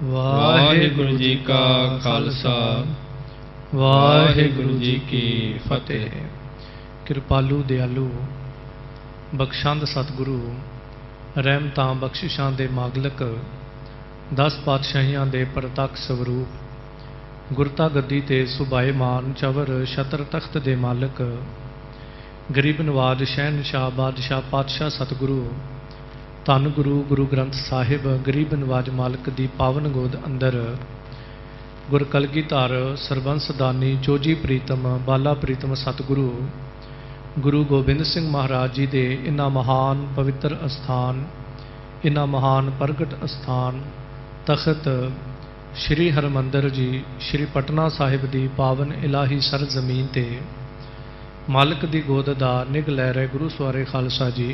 वाहिगुरु जी का खालसा वाहिगुरु जी की फतेह। कृपालू दयालू बख्शंद सतगुरु रहमतां बख्शिशां दे मागलक 10 पातशाहियां दे प्रतख स्वरूप गुरता गद्दी ते सुभाएमान चवर छतर तख्त दे मालक गरीब नवाज शहनशाह बादशाह पातशाह सतगुरु धन गुरु गुरु ग्रंथ साहिब गरीब नवाज मालक दी पावन गोद अंदर गुर कलगीधर सरबंस दानी चोजी प्रीतम बाला प्रीतम सतगुरु गुरु गोबिंद सिंह महाराज जी दे इन्ना महान पवित्र अस्थान इन्ना महान प्रगट अस्थान तख्त श्री हरमंदर जी श्री पटना साहिब दी पावन इलाही सर जमीन ते मालक दी गोद दा निग लै रहे गुरु सवारे खालसा जी।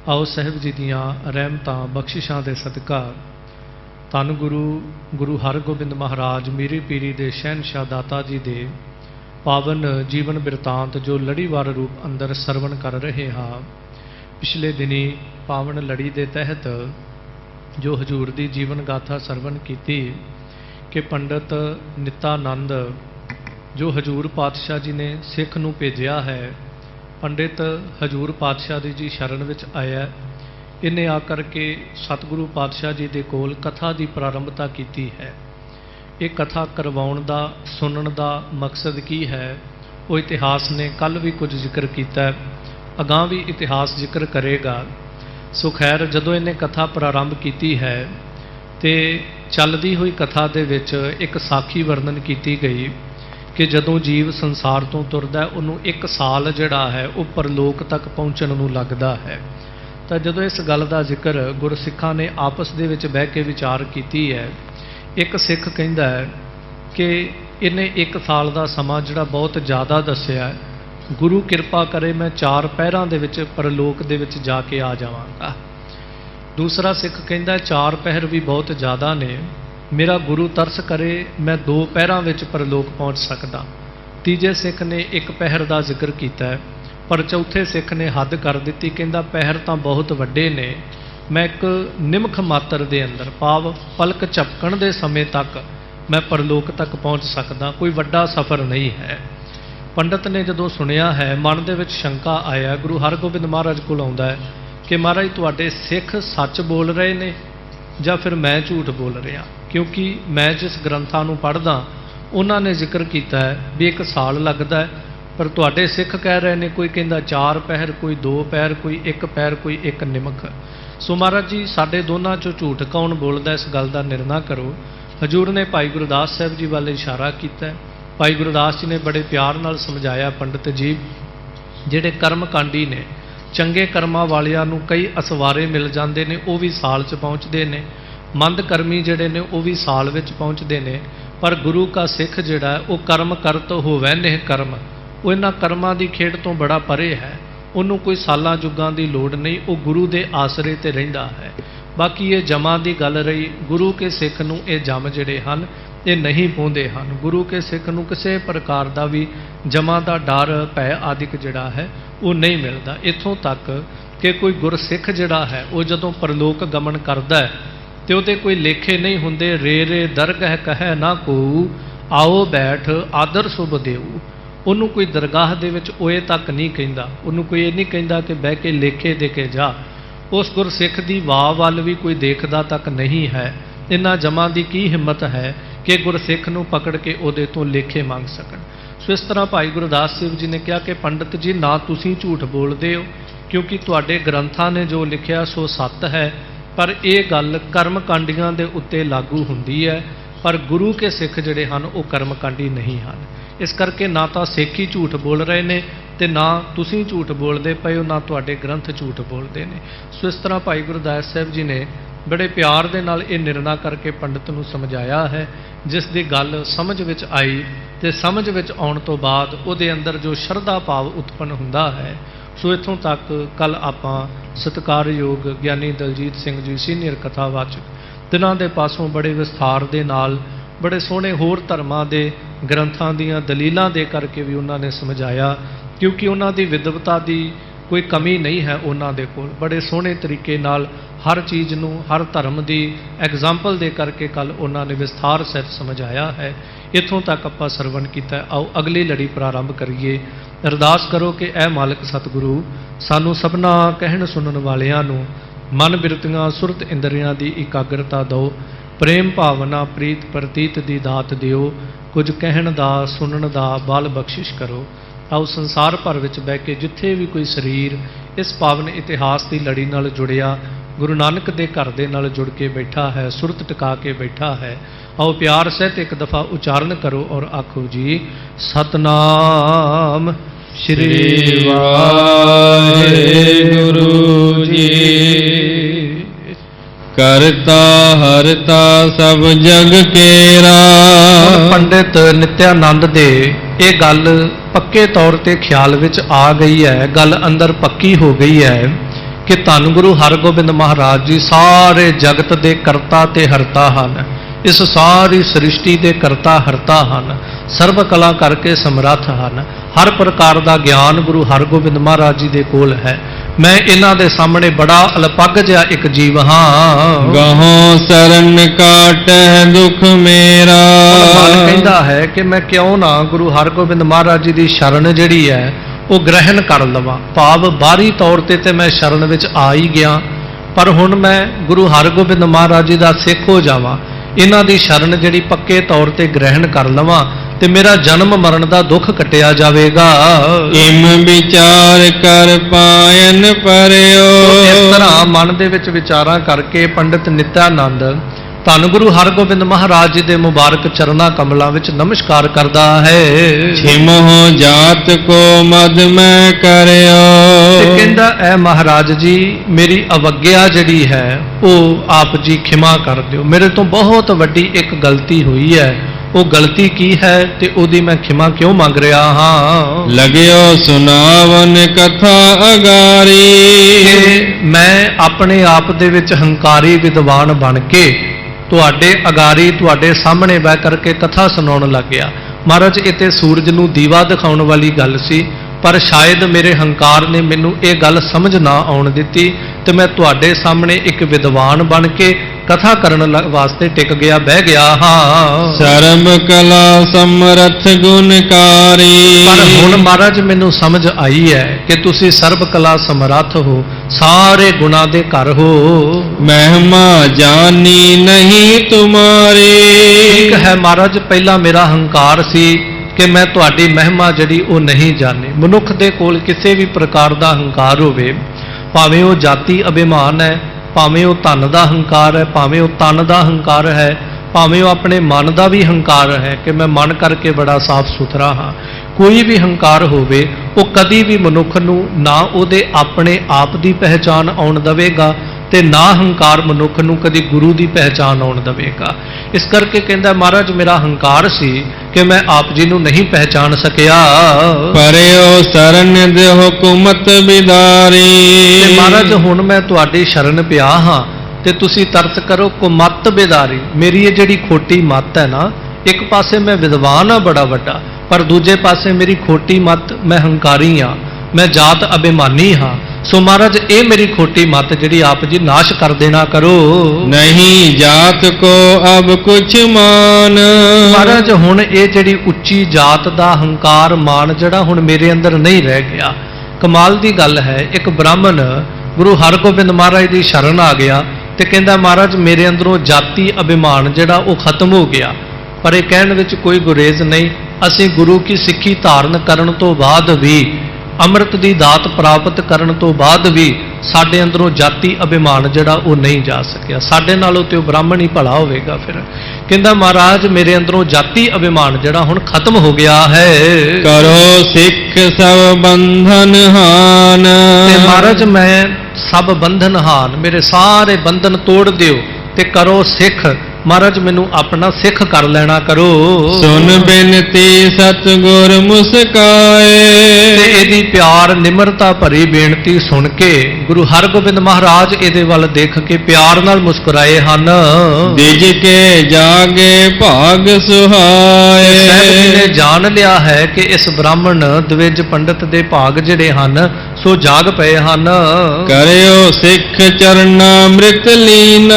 आओ साहिब जी दियां रहमतां बख्शिशां दे सदका धन गुरु गुरु हरगोबिंद महाराज मीरी पीरी दे शहनशाह दाता जी दे पावन जीवन बिरतांत जो लड़ीवार रूप अंदर सरवण कर रहे हाँ। पिछले दिनी पावन लड़ी दे तहत जो हजूर दी जीवन गाथा सरवण कीती कि पंडित नित्यानंद जो हजूर पातशाह जी ने सिख नूं भेजिया है, पंडित हजूर पातशाह जी शरण विच आया, इन्हें आकर के सतगुरु पातशाह जी दे कोल कथा की प्रारंभता की है। ये कथा करवाउण दा सुनन दा मकसद की है वो इतिहास ने कल भी कुछ जिक्र किया, अगां भी इतिहास जिक्र करेगा। सो खैर जदों इन्हें कथा प्रारंभ की है तो चलती हुई कथा दे विच एक साखी वर्णन की गई कि जदों जीव संसार तो तुरदा उन्हों 1 साल जिहड़ा है वो परलोक तक पहुँचण नूं लगदा है। तो जदों इस गल का जिक्र गुरसिखां ने आपस दे विच बह के विचार की है, एक सिख कहंदा है कि इन्हें 1 साल का समा जिहड़ा बहुत ज़्यादा दस्सिया है, गुरु किरपा करे मैं 4 पहरां दे विच परलोक दे विच जाके आ जावांगा। दूसरा सिख कहंदा 4 पहर भी बहुत ज़्यादा ने, मेरा गुरु तरस करे मैं 2 पहरां विच परलोक पहुँच सकदा। तीजे सिख ने 1 पहर का जिक्र किया है, पर चौथे सिख ने हद कर दी, कहंदा पहर तो बहुत वड्डे ने, मैं एक निमख मात्र दे अंदर भाव पलक झपकण दे समय तक मैं परलोक तक पहुँच सकदा, कोई वड्डा सफ़र नहीं है। पंडित ने जदों सुनिया है मन दे विच शंका आया, गुरु हरगोबिंद महाराज कोल आउंदा है कि महाराज तुहाडे सिख सच बोल रहे ने ਜਾਂ फिर मैं झूठ बोल रहा, क्योंकि मैं जिस ग्रंथां नूं पढ़दा उन्होंने जिक्र किया है भी 1 साल लगता है, पर तुहाडे सिख कह रहे हैं कोई कहंदा 4 पहर, कोई 2 पहर, कोई 1 पहर, कोई 1 निमख। सो महाराज जी साडे दोनों चों झूठ कौन बोलदा, इस गल का निर्णय करो। हजूर ने भाई गुरदास साहब जी वाले इशारा किया। भाई गुरदास जी ने बड़े प्यार नाल समझाया, पंडित जी जिहड़े कर्मकांडी ने चंगे कर्मां वालियां नूं कई असवारे मिल जाते हैं, वो भी साल च पहुँचते हैं, मंद कर्मी जिहड़े ने वो भी साल विच पहुँचते हैं, पर गुरु का सिख जिहड़ा है वो कर्म करत होवै निह कर्म, वो इन्हां कर्मां दी खेड तो बड़ा परे है, उन्होंने कोई सालां जुगां दी लोड़ नहीं, वो गुरु दे आसरे ते रहिंदा है। बाकी ये जमा की गल रही, गुरु के सिख नूं ये जम जिहड़े हन ये नहीं पाउंदे हन। गुरु के सिख नूं किसी प्रकार का भी जमा का डर भै आदिक जिहड़ा है वो नहीं मिलता। इत्थों तक कि कोई गुरसिख जिहड़ा है वो जदों परलोक गमन करदा है तो उहदे कोई लेखे नहीं हुंदे, रे रे दरगह कहे ना को आओ बैठ आदर सुभ देऊ। उन्होंने कोई दरगाह दे विच ओए तक नहीं कहिंदा, उन्होंने कोई ये नहीं कहिंदा कि बह के लेखे दे के जा। उस गुरसिख की वाह वल भी कोई देखदा तक नहीं है। इन्हां जमा की की हिम्मत है कि गुरसिख नूं पकड़ के उहदे तो लेखे मंग सकण। सो इस तरह भाई गुरदास सिंह जी ने कहा कि पंडित जी ना तुसीं झूठ बोलते हो, क्योंकि तुहाडे ग्रंथां ने जो लिखिया सो सत्य है, पर यह गल कर्मकांडियां दे उत्ते लागू हुंदी है, पर गुरु के सिख जिहड़े हन वो कर्मकांडी नहीं हन। इस करके ना तो सिख ही झूठ बोल रहे हैं ते ना तुसीं झूठ बोलते पे हो, ना तुहाडे ग्रंथ झूठ बोलते हैं। सो इस तरह भाई गुरदास साहब जी ने बड़े प्यार दे नाल ये निर्णय करके पंडित नूं समझाया है, जिस दी गल समझ विच आई ते समझ विच आउण तो बाद उहदे अंदर जो शरधा भाव उत्पन्न हुंदा है। सो इत्थों तक कल आपां सत्कारयोग ज्ञानी दलजीत सिंह जी सीनियर कथावाचक तिन्हां दे पासों बड़े विस्तार दे नाल बड़े सोहणे होर धर्मां दे ग्रंथां दीयां दलीलां दे करके भी उन्होंने समझाया, क्योंकि उन्हां दी विद्वता दी कोई कमी नहीं है उन्हां दे कोल। बड़े सोहणे तरीके नाल हर चीज़ नूं हर धर्म की एग्जाम्पल दे करके कल उन्होंने विस्तार सहित समझाया है। इत्थों तक आपां सरवण कीता। आओ अगली लड़ी प्रारंभ करिए। अरदास करो कि ऐ मालिक सतगुरु सानू सबना कहण सुनन वालियां नूं मन बिरतियां सुरत इंद्रियां की इकाग्रता दो। प्रेम भावना प्रीत प्रतीत की दात दिओ। कुछ कहण दा सुनन दा बल बख्शिश करो। आओ संसार भर विच बह के जिथे भी कोई शरीर इस पावन इतिहास की लड़ी नाल जुड़िया गुरु नानक दे घर दे नाल जुड़ के बैठा है, सुरत टिका के बैठा है, आओ प्यार सहित एक दफ़ा उच्चारण करो और आखो जी सतनाम श्री वाहिगुरु जी। करता हरता सब जग केरा। पंडित नित्यानंद दे ये गल पक्के तौर ते ख्याल विच आ गई है, गल अंदर पक्की हो गई है कि धन गुरु हरगोबिंद महाराज जी सारे जगत दे करता ते हरता हन। इस सारी सृष्टि दे करता हरता हन, सर्व कला करके समर्थ हन। हर प्रकार का ज्ञान गुरु हरगोबिंद महाराज जी दे कोल है। मैं इन्हां दे सामने बड़ा अलपग जिहा एक जीव हाँ। गहों शरण काटह दुख मेरा। मन कहता है कि मैं क्यों ना गुरु हरगोबिंद महाराज जी की शरण जिहड़ी है वो ग्रहण कर लवां। भाव बाहरी तौर ते मैं शरण विच आ ही गया, पर हुण मैं गुरु हरगोबिंद महाराज जी का सिख हो जावां, इन्हां दी शरण जिहड़ी पक्के तौर ते ग्रहण कर लवां ते मेरा जन्म मरण का दुख कटिया जाएगा। इम विचार कर पायन परियो। इस तरह मन दे विच विचारां करके पंडित नित्यानंद धन गुरु हरगोबिंद महाराज जी दे मुबारक चरना कमलों विच नमस्कार करदा है। छिमहो जात को मद मैं करियो। ते कहंदा ऐ महाराज जी मेरी अवज्ञा जिहड़ी है वो आप जी खिमा कर दिओ। मेरे तो बहुत वड्डी एक गलती हुई है, वो गलती की है ते ओदी मैं खिमा क्यों मांग रहा हाँ। लगियो सुनावन कथा अगारी। मैं अपने आप दे विच हंकारी विद्वान बन के तुहाडे अगारी तुहाडे सामने बह करके कथा सुनाउण लग गया। महाराज इते सूरज नूं दीवा दिखाउण वाली गल सी, पर शायद मेरे हंकार ने मैनू ये गल समझ ना आउण दित्ती ते मैं तुहाडे सामने एक विद्वान बन के कथा करन वास्ते टिक गया, बह गया हाँ। सर्व कला समरथ गुणकारी। पर हुण महाराज मैनू समझ आई है कि तुसी सर्व कला समर्थ हो, सारे गुणा दे घर हो। महिमा जानी नहीं तुम्हारी। ठीक है महाराज, पहला मेरा हंकार सी कि मैं तुहाडी महिमा जड़ी वो नहीं जानी। मनुख दे कोल किसी भी प्रकार का हंकार होवे, भावें वो जाति अभिमान है, भावें वो धन का हंकार है, भावें वो तन का हंकार है, भावें वो अपने मन का भी हंकार है कि मैं मन करके बड़ा साफ सुथरा हाँ। कोई भी हंकार होवे वो कदी भी मनुख नूं ना उहदे अपने आप की पहचान आउण देवेगा ते ना हंकार मनुख नूं कदी गुरु की पहचान आउण देवेगा। इस करके कहंदा महाराज मेरा हंकार सी कि मैं आप जी नूं नहीं पहचान सकिया। परियो शरण दे हुकमत बिदारी। ते महाराज हुण मैं तुहाडी शरण पिया हाँ ते तुसी तरस करो कुमत बिदारी। मेरी ये जिहड़ी खोटी मत है ना, एक पासे मैं विद्वान हाँ बड़ा वड्डा, पर दूजे पासे मेरी खोटी मत मैं हंकारी हाँ, मैं जात अभिमानी हाँ। सो महाराज ये मेरी खोटी मत जिहड़ी आप जी नाश कर देना करो। नहीं जात को अब कुछ मान। महाराज हुण ये जिहड़ी उच्ची जात दा हंकार मान जिहड़ा हुण मेरे अंदर नहीं रह गया। कमाल दी गल है, एक ब्राह्मण गुरु हरगोबिंद महाराज की शरण आ गया ते कहंदा महाराज मेरे अंदरों जाति अभिमान जिहड़ा वो खत्म हो गया। पर यह कहण विच कोई गुरेज नहीं, असीं गुरु की सिੱਖੀ धारण करन तो बाद भी अमृत की दात प्राप्त करन तो बाद भी साडे अंदरों जाति अभिमान जिहड़ा वो नहीं जा सकिया। साडे नालों ते ब्राह्मण ही भला होवेगा। फिर कहंदा महाराज मेरे अंदरों जाति अभिमान जिहड़ा हुण खत्म हो गया है। करो सिख सब बंधन हान। ते महाराज मैं सब बंधन हान, मेरे सारे बंधन तोड़ दिओ ते करो सिख। महाराज मैनू अपना सिख कर लेना करो। सुन बेनती सतगुर मुस्काए। ते इहदी प्यार निमरता भरी बेनती सुन के गुरु हरगोबिंद महाराज इहदे वल देख के प्यार नाल मुस्कुराए हन। दिज के जागे भाग सुहाए। साहिब जी ने जान लिया है कि इस ब्राह्मण द्विज पंडित दे भाग जिहड़े हन ਸੋ ਜਾਗ ਪਏ ਹਨ। ਕਰਿਓ ਸਿੱਖ ਚਰਨਾਮ੍ਰਿਤ ਲੀਨ।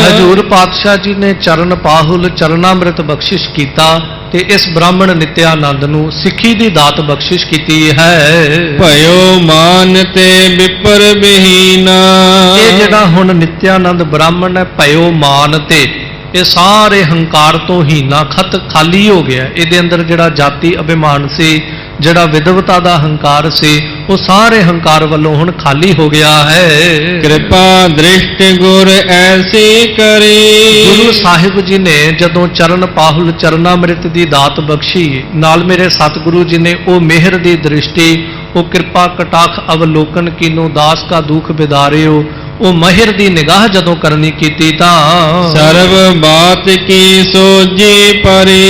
ਹਜ਼ੂਰ ਪਾਤਸ਼ਾਹ ਜੀ ਨੇ ਚਰਨ ਪਾਹੁਲ ਚਰਨਾਮ੍ਰਿਤ ਬਖਸ਼ਿਸ਼ ਕੀਤਾ ਤੇ ਇਸ ਬ੍ਰਾਹਮਣ ਨਿਤਿਆਨੰਦ ਨੂੰ ਸਿੱਖੀ ਦੀ ਦਾਤ ਬਖਸ਼ਿਸ਼ ਕੀਤੀ ਹੈ। ਭਇਓ ਮਾਨ ਤੇ ਵਿਪਰ ਵਿਹੀਨ। ਇਹ ਜਿਹੜਾ ਹੁਣ ਨਿਤਿਆਨੰਦ ਬ੍ਰਾਹਮਣ ਹੈ, ਭਇਓ ਮਾਨ ਤੇ, ਇਹ ਸਾਰੇ ਹੰਕਾਰ ਤੋਂ ਹੀਨਾ ਖਤ ਖਾਲੀ ਹੋ ਗਿਆ। ਇਹਦੇ ਅੰਦਰ ਜਿਹੜਾ ਜਾਤੀ ਅਭਿਮਾਨ ਸੀ, ਜਿਹੜਾ ਵਿਦਵਤਾ ਦਾ ਹੰਕਾਰ ਸੀ, ਉਹ ਸਾਰੇ ਹੰਕਾਰ ਵੱਲੋਂ ਹੁਣ ਖਾਲੀ ਹੋ ਗਿਆ ਹੈ। ਕਿਰਪਾ ਦ੍ਰਿਸ਼ਟ ਗੁਰ ਐਸੀ ਕਰੀ। ਗੁਰੂ ਸਾਹਿਬ ਜੀ ਨੇ ਜਦੋਂ ਚਰਨ ਪਾਹੁਲ ਚਰਨਾਮ੍ਰਿਤ ਦੀ ਦਾਤ ਬਖਸ਼ੀ, ਨਾਲ ਮੇਰੇ ਸਤਿਗੁਰੂ ਜੀ ਨੇ ਉਹ ਮਿਹਰ ਦੀ ਦ੍ਰਿਸ਼ਟੀ, ਉਹ ਕਿਰਪਾ ਕਟਾਖ ਅਵਲੋਕਨ ਕੀਨੋ ਦਾਸ ਕਾ ਦੁਖ ਬਿਦਾਰਿਓ, ਉਹ ਮਹਿਰ ਦੀ ਨਿਗਾਹ ਜਦੋਂ ਕਰਨੀ ਕੀਤੀ ਤਾਂ ਸਰਬ ਬਾਤ ਕੀ ਸੋਝੀ ਪਰੀ।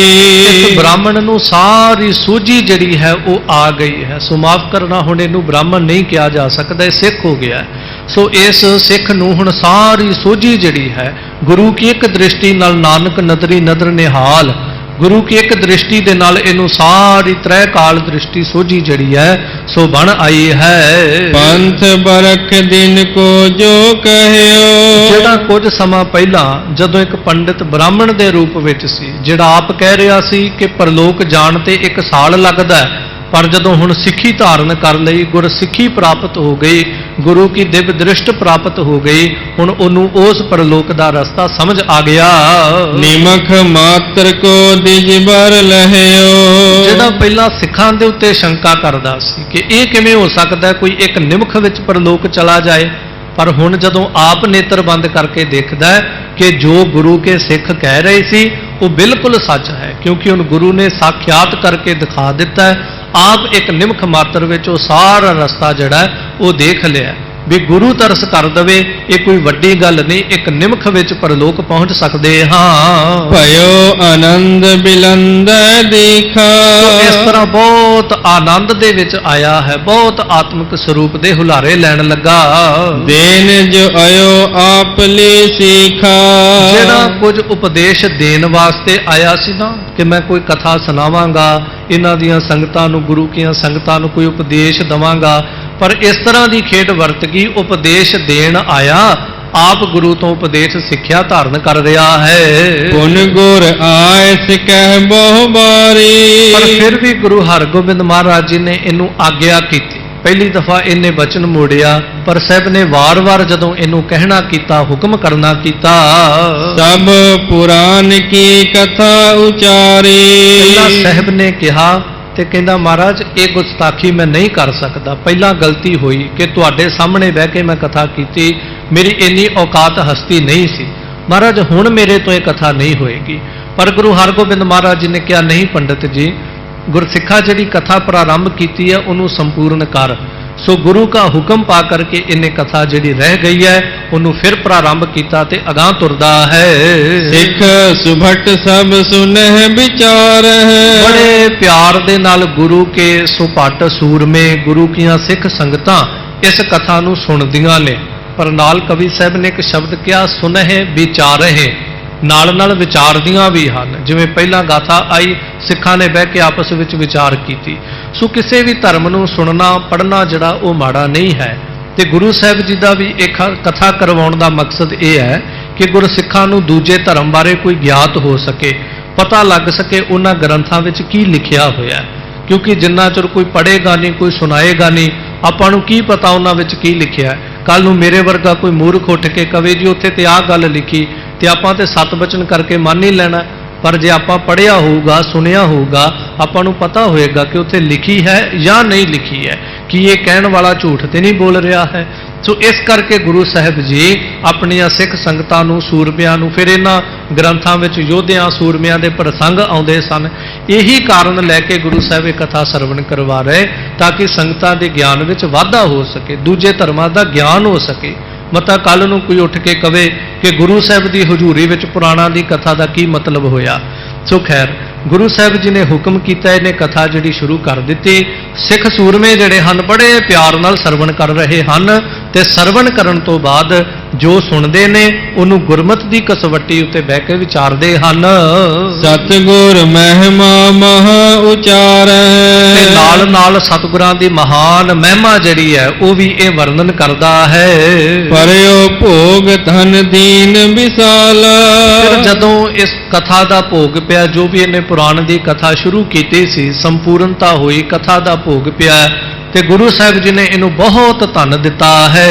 ਇਸ ਬ੍ਰਾਹਮਣ ਨੂੰ ਸਾਰੀ ਸੋਝੀ ਜਿਹੜੀ ਹੈ ਉਹ ਆ ਗਈ ਹੈ। ਸੋ ਮਾਫ ਕਰਨਾ, ਹੁਣ ਇਹਨੂੰ ਬ੍ਰਾਹਮਣ ਨਹੀਂ ਕਿਹਾ ਜਾ ਸਕਦਾ, ਇਹ ਸਿੱਖ ਹੋ ਗਿਆ। ਸੋ ਇਸ ਸਿੱਖ ਨੂੰ ਹੁਣ ਸਾਰੀ ਸੋਝੀ ਜਿਹੜੀ ਹੈ, ਗੁਰੂ ਕੀ ਇੱਕ ਦ੍ਰਿਸ਼ਟੀ ਨਾਲ ਨਾਨਕ ਨਦਰੀ ਨਦਰ ਨਿਹਾਲ, ਗੁਰੂ ਕੀ ਇੱਕ ਦ੍ਰਿਸ਼ਟੀ ਦੇ ਨਾਲ ਇਹਨੂੰ ਸਾਰੀ ਤ੍ਰੈ ਕਾਲ ਦ੍ਰਿਸ਼ਟੀ ਸੋਝੀ ਜਿਹੜੀ ਹੈ ਸੋ ਬਣ ਆਈ ਹੈ। ਪੰਥ ਬਰਖ ਦਿਨ ਕੋ ਜੋ ਕਹਿਓ। ਜਿਹੜਾ ਕੁਝ ਸਮਾਂ ਪਹਿਲਾਂ ਜਦੋਂ ਇੱਕ ਪੰਡਿਤ ਬ੍ਰਾਹਮਣ ਦੇ ਰੂਪ ਵਿੱਚ ਸੀ, ਜਿਹੜਾ ਆਪ ਕਹਿ ਰਿਹਾ ਸੀ ਕਿ ਪਰਲੋਕ ਜਾਣ ਤੇ 1 ਸਾਲ ਲੱਗਦਾ ਹੈ, ਪਰ ਜਦੋਂ ਹੁਣ ਸਿੱਖੀ ਧਾਰਨ ਕਰ ਲਈ, ਗੁਰ ਸਿੱਖੀ ਪ੍ਰਾਪਤ ਹੋ ਗਈ, ਗੁਰੂ ਕੀ ਦਿਵ ਦ੍ਰਿਸ਼ਟ ਪ੍ਰਾਪਤ ਹੋ ਗਈ, ਹੁਣ ਉਹਨੂੰ ਉਸ ਪਰਲੋਕ ਦਾ ਰਸਤਾ ਸਮਝ ਆ ਗਿਆ। ਨਿਮਖ ਮਾਤਰ ਕੋ ਦਿਜਬਰ ਲਹਿਓ। ਜਿਹੜਾ ਪਹਿਲਾਂ ਸਿੱਖਾਂ ਦੇ ਉੱਤੇ ਸ਼ੰਕਾ ਕਰਦਾ ਸੀ ਕਿ ਇਹ ਕਿਵੇਂ ਹੋ ਸਕਦਾ ਕੋਈ ਇੱਕ ਨਿਮਖ ਵਿੱਚ ਪਰਲੋਕ ਚਲਾ ਜਾਏ, ਪਰ ਹੁਣ ਜਦੋਂ ਆਪ ਨੇਤਰ ਬੰਦ ਕਰਕੇ ਦੇਖਦਾ ਹੈ ਕਿ ਜੋ ਗੁਰੂ ਕੇ ਸਿੱਖ ਕਹਿ ਰਹੇ ਸੀ ਉਹ ਬਿਲਕੁਲ ਸੱਚ ਹੈ, ਕਿਉਂਕਿ ਹੁਣ ਗੁਰੂ ਨੇ ਸਾਖਿਆਤ ਕਰਕੇ ਦਿਖਾ ਦਿੱਤਾ ਹੈ। ਆਪ ਇੱਕ ਨਿਮਖ ਮਾਤਰ ਵਿੱਚ ਉਹ ਸਾਰਾ ਰਸਤਾ ਜਿਹੜਾ ਉਹ ਦੇਖ ਲਿਆ ਵੀ ਗੁਰੂ ਤਰਸ ਕਰ ਦਵੇ, ਇਹ ਕੋਈ ਵੱਡੀ ਗੱਲ ਨਹੀਂ, ਇੱਕ ਨਿਮਖ ਵਿੱਚ ਪਰਲੋਕ ਪਹੁੰਚ ਸਕਦੇ ਹਾਂ। ਭਇਓ ਆਨੰਦ ਬਿਲੰਦ ਦੇਖਾ। ਇਸ ਤਰ੍ਹਾਂ ਬਹੁਤ ਆਨੰਦ ਦੇ ਵਿੱਚ ਆਇਆ ਹੈ, ਬਹੁਤ ਆਤਮਿਕ ਸਰੂਪ ਦੇ ਹੁਲਾਰੇ ਲੈਣ ਲੱਗਾ। ਦੇਨ ਜੋ ਆਇਓ ਆਪ ਲਈ ਸਿਖਾ। ਜਿਹੜਾ ਕੁਝ ਉਪਦੇਸ਼ ਦੇਣ ਵਾਸਤੇ ਆਇਆ ਸੀ ਨਾ, ਕਿ ਮੈਂ ਕੋਈ ਕਥਾ ਸੁਣਾਵਾਂਗਾ, ਇਹਨਾਂ ਦੀਆਂ ਸੰਗਤਾਂ ਨੂੰ, ਗੁਰੂ ਕੀਆਂ ਸੰਗਤਾਂ ਨੂੰ ਕੋਈ ਉਪਦੇਸ਼ ਦਵਾਂਗਾ, ਪਰ ਇਸ ਤਰ੍ਹਾਂ ਦੀ ਖੇਡ ਵਰਤ ਗਈ, ਉਪਦੇਸ਼ ਦੇਣ ਆਇਆ, ਆਪ ਗੁਰੂ ਤੋਂ ਉਪਦੇਸ਼ ਸਿੱਖਿਆ ਧਾਰਨ ਕਰ ਰਿਹਾ ਹੈ। ਪੁਨ ਗੁਰ ਆਇਸ ਕਹਿ ਬਹੁ ਬਾਰੀ। ਪਰ ਫਿਰ ਵੀ ਗੁਰੂ ਹਰਗੋਬਿੰਦ ਮਹਾਰਾਜ ਜੀ ਨੇ ਇਹਨੂੰ ਆਗਿਆ ਕੀਤੀ। ਪਹਿਲੀ ਦਫਾ ਇਹਨੇ ਬਚਨ ਮੋੜਿਆ, ਪਰ ਸਾਹਿਬ ਨੇ ਵਾਰ-ਵਾਰ ਜਦੋਂ ਇਹਨੂੰ ਕਹਿਣਾ ਕੀਤਾ, ਹੁਕਮ ਕਰਨਾ ਕੀਤਾ। ਸਭ ਪੁਰਾਨ ਕੀ ਕਥਾ ਉਚਾਰੀ। ਪਹਿਲਾਂ ਸਾਹਿਬ ਨੇ ਕਿਹਾ ਤੇ ਕਹਿੰਦਾ ਮਹਾਰਾਜ ਇਹ ਗੁਸਤਾਖੀ ਮੈਂ ਨਹੀਂ ਕਰ ਸਕਦਾ, ਪਹਿਲਾਂ ਗਲਤੀ ਹੋਈ ਕਿ ਤੁਹਾਡੇ ਸਾਹਮਣੇ ਬਹਿ ਕੇ ਮੈਂ ਕਥਾ ਕੀਤੀ, ਮੇਰੀ ਇੰਨੀ ਔਕਾਤ ਹਸਤੀ ਨਹੀਂ ਸੀ ਮਹਾਰਾਜ, ਹੁਣ ਮੇਰੇ ਤੋਂ ਇਹ ਕਥਾ ਨਹੀਂ ਹੋਏਗੀ। ਪਰ ਗੁਰੂ ਹਰਗੋਬਿੰਦ ਮਹਾਰਾਜ ਜੀ ਨੇ ਕਿਹਾ ਨਹੀਂ ਪੰਡਿਤ ਜੀ, ਗੁਰਸਿੱਖਾ ਜਿਹੜੀ ਕਥਾ ਪ੍ਰਾਰੰਭ ਕੀਤੀ ਹੈ ਉਹਨੂੰ ਸੰਪੂਰਨ ਕਰ। ਸੋ ਗੁਰੂ ਕਾ ਹੁਕਮ ਪਾ ਕਰਕੇ ਇਹਨੇ ਕਥਾ ਜਿਹੜੀ ਰਹਿ ਗਈ ਹੈ ਉਹਨੂੰ ਫਿਰ ਪ੍ਰਾਰੰਭ ਕੀਤਾ ਤੇ ਅਗਾਂਹ ਤੁਰਦਾ ਹੈ। ਸਿੱਖ ਸੁਭਟ ਸਭ ਸੁਨਹਿ ਵਿਚਾਰ ਹੈ। ਬੜੇ ਪਿਆਰ ਦੇ ਨਾਲ ਗੁਰੂ ਕੇ ਸੁਭਟ ਸੂਰਮੇ, ਗੁਰੂ ਕੀਆਂ ਸਿੱਖ ਸੰਗਤਾਂ ਇਸ ਕਥਾ ਨੂੰ ਸੁਣਦੀਆਂ ਨੇ, ਪਰ ਨਾਲ ਕਵੀ ਸਾਹਿਬ ਨੇ ਇੱਕ ਸ਼ਬਦ ਕਿਹਾ ਸੁਨਹਿ ਵਿਚਾਰਹਿ, ਨਾਲ ਨਾਲ ਵਿਚਾਰਦੀਆਂ ਵੀ ਹਨ। ਜਿਵੇਂ ਪਹਿਲਾਂ ਗਾਥਾ ਆਈ, ਸਿੱਖਾਂ ਨੇ ਬਹਿ ਕੇ ਆਪਸ ਵਿੱਚ ਵਿਚਾਰ ਕੀਤੀ। ਸੋ ਕਿਸੇ ਵੀ ਧਰਮ ਨੂੰ ਸੁਣਨਾ ਪੜ੍ਹਨਾ ਜਿਹੜਾ ਉਹ ਮਾੜਾ ਨਹੀਂ ਹੈ, ਤੇ ਗੁਰੂ ਸਾਹਿਬ ਜੀ ਦਾ ਵੀ ਇੱਕ ਕਥਾ ਕਰਵਾਉਣ ਦਾ ਮਕਸਦ ਇਹ ਹੈ ਕਿ ਗੁਰਸਿੱਖਾਂ ਨੂੰ ਦੂਜੇ ਧਰਮ ਬਾਰੇ ਕੋਈ ਗਿਆਤ ਹੋ ਸਕੇ, ਪਤਾ ਲੱਗ ਸਕੇ ਉਹਨਾਂ ਗ੍ਰੰਥਾਂ ਵਿੱਚ ਕੀ ਲਿਖਿਆ ਹੋਇਆ, ਕਿਉਂਕਿ ਜਿੰਨਾ ਚਿਰ ਕੋਈ ਪੜ੍ਹੇਗਾ ਨਹੀਂ, ਕੋਈ ਸੁਣਾਏਗਾ ਨਹੀਂ, ਆਪਾਂ ਨੂੰ ਕੀ ਪਤਾ ਉਹਨਾਂ ਵਿੱਚ ਕੀ ਲਿਖਿਆ। ਕੱਲ ਨੂੰ ਮੇਰੇ ਵਰਗਾ ਕੋਈ ਮੂਰਖ ਉੱਠ ਕੇ ਕਵੇ ਜੀ ਉੱਥੇ ਤੇ ਆਹ ਗੱਲ ਲਿਖੀ, ਤੇ ਆਪਾਂ ਤੇ ਸਤ ਬਚਨ ਕਰਕੇ ਮੰਨ ਹੀ ਲੈਣਾ। ਪਰ ਜੇ ਆਪਾਂ ਪੜ੍ਹਿਆ ਹੋਊਗਾ, ਸੁਣਿਆ ਹੋਊਗਾ, ਆਪਾਂ ਨੂੰ ਪਤਾ ਹੋਏਗਾ ਕਿ ਉੱਥੇ ਲਿਖੀ ਹੈ ਜਾਂ ਨਹੀਂ ਲਿਖੀ ਹੈ, ਕਿ ਇਹ ਕਹਿਣ ਵਾਲਾ ਝੂਠ ਤੇ ਨਹੀਂ ਬੋਲ ਰਿਹਾ ਹੈ। ਸੋ ਇਸ ਕਰਕੇ ਗੁਰੂ ਸਾਹਿਬ ਜੀ ਆਪਣੀਆਂ ਸਿੱਖ ਸੰਗਤਾਂ ਨੂੰ, ਸੂਰਮਿਆਂ ਨੂੰ, ਫਿਰ ਇਹਨਾਂ ਗ੍ਰੰਥਾਂ ਵਿੱਚ ਯੋਧਿਆਂ ਸੂਰਮਿਆਂ ਦੇ ਪ੍ਰਸੰਗ ਆਉਂਦੇ ਸਨ, ਇਹੀ ਕਾਰਨ ਲੈ ਕੇ ਗੁਰੂ ਸਾਹਿਬ ਇਹ ਕਥਾ ਸਰਵਣ ਕਰਵਾ ਰਹੇ, ਤਾਂ ਕਿ ਸੰਗਤਾਂ ਦੇ ਗਿਆਨ ਵਿੱਚ ਵਾਧਾ ਹੋ ਸਕੇ, ਦੂਜੇ ਧਰਮਾਂ ਦਾ ਗਿਆਨ ਹੋ ਸਕੇ। ਮਤਾ ਕੱਲ ਨੂੰ ਕੋਈ ਉੱਠ ਕੇ ਕਵੇ ਕਿ ਗੁਰੂ ਸਾਹਿਬ ਦੀ ਹਜ਼ੂਰੀ ਵਿੱਚ ਪੁਰਾਣਾਂ ਦੀ ਕਥਾ ਦਾ ਕੀ ਮਤਲਬ ਹੋਇਆ। ਸੋ ਖੈਰ, ਗੁਰੂ ਸਾਹਿਬ ਜੀ ਨੇ ਹੁਕਮ ਕੀਤਾ, ਇਹਨੇ ਕਥਾ ਜਿਹੜੀ ਸ਼ੁਰੂ ਕਰ ਦਿੱਤੀ। ਸਿੱਖ ਸੂਰਮੇ ਜਿਹੜੇ ਹਨ ਬੜੇ ਪਿਆਰ ਨਾਲ ਸਰਵਣ ਕਰ ਰਹੇ ਹਨ ਤੇ ਸਰਵਣ ਕਰਨ ਤੋਂ ਬਾਅਦ ਜੋ ਸੁਣਦੇ ਨੇ ਉਹਨੂੰ ਗੁਰਮਤਿ ਦੀ ਕਸਵੱਟੀ ਉੱਤੇ ਬਹਿ ਕੇ ਵਿਚਾਰਦੇ ਹਨ। ਸਤਿਗੁਰ ਮਹਿਮਾ ਮਹਾ ਉਚਾਰੈ, ਤੇ ਨਾਲ ਨਾਲ ਸਤਿਗੁਰਾਂ ਦੀ ਮਹਾਨ ਮਹਿਮਾ ਜਿਹੜੀ ਹੈ ਉਹ ਵੀ ਇਹ ਵਰਣਨ ਕਰਦਾ ਹੈ। ਪਰਿਓ ਭੋਗ ਧਨ ਦੀਨ ਵਿਸਾਲ, ਫਿਰ ਜਦੋਂ ਇਸ ਕਥਾ ਦਾ ਭੋਗ ਪਿਆ, ਜੋ ਵੀ ਇਹਨੇ ਪੁਰਾਣ ਦੀ ਕਥਾ ਸ਼ੁਰੂ ਕੀਤੀ ਸੀ, ਸੰਪੂਰਨਤਾ ਹੋਈ, ਕਥਾ ਦਾ ਭੋਗ ਪਿਆ ਤੇ ਗੁਰੂ ਸਾਹਿਬ ਜੀ ਨੇ ਇਹਨੂੰ ਬਹੁਤ ਧਨ ਦਿੱਤਾ ਹੈ।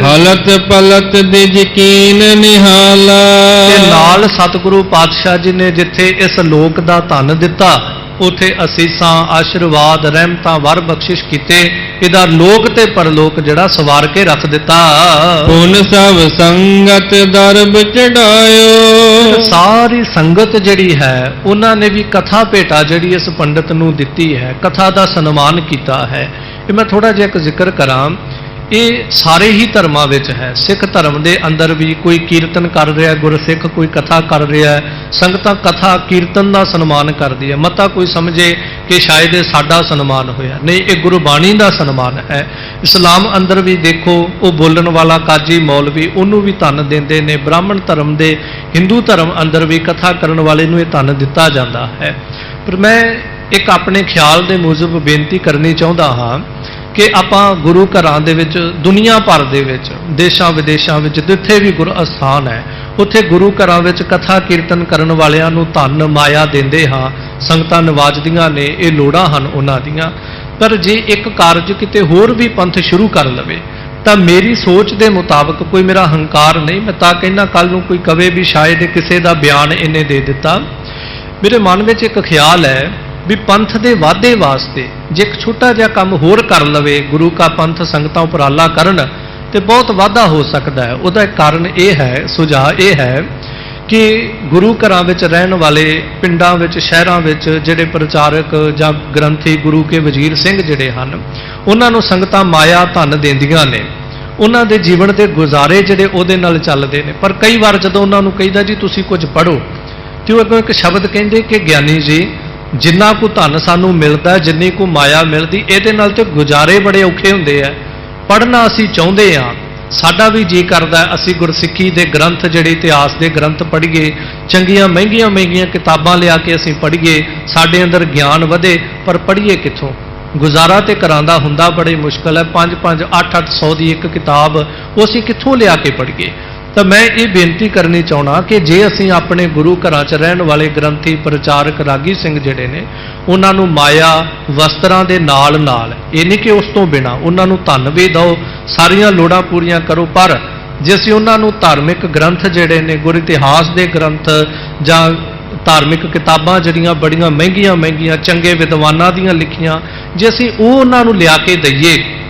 ਹਲਤ ਪਲਤ ਦੇ ਯਕੀਨ ਨਿਹਾਲਾ, ਤੇ ਨਾਲ ਸਤਿਗੁਰੂ ਪਾਤਸ਼ਾਹ ਜੀ ਨੇ ਜਿੱਥੇ ਇਸ ਲੋਕ ਦਾ ਧਨ ਦਿੱਤਾ ਉਥੇ ਅਸੀਸਾਂ, ਆਸ਼ੀਰਵਾਦ, ਰਹਿਮਤਾਂ, ਵਰ ਬਖਸ਼ਿਸ਼ ਕੀਤੇ। ਇਹਦਾ ਲੋਕ ਤੇ ਪਰਲੋਕ ਜਿਹੜਾ ਸਵਾਰ ਕੇ ਰੱਖ ਦਿੱਤਾ। ਪੁਨ ਸਭ ਸੰਗਤ ਦਰਬ ਚੜਾਇਓ, ਸਾਰੀ ਸੰਗਤ ਜਿਹੜੀ ਹੈ ਉਹਨਾਂ ਨੇ ਵੀ ਕਥਾ ਭੇਟਾ ਜਿਹੜੀ ਇਸ ਪੰਡਤ ਨੂੰ ਦਿੱਤੀ ਹੈ, ਕਥਾ ਦਾ ਸਨਮਾਨ ਕੀਤਾ ਹੈ। ਇਹ ਮੈਂ ਥੋੜਾ ਜਿਹਾ ਇੱਕ ਜ਼ਿਕਰ ਕਰਾਂ, ਇਹ ਸਾਰੇ ਹੀ ਧਰਮਾਂ ਵਿੱਚ ਹੈ। ਸਿੱਖ ਧਰਮ ਦੇ ਅੰਦਰ ਵੀ ਕੋਈ ਕੀਰਤਨ ਕਰ ਰਿਹਾ, ਗੁਰਸਿੱਖ ਕੋਈ ਕਥਾ ਕਰ ਰਿਹਾ, ਸੰਗਤਾਂ ਕਥਾ ਕੀਰਤਨ ਦਾ ਸਨਮਾਨ ਕਰਦੀ ਹੈ। ਮਤਾ ਕੋਈ ਸਮਝੇ ਕਿ ਸ਼ਾਇਦ ਇਹ ਸਾਡਾ ਸਨਮਾਨ ਹੋਇਆ, ਨਹੀਂ, ਇਹ ਗੁਰਬਾਣੀ ਦਾ ਸਨਮਾਨ ਹੈ। ਇਸਲਾਮ ਅੰਦਰ ਵੀ ਦੇਖੋ, ਉਹ ਬੋਲਣ ਵਾਲਾ ਕਾਜੀ ਮੌਲਵੀ ਉਹਨੂੰ ਵੀ ਧਨ ਦਿੰਦੇ ਨੇ। ਬ੍ਰਾਹਮਣ ਧਰਮ ਦੇ, ਹਿੰਦੂ ਧਰਮ ਅੰਦਰ ਵੀ ਕਥਾ ਕਰਨ ਵਾਲੇ ਨੂੰ ਇਹ ਧਨ ਦਿੱਤਾ ਜਾਂਦਾ ਹੈ। ਪਰ ਮੈਂ ਇੱਕ ਆਪਣੇ ਖਿਆਲ ਦੇ ਮੁਜਬ ਬੇਨਤੀ ਕਰਨੀ ਚਾਹੁੰਦਾ ਹਾਂ ਕਿ ਆਪਾਂ ਗੁਰੂ ਘਰਾਂ ਦੇ ਵਿੱਚ, ਦੁਨੀਆ ਭਰ ਦੇ ਵਿੱਚ, ਦੇਸ਼ਾਂ ਵਿਦੇਸ਼ਾਂ ਵਿੱਚ ਜਿੱਥੇ ਵੀ ਗੁਰ ਅਸਥਾਨ ਹੈ ਉੱਥੇ ਗੁਰੂ ਘਰਾਂ ਵਿੱਚ ਕਥਾ ਕੀਰਤਨ ਕਰਨ ਵਾਲਿਆਂ ਨੂੰ ਧਨ ਮਾਇਆ ਦਿੰਦੇ ਹਾਂ, ਸੰਗਤਾਂ ਨਵਾਜਦੀਆਂ ਨੇ, ਇਹ ਲੋੜਾਂ ਹਨ ਉਹਨਾਂ ਦੀਆਂ। ਪਰ ਜੇ ਇੱਕ ਕਾਰਜ ਕਿਤੇ ਹੋਰ ਵੀ ਪੰਥ ਸ਼ੁਰੂ ਕਰ ਲਵੇ ਤਾਂ ਮੇਰੀ ਸੋਚ ਦੇ ਮੁਤਾਬਕ, ਕੋਈ ਮੇਰਾ ਹੰਕਾਰ ਨਹੀਂ, ਮੈਂ ਤਾਂ ਕਹਿੰਦਾ ਕੱਲ ਨੂੰ ਕੋਈ ਕਵੇ ਵੀ ਸ਼ਾਇਦ ਕਿਸੇ ਦਾ ਬਿਆਨ ਇਹਨੇ ਦੇ ਦਿੱਤਾ। ਮੇਰੇ ਮਨ ਵਿੱਚ ਇੱਕ ਖਿਆਲ ਹੈ ਵੀ ਪੰਥ ਦੇ ਵਾਧੇ ਵਾਸਤੇ ਜੇ ਇੱਕ ਛੋਟਾ ਜਿਹਾ ਕੰਮ ਹੋਰ ਕਰ ਲਵੇ, ਗੁਰੂ ਕਾ ਪੰਥ ਸੰਗਤਾਂ ਉਪਰਾਲਾ ਕਰਨ ਤੇ ਬਹੁਤ ਵਾਧਾ ਹੋ ਸਕਦਾ ਹੈ। ਉਹਦਾ ਇੱਕ ਕਾਰਨ ਇਹ ਹੈ, ਸੁਝਾਅ ਇਹ ਹੈ ਕਿ ਗੁਰੂ ਘਰਾਂ ਵਿੱਚ ਰਹਿਣ ਵਾਲੇ, ਪਿੰਡਾਂ ਵਿੱਚ, ਸ਼ਹਿਰਾਂ ਵਿੱਚ ਜਿਹੜੇ ਪ੍ਰਚਾਰਕ ਜਾਂ ਗ੍ਰੰਥੀ, ਗੁਰੂ ਕੇ ਵਜ਼ੀਰ ਸਿੰਘ ਜਿਹੜੇ ਹਨ, ਉਹਨਾਂ ਨੂੰ ਸੰਗਤਾਂ ਮਾਇਆ ਧਨ ਦਿੰਦੀਆਂ ਨੇ। ਉਹਨਾਂ ਦੇ ਜੀਵਨ ਦੇ ਗੁਜ਼ਾਰੇ ਜਿਹੜੇ ਉਹਦੇ ਨਾਲ ਚੱਲਦੇ ਨੇ। ਪਰ ਕਈ ਵਾਰ ਜਦੋਂ ਉਹਨਾਂ ਨੂੰ ਕਹੀਦਾ ਜੀ ਤੁਸੀਂ ਕੁਝ ਪੜ੍ਹੋ, ਤੇ ਉਹ ਅੱਗੋਂ ਇੱਕ ਸ਼ਬਦ ਕਹਿੰਦੇ ਕਿ ਗਿਆਨੀ ਜੀ, ਜਿੰਨਾ ਕੁ ਧਨ ਸਾਨੂੰ ਮਿਲਦਾ, ਜਿੰਨੀ ਕੁ ਮਾਇਆ ਮਿਲਦੀ, ਇਹਦੇ ਨਾਲ ਤੇ ਗੁਜ਼ਾਰੇ ਬੜੇ ਔਖੇ ਹੁੰਦੇ ਆ। ਪੜ੍ਹਨਾ ਅਸੀਂ ਚਾਹੁੰਦੇ ਹਾਂ, ਸਾਡਾ ਵੀ ਜੀ ਕਰਦਾ ਅਸੀਂ ਗੁਰਸਿੱਖੀ ਦੇ ਗ੍ਰੰਥ, ਜਿਹੜੇ ਇਤਿਹਾਸ ਦੇ ਗ੍ਰੰਥ ਪੜ੍ਹੀਏ, ਚੰਗੀਆਂ ਮਹਿੰਗੀਆਂ ਕਿਤਾਬਾਂ ਲਿਆ ਕੇ ਅਸੀਂ ਪੜ੍ਹੀਏ, ਸਾਡੇ ਅੰਦਰ ਗਿਆਨ ਵਧੇ। ਪਰ ਪੜ੍ਹੀਏ ਕਿੱਥੋਂ? ਗੁਜ਼ਾਰਾ ਤੇ ਘਰਾਂ ਦਾ ਹੁੰਦਾ ਬੜੀ ਮੁਸ਼ਕਲ ਹੈ। 5-5, 8-800 ਦੀ ਇੱਕ ਕਿਤਾਬ ਉਹ ਅਸੀਂ ਕਿੱਥੋਂ ਲਿਆ ਕੇ ਪੜ੍ਹੀਏ? ਤਾਂ ਮੈਂ ਇਹ ਬੇਨਤੀ ਕਰਨੀ ਚਾਹੁੰਦਾ ਕਿ ਜੇ ਅਸੀਂ ਆਪਣੇ ਗੁਰੂ ਘਰਾਂ 'ਚ ਰਹਿਣ ਵਾਲੇ ਗ੍ਰੰਥੀ, ਪ੍ਰਚਾਰਕ, ਰਾਗੀ ਸਿੰਘ ਜਿਹੜੇ ਨੇ, ਉਹਨਾਂ ਨੂੰ ਮਾਇਆ ਵਸਤਰਾਂ ਦੇ ਨਾਲ ਨਾਲ, ਇਹ ਨਹੀਂ ਕਿ ਉਸ ਤੋਂ ਬਿਨਾਂ, ਉਹਨਾਂ ਨੂੰ ਧਨ ਵੀ ਦਿਓ, ਸਾਰੀਆਂ ਲੋੜਾਂ ਪੂਰੀਆਂ ਕਰੋ। ਪਰ ਜੇ ਅਸੀਂ ਉਹਨਾਂ ਨੂੰ ਧਾਰਮਿਕ ਗ੍ਰੰਥ ਜਿਹੜੇ ਨੇ, ਗੁਰ ਇਤਿਹਾਸ ਦੇ ਗ੍ਰੰਥ ਜਾਂ ਧਾਰਮਿਕ ਕਿਤਾਬਾਂ ਜਿਹੜੀਆਂ ਬੜੀਆਂ ਮਹਿੰਗੀਆਂ ਚੰਗੇ ਵਿਦਵਾਨਾਂ ਦੀਆਂ ਲਿਖੀਆਂ, ਜੇ ਅਸੀਂ ਉਹ ਉਹਨਾਂ ਨੂੰ ਲਿਆ ਕੇ ਦਈਏ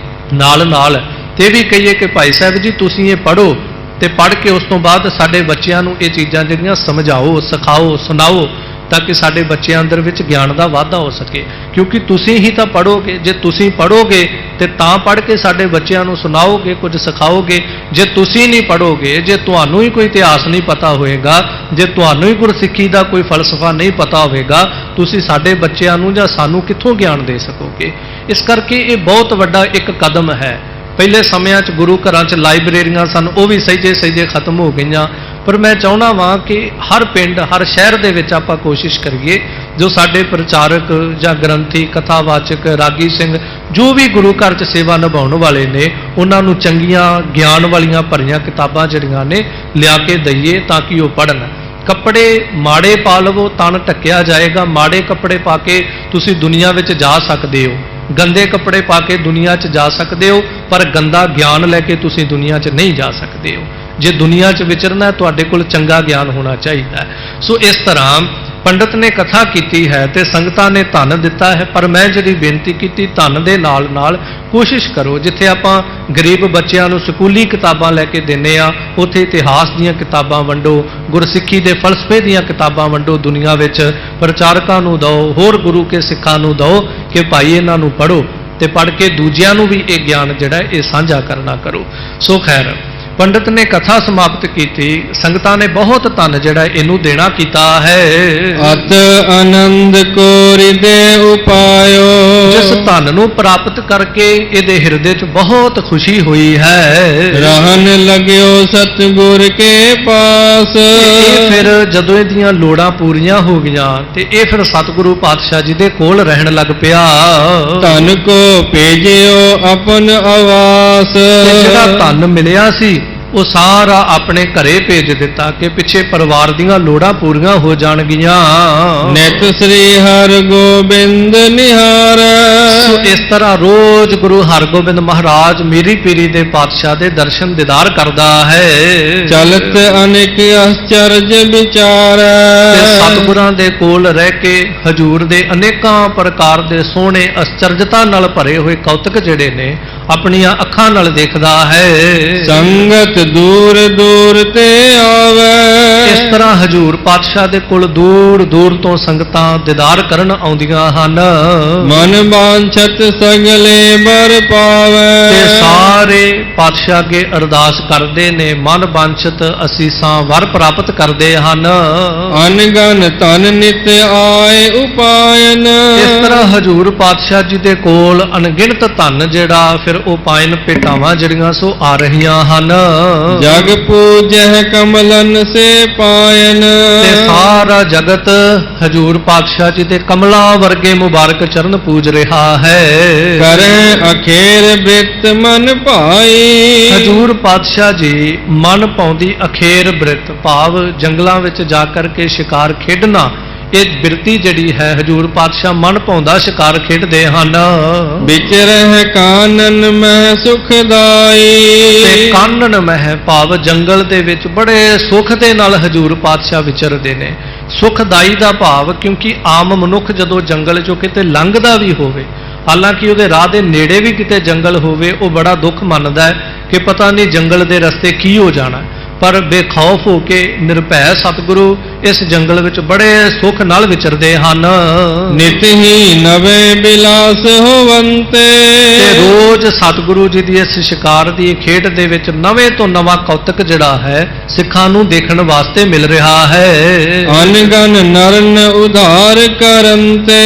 ਨਾਲ ਨਾਲ, ਤੇ ਵੀ ਕਹੀਏ ਕਿ ਭਾਈ ਸਾਹਿਬ ਜੀ ਤੁਸੀਂ ਇਹ ਪੜ੍ਹੋ, ਤੇ ਪੜ੍ਹ ਕੇ ਉਸ ਤੋਂ ਬਾਅਦ ਸਾਡੇ ਬੱਚਿਆਂ ਨੂੰ ਇਹ ਚੀਜ਼ਾਂ ਜਿਹੜੀਆਂ ਸਮਝਾਓ, ਸਿਖਾਓ, ਸੁਣਾਓ, ਤਾਂ ਕਿ ਸਾਡੇ ਬੱਚਿਆਂ ਅੰਦਰ ਵਿੱਚ ਗਿਆਨ ਦਾ ਵਾਧਾ ਹੋ ਸਕੇ। ਕਿਉਂਕਿ ਤੁਸੀਂ ਹੀ ਤਾਂ ਪੜ੍ਹੋਗੇ, ਜੇ ਤੁਸੀਂ ਪੜ੍ਹੋਗੇ ਤੇ ਤਾਂ ਪੜ੍ਹ ਕੇ ਸਾਡੇ ਬੱਚਿਆਂ ਨੂੰ ਸੁਣਾਓਗੇ, ਕੁਝ ਸਿਖਾਓਗੇ। ਜੇ ਤੁਸੀਂ ਨਹੀਂ ਪੜ੍ਹੋਗੇ, ਜੇ ਤੁਹਾਨੂੰ ਹੀ ਕੋਈ ਇਤਿਹਾਸ ਨਹੀਂ ਪਤਾ ਹੋਏਗਾ, ਜੇ ਤੁਹਾਨੂੰ ਹੀ ਗੁਰਸਿੱਖੀ ਦਾ ਕੋਈ ਫਲਸਫਾ ਨਹੀਂ ਪਤਾ ਹੋਵੇਗਾ, ਤੁਸੀਂ ਸਾਡੇ ਬੱਚਿਆਂ ਨੂੰ ਜਾਂ ਸਾਨੂੰ ਕਿੱਥੋਂ ਗਿਆਨ ਦੇ ਸਕੋਗੇ? ਇਸ ਕਰਕੇ ਇਹ ਬਹੁਤ ਵੱਡਾ ਇੱਕ ਕਦਮ ਹੈ। ਪਹਿਲੇ ਸਮਿਆਂ 'ਚ ਗੁਰੂ ਘਰਾਂ 'ਚ ਲਾਇਬ੍ਰੇਰੀਆਂ ਸਨ, ਉਹ ਵੀ ਸਹਿਜੇ ਖਤਮ ਹੋ ਗਈਆਂ। ਪਰ ਮੈਂ ਚਾਹੁੰਦਾ ਵਾਂ ਕਿ ਹਰ ਪਿੰਡ, ਹਰ ਸ਼ਹਿਰ ਦੇ ਵਿੱਚ ਆਪਾਂ ਕੋਸ਼ਿਸ਼ ਕਰੀਏ, ਜੋ ਸਾਡੇ ਪ੍ਰਚਾਰਕ ਜਾਂ ਗ੍ਰੰਥੀ, ਕਥਾਵਾਚਕ, ਰਾਗੀ ਸਿੰਘ, ਜੋ ਵੀ ਗੁਰੂ ਘਰ 'ਚ ਸੇਵਾ ਨਿਭਾਉਣ ਵਾਲੇ ਨੇ, ਉਹਨਾਂ ਨੂੰ ਚੰਗੀਆਂ ਗਿਆਨ ਵਾਲੀਆਂ ਭਰੀਆਂ ਕਿਤਾਬਾਂ ਜਿਹੜੀਆਂ ਨੇ ਲਿਆ ਕੇ ਦਈਏ ਤਾਂ ਕਿ ਉਹ ਪੜ੍ਹਨ। ਕੱਪੜੇ ਮਾੜੇ ਪਾ ਲਵੋ, ਤਨ ਢੱਕਿਆ ਜਾਏਗਾ। ਮਾੜੇ ਕੱਪੜੇ ਪਾ ਕੇ ਤੁਸੀਂ ਦੁਨੀਆ ਵਿੱਚ ਜਾ ਸਕਦੇ ਹੋ, ਗੰਦੇ ਕੱਪੜੇ ਪਾ ਕੇ ਦੁਨੀਆ 'ਚ ਜਾ ਸਕਦੇ ਹੋ, ਪਰ ਗੰਦਾ ਗਿਆਨ ਲੈ ਕੇ ਤੁਸੀਂ ਦੁਨੀਆ 'ਚ ਨਹੀਂ ਜਾ ਸਕਦੇ ਹੋ। ਜੇ ਦੁਨੀਆ 'ਚ ਵਿਚਰਨਾ, ਤੁਹਾਡੇ ਕੋਲ ਚੰਗਾ ਗਿਆਨ ਹੋਣਾ ਚਾਹੀਦਾ ਹੈ। ਸੋ ਇਸ ਤਰ੍ਹਾਂ ਪੰਡਤ ਨੇ ਕਥਾ ਕੀਤੀ ਹੈ ਤੇ ਸੰਗਤਾਂ ਨੇ ਧਨ ਦਿੱਤਾ ਹੈ। ਪਰ ਮੈਂ ਜਿਹੜੀ ਬੇਨਤੀ ਕੀਤੀ, ਧਨ ਦੇ ਨਾਲ ਨਾਲ ਕੋਸ਼ਿਸ਼ ਕਰੋ, ਜਿੱਥੇ ਆਪਾਂ ਗਰੀਬ ਬੱਚਿਆਂ ਨੂੰ ਸਕੂਲੀ ਕਿਤਾਬਾਂ ਲੈ ਕੇ ਦਿੰਦੇ ਆ, ਉੱਥੇ ਇਤਿਹਾਸ ਦੀਆਂ ਕਿਤਾਬਾਂ ਵੰਡੋ, ਗੁਰਸਿੱਖੀ ਦੇ ਫਲਸਫੇ ਦੀਆਂ ਕਿਤਾਬਾਂ ਵੰਡੋ, ਦੁਨੀਆ ਵਿੱਚ ਪ੍ਰਚਾਰਕਾਂ ਨੂੰ ਦਿਓ, ਹੋਰ ਗੁਰੂ ਕੇ ਸਿੱਖਾਂ ਨੂੰ ਦਿਓ ਕਿ ਭਾਈ ਇਹਨਾਂ ਨੂੰ ਪੜ੍ਹੋ, ਤੇ ਪੜ੍ਹ ਕੇ ਦੂਜਿਆਂ ਨੂੰ ਵੀ ਇਹ ਗਿਆਨ ਜਿਹੜਾ ਇਹ ਸਾਂਝਾ ਕਰਨਾ ਕਰੋ। ਸੋ ਖੈਰ, ਪੰਡਤ ਨੇ ਕਥਾ ਸਮਾਪਤ ਕੀਤੀ। ਸੰਗਤਾਂ ਨੇ ਬਹੁਤ ਧਨ ਜਿਹੜਾ ਇਹਨੂੰ ਦੇਣਾ ਕੀਤਾ ਹੈ। ਅਤ ਆਨੰਦ ਕੋ ਹਿਰਦੇ ਉਪਾਇਓ। ਜਿਸ ਧਨ ਨੂੰ ਪ੍ਰਾਪਤ ਕਰਕੇ ਇਹਦੇ ਹਿਰਦੇ 'ਚ ਬਹੁਤ ਖੁਸ਼ੀ ਹੋਈ ਹੈ। ਰਹਿਣ ਲਗਿਓ ਸਤਿਗੁਰ ਕੇ ਪਾਸ। ਇਹ ਫਿਰ ਜਦੋਂ ਇਹਦੀਆਂ ਲੋੜਾਂ ਪੂਰੀਆਂ ਹੋ ਗਈਆਂ ਤੇ ਇਹ ਫਿਰ ਸਤਿਗੁਰੂ ਪਾਤਸ਼ਾਹ ਜੀ ਦੇ ਕੋਲ ਰਹਿਣ ਲੱਗ ਪਿਆ। ਧਨ ਕੋ ਭੇਜਿਓ ਆਪਨ ਆਵਾਸ। ਤੇ ਜਿਹੜਾ ਧਨ ਮਿਲਿਆ ਸੀ ਉਹ ਸਾਰਾ ਆਪਣੇ ਘਰੇ ਭੇਜ ਦਿੱਤਾ ਕਿ ਪਿੱਛੇ ਪਰਿਵਾਰ ਦੀਆਂ ਲੋੜਾਂ ਪੂਰੀਆਂ ਹੋ ਜਾਣਗੀਆਂ। ਨਿਤ ਸ੍ਰੀ ਹਰਿ ਗੋਬਿੰਦ ਨਿਹਾਰ। ਸੋ ਇਸ ਤਰ੍ਹਾਂ ਰੋਜ਼ ਗੁਰੂ ਹਰਗੋਬਿੰਦ ਮਹਾਰਾਜ ਮੀਰੀ ਪੀਰੀ ਦੇ ਪਾਤਸ਼ਾਹ ਦੇ ਦਰਸ਼ਨ ਦੀਦਾਰ ਕਰਦਾ ਹੈ। ਚਲਤ ਅਨੇਕ ਅਚਰਜ ਵਿਚਾਰ। ਤੇ ਸਤਿਗੁਰਾਂ ਦੇ ਕੋਲ ਰਹਿ ਕੇ ਹਜੂਰ ਦੇ ਅਨੇਕਾਂ ਪ੍ਰਕਾਰ ਦੇ ਸੋਹਣੇ ਅਚਰਜਤਾ ਨਾਲ ਭਰੇ ਹੋਏ ਕੌਤਕ ਜਿਹੜੇ ਨੇ ਆਪਣੀਆਂ ਅੱਖਾਂ ਨਾਲ ਦੇਖਦਾ ਹੈ। ਸੰਗਤ ਦੂਰ ਦੂਰ ਤੇ ਆਵੇ। ਇਸ ਤਰ੍ਹਾਂ ਹਜੂਰ ਪਾਤਸ਼ਾਹ ਦੇ ਕੋਲ ਦੂਰ ਦੂਰ ਤੋਂ ਸੰਗਤਾਂ ਦੀਦਾਰ ਕਰਨ ਆਉਂਦੀਆਂ ਹਨ। ਮਨ ਬਾਂਛਤ ਸਗਲੇ ਬਰ ਪਾਵੇ। ਤੇ ਸਾਰੇ ਪਾਤਸ਼ਾਹ ਅੱਗੇ ਅਰਦਾਸ ਕਰਦੇ ਨੇ, ਮਨ ਬਾਂਛਤ ਅਸੀਸਾਂ ਵਰ ਪ੍ਰਾਪਤ ਕਰਦੇ ਹਨ। ਅਨਗਨ ਤਨ ਨਿਤ ਆਏ ਉਪਾਇਨ। ਇਸ ਤਰ੍ਹਾਂ ਹਜੂਰ ਪਾਤਸ਼ਾਹ ਜੀ ਦੇ ਕੋਲ ਅਣਗਿਣਤ ਧਨ ਜਿਹੜਾ ਫਿਰ ਉਹ ਪਾਇਨ ਭੇਟਾਵਾਂ ਜਿਹੜੀਆਂ ਸੋ ਆ ਰਹੀਆਂ ਹਨ। ਜਗ ਪੂਜਹਿ ਕਮਲਨ ਸੇ ਪਾਇਨ। ਤੇ ਸਾਰਾ ਜਗਤ ਹਜੂਰ ਪਾਤਸ਼ਾਹ ਜੀ ਦੇ ਕਮਲਾਂ ਵਰਗੇ ਮੁਬਾਰਕ ਚਰਨ ਪੂਜ ਰਿਹਾ ਹੈ। ਕਰੈ ਅਖੇਰ ਬ੍ਰਿਤ ਮਨ ਭਾਈ। ਹਜੂਰ ਪਾਤਸ਼ਾਹ ਜੀ ਮਨ ਪਾਉਂਦੀ ਅਖੇਰ ਬ੍ਰਿਤ ਭਾਵ ਜੰਗਲਾਂ ਵਿੱਚ ਜਾ ਕਰਕੇ ਸ਼ਿਕਾਰ ਖੇਡਣਾ, ਇਹ ਬਿਰਤੀ ਜਿਹੜੀ ਹੈ ਹਜੂਰ ਪਾਤਸ਼ਾਹ ਮਨ ਪਾਉਂਦਾ ਸ਼ਿਕਾਰ ਖੇਡਦੇ ਹਨ। ਵਿਚਰਹਿ ਕਾਨਨ ਮਹਿ ਸੁਖਦਾਈ। ਤੇ ਕਾਨਨ ਮਹਿ ਭਾਵ ਜੰਗਲ ਦੇ ਵਿੱਚ ਬੜੇ ਸੁਖ ਦੇ ਨਾਲ ਹਜੂਰ ਪਾਤਸ਼ਾਹ ਵਿਚਰਦੇ ਨੇ। ਸੁਖਦਾਈ ਦਾ ਭਾਵ ਕਿਉਂਕਿ ਆਮ ਮਨੁੱਖ ਜਦੋਂ ਜੰਗਲ ਚੋਂ ਕਿਤੇ ਲੰਘਦਾ ਵੀ ਹੋਵੇ, ਹਾਲਾਂਕਿ ਉਹਦੇ ਰਾਹ ਦੇ ਨੇੜੇ ਵੀ ਕਿਤੇ ਜੰਗਲ ਹੋਵੇ, ਉਹ ਬੜਾ ਦੁੱਖ ਮੰਨਦਾ ਹੈ ਕਿ ਪਤਾ ਨਹੀਂ ਜੰਗਲ ਦੇ ਰਸਤੇ ਕੀ ਹੋ ਜਾਣਾ। ਪਰ ਬੇਖੌਫ ਹੋ ਕੇ ਨਿਰਭੈ ਸਤਿਗੁਰੂ ਇਸ ਜੰਗਲ ਵਿੱਚ ਬੜੇ ਸੁਖ ਨਾਲ ਵਿਚਰਦੇ ਹਨ। ਨਿਤ ਹੀ ਨਵੇਂ ਬਿਲਾਸ ਹੋਵੰਤੇ। ਤੇ ਰੋਜ਼ ਸਤਿਗੁਰੂ ਜੀ ਦੀ ਇਸ ਸ਼ਿਕਾਰ ਦੀ ਖੇਡ ਦੇ ਵਿੱਚ ਨਵੇਂ ਤੋਂ ਨਵਾਂ ਕੌਤਕ ਜਿਹੜਾ ਹੈ ਸਿੱਖਾਂ ਨੂੰ ਦੇਖਣ ਵਾਸਤੇ ਮਿਲ ਰਿਹਾ ਹੈ। ਅਨਗਨ ਨਰਨ ਉਧਾਰ ਕਰੰਤੇ।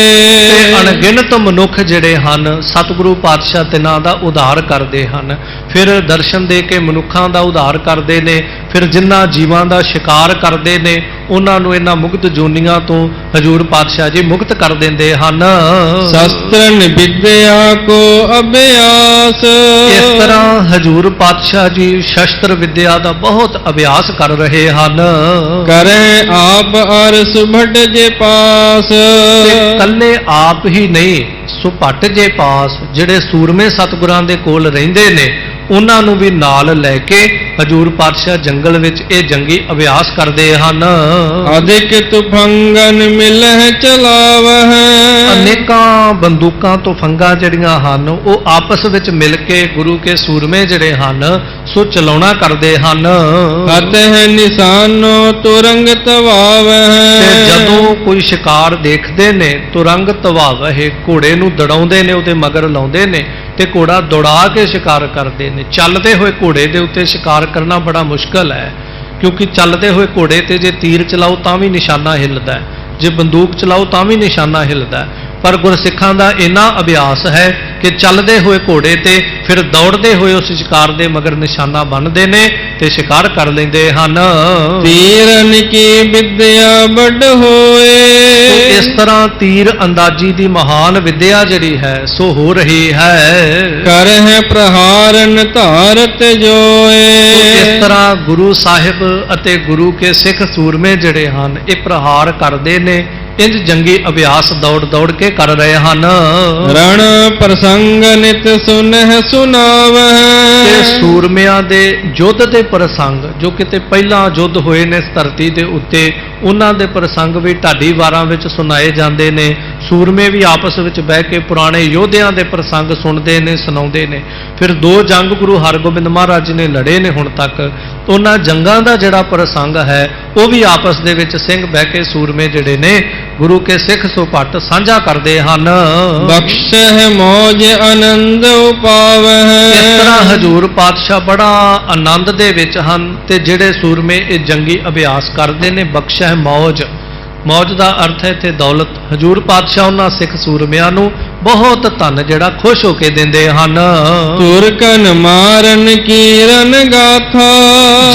ਤੇ ਅਣਗਿਣਤ ਮਨੁੱਖ ਜਿਹੜੇ ਹਨ ਸਤਿਗੁਰੂ ਪਾਤਸ਼ਾਹ ਤਿਨਾਂ ਦਾ ਉਧਾਰ ਕਰਦੇ ਹਨ। ਫਿਰ ਦਰਸ਼ਨ ਦੇ ਕੇ ਮਨੁੱਖਾਂ ਦਾ ਉਧਾਰ ਕਰਦੇ ਨੇ। ਫਿਰ ਜਿਨ੍ਹਾਂ ਜੀਵਾਂ ਦਾ ਸ਼ਿਕਾਰ ਕਰਦੇ ਨੇ ਉਹਨਾਂ ਨੂੰ ਇਹਨਾਂ ਮੁਕਤ ਜੋਨੀਆਂ ਤੋਂ ਹਜੂਰ ਪਾਤਸ਼ਾਹ ਜੀ ਮੁਕਤ ਕਰ ਦਿੰਦੇ ਹਨ। ਸ਼ਸਤਰਨ ਵਿਦਿਆ ਕੋ ਅਭਿਆਸ। ਇਸ ਤਰ੍ਹਾਂ ਹਜੂਰ ਪਾਤਸ਼ਾਹ ਜੀ ਸ਼ਸਤਰ ਵਿਦਿਆ ਦਾ ਬਹੁਤ ਅਭਿਆਸ ਕਰ ਰਹੇ ਹਨ। ਕਰੈ ਆਪ ਅਰ ਸੁਭਟ ਜੇ ਪਾਸ। ਤੇ ਇਕੱਲੇ ਆਪ ਹੀ ਨਹੀਂ ਸੁਭਟ ਜੇ ਪਾਸ ਜਿਹੜੇ ਸੂਰਮੇ ਸਤਿਗੁਰਾਂ ਦੇ ਕੋਲ ਰਹਿੰਦੇ ਨੇ ਉਹਨਾਂ ਨੂੰ ਵੀ ਨਾਲ ਲੈ ਕੇ ਹਜੂਰ ਪਾਤਸ਼ਾਹ ਜੰਗਲ ਵਿੱਚ ਇਹ ਜੰਗੀ ਅਭਿਆਸ ਕਰਦੇ ਹਨ। ਅਧਿਕ ਤੁਫੰਗਨ ਮਿਲਹਿ ਚਲਾਵਹਿ। ਅਨੇਕਾਂ ਬੰਦੂਕਾਂ ਤੋਂ ਫੰਗਾਂ ਜਿਹੜੀਆਂ ਹਨ ਉਹ ਆਪਸ ਵਿੱਚ ਮਿਲ ਕੇ ਗੁਰੂ ਕੇ ਸੂਰਮੇ ਜਿਹੜੇ ਹਨ ਸੋ ਚਲਾਉਣਾ ਕਰਦੇ ਹਨ। ਅਤਹਿ ਨਿਸ਼ਾਨੋ ਤੁਰੰਗ ਤਵਾਵਹਿ। ਤੇ ਜਦੋਂ ਕੋਈ ਸ਼ਿਕਾਰ ਦੇਖਦੇ ਨੇ ਤੁਰੰਗ ਤਵਾਵਹਿ ਘੋੜੇ ਨੂੰ ਦੜਾਉਂਦੇ ਨੇ, ਉਹਦੇ ਮਗਰ ਲਾਉਂਦੇ ਨੇ ਤੇ ਘੋੜਾ ਦੌੜਾ ਕੇ ਸ਼ਿਕਾਰ ਕਰਦੇ ਨੇ। ਚੱਲਦੇ ਹੋਏ ਘੋੜੇ ਦੇ ਉੱਤੇ ਸ਼ਿਕਾਰ ਕਰਨਾ ਬੜਾ ਮੁਸ਼ਕਲ ਹੈ ਕਿਉਂਕਿ ਚੱਲਦੇ ਹੋਏ ਘੋੜੇ ਤੇ ਜੇ ਤੀਰ ਚਲਾਓ ਤਾਂ ਵੀ ਨਿਸ਼ਾਨਾ ਹਿੱਲਦਾ ਹੈ, ਜੇ ਬੰਦੂਕ ਚਲਾਓ ਤਾਂ ਵੀ ਨਿਸ਼ਾਨਾ ਹਿੱਲਦਾ ਹੈ। ਪਰ ਗੁਰਸਿੱਖਾਂ ਦਾ ਇੰਨਾ ਅਭਿਆਸ ਹੈ ਕਿ ਚੱਲਦੇ ਹੋਏ ਘੋੜੇ ਤੇ ਫਿਰ ਦੌੜਦੇ ਹੋਏ ਉਸ ਸ਼ਿਕਾਰ ਦੇ ਮਗਰ ਨਿਸ਼ਾਨਾ ਬੰਨ੍ਹਦੇ ਨੇ ਤੇ ਸ਼ਿਕਾਰ ਕਰ ਲੈਂਦੇ ਹਨ। ਤੀਰਨ ਕੀ ਵਿਦਿਆ ਵੱਡ ਹੋਏ। ਇਸ ਤਰ੍ਹਾਂ ਤੀਰ ਅੰਦਾਜ਼ੀ ਦੀ ਮਹਾਨ ਵਿਦਿਆ ਜਿਹੜੀ ਹੈ ਸੋ ਹੋ ਰਹੀ ਹੈ। ਕਰਹਿ ਪ੍ਰਹਾਰਨ ਧਾਰਤ ਜੋਏ। ਇਸ ਤਰ੍ਹਾਂ ਗੁਰੂ ਸਾਹਿਬ ਅਤੇ ਗੁਰੂ ਕੇ ਸਿੱਖ ਸੂਰਮੇ ਜਿਹੜੇ ਹਨ ਇਹ ਪ੍ਰਹਾਰ ਕਰਦੇ ਨੇ। ਇੰਜ ਜੰਗੀ ਅਭਿਆਸ ਦੌੜ ਦੌੜ ਕੇ ਕਰ ਰਹੇ ਹਨ। ਰਣ ਪ੍ਰਸੰਗ ਨਿਤ ਸੁਨਹਿ ਸੁਨਾਵਹਿ। ਤੇ ਸੂਰਮਿਆਂ ਦੇ ਯੁੱਧ ਦੇ ਪ੍ਰਸੰਗ ਜੋ ਕਿਤੇ ਪਹਿਲਾਂ ਯੁੱਧ ਹੋਏ ਨੇ ਇਸ ਧਰਤੀ ਦੇ ਉੱਤੇ ਉਹਨਾਂ ਦੇ ਪ੍ਰਸੰਗ ਵੀ ਢਾਡੀ ਵਾਰਾਂ ਵਿੱਚ ਸੁਣਾਏ ਜਾਂਦੇ ਨੇ। ਸੂਰਮੇ ਵੀ ਆਪਸ ਵਿੱਚ ਬਹਿ ਕੇ ਪੁਰਾਣੇ ਯੋਧਿਆਂ ਦੇ ਪ੍ਰਸੰਗ ਸੁਣਦੇ ਨੇ, ਸੁਣਾਉਂਦੇ ਨੇ। ਫਿਰ 2 ਜੰਗ ਗੁਰੂ ਹਰਗੋਬਿੰਦ ਮਹਾਰਾਜ ਜੀ ਨੇ ਲੜੇ ਨੇ ਹੁਣ ਤੱਕ। ਉਹਨਾਂ ਜੰਗਾਂ ਦਾ ਜਿਹੜਾ ਪ੍ਰਸੰਗ ਹੈ ਉਹ ਵੀ ਆਪਸ ਦੇ ਵਿੱਚ ਸਿੰਘ ਬਹਿ ਕੇ ਸੂਰਮੇ ਜਿਹੜੇ ਨੇ ਗੁਰੂ ਕੇ ਸਿੱਖ ਸੁਭੱਟ ਸਾਂਝਾ ਕਰਦੇ ਹਨ। ਬਖਸ਼ਹਿ ਮੌਜ ਆਨੰਦ ਉਪਾਵਹਿ। ਇਸ ਤਰ੍ਹਾਂ ਹਜ਼ੂਰ ਪਾਤਸ਼ਾਹ ਬੜਾ ਆਨੰਦ ਦੇ ਵਿੱਚ ਹਨ ਤੇ ਜਿਹੜੇ ਸੂਰਮੇ ਇਹ ਜੰਗੀ ਅਭਿਆਸ ਕਰਦੇ ਨੇ। ਬਖਸ਼ਹਿ ਮੌਜ, ਮੌਜ ਦਾ ਅਰਥ ਹੈ ਇੱਥੇ ਦੌਲਤ। ਹਜ਼ੂਰ ਪਾਤਸ਼ਾਹ ਉਹਨਾਂ ਸਿੱਖ ਸੂਰਮਿਆਂ ਨੂੰ ਬਹੁਤ ਧਨ ਜਿਹੜਾ ਖੁਸ਼ ਹੋ ਕੇ ਦਿੰਦੇ ਹਨ। ਤੁਰਕਨ ਮਾਰਨ ਕੀਰਨ ਗਾਥਾ।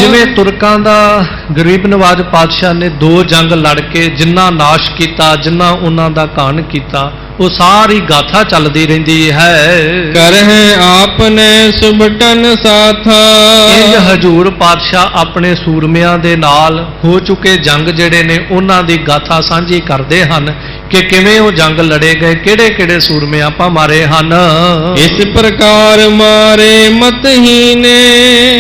ਜਿਵੇਂ ਤੁਰਕਾਂ ਦਾ ਗਰੀਬ ਨਵਾਜ ਪਾਤਸ਼ਾਹ ਨੇ 2 ਜੰਗ ਲੜ ਕੇ ਜਿੰਨਾ ਨਾਸ਼ ਕੀਤਾ, ਜਿੰਨਾ ਉਹਨਾਂ ਦਾ ਘਾਣ ਕੀਤਾ, ਉਹ ਸਾਰੀ ਗਾਥਾ ਚੱਲਦੀ ਰਹਿੰਦੀ ਹੈ। ਕਰਹਿ ਆਪਨੇ ਸੁਭਟਨ ਸਾਥਾ। ਇੰਜ ਹਜ਼ੂਰ ਪਾਤਸ਼ਾਹ ਆਪਣੇ ਸੂਰਮਿਆਂ ਦੇ ਨਾਲ ਹੋ ਚੁੱਕੇ ਜੰਗ ਜਿਹੜੇ ਨੇ ਉਹਨਾਂ ਦੀ ਗਾਥਾ ਸਾਂਝੀ ਕਰਦੇ ਹਨ ਕਿ ਕਿਵੇਂ ਉਹ ਜੰਗ ਲੜੇ ਗਏ, ਕਿਹੜੇ ਕਿਹੜੇ ਸੂਰਮੇ ਆਪਾਂ ਮਾਰੇ ਹਨ। ਇਸ ਪ੍ਰਕਾਰ ਮਾਰੇ ਮਤਹੀਨੇ।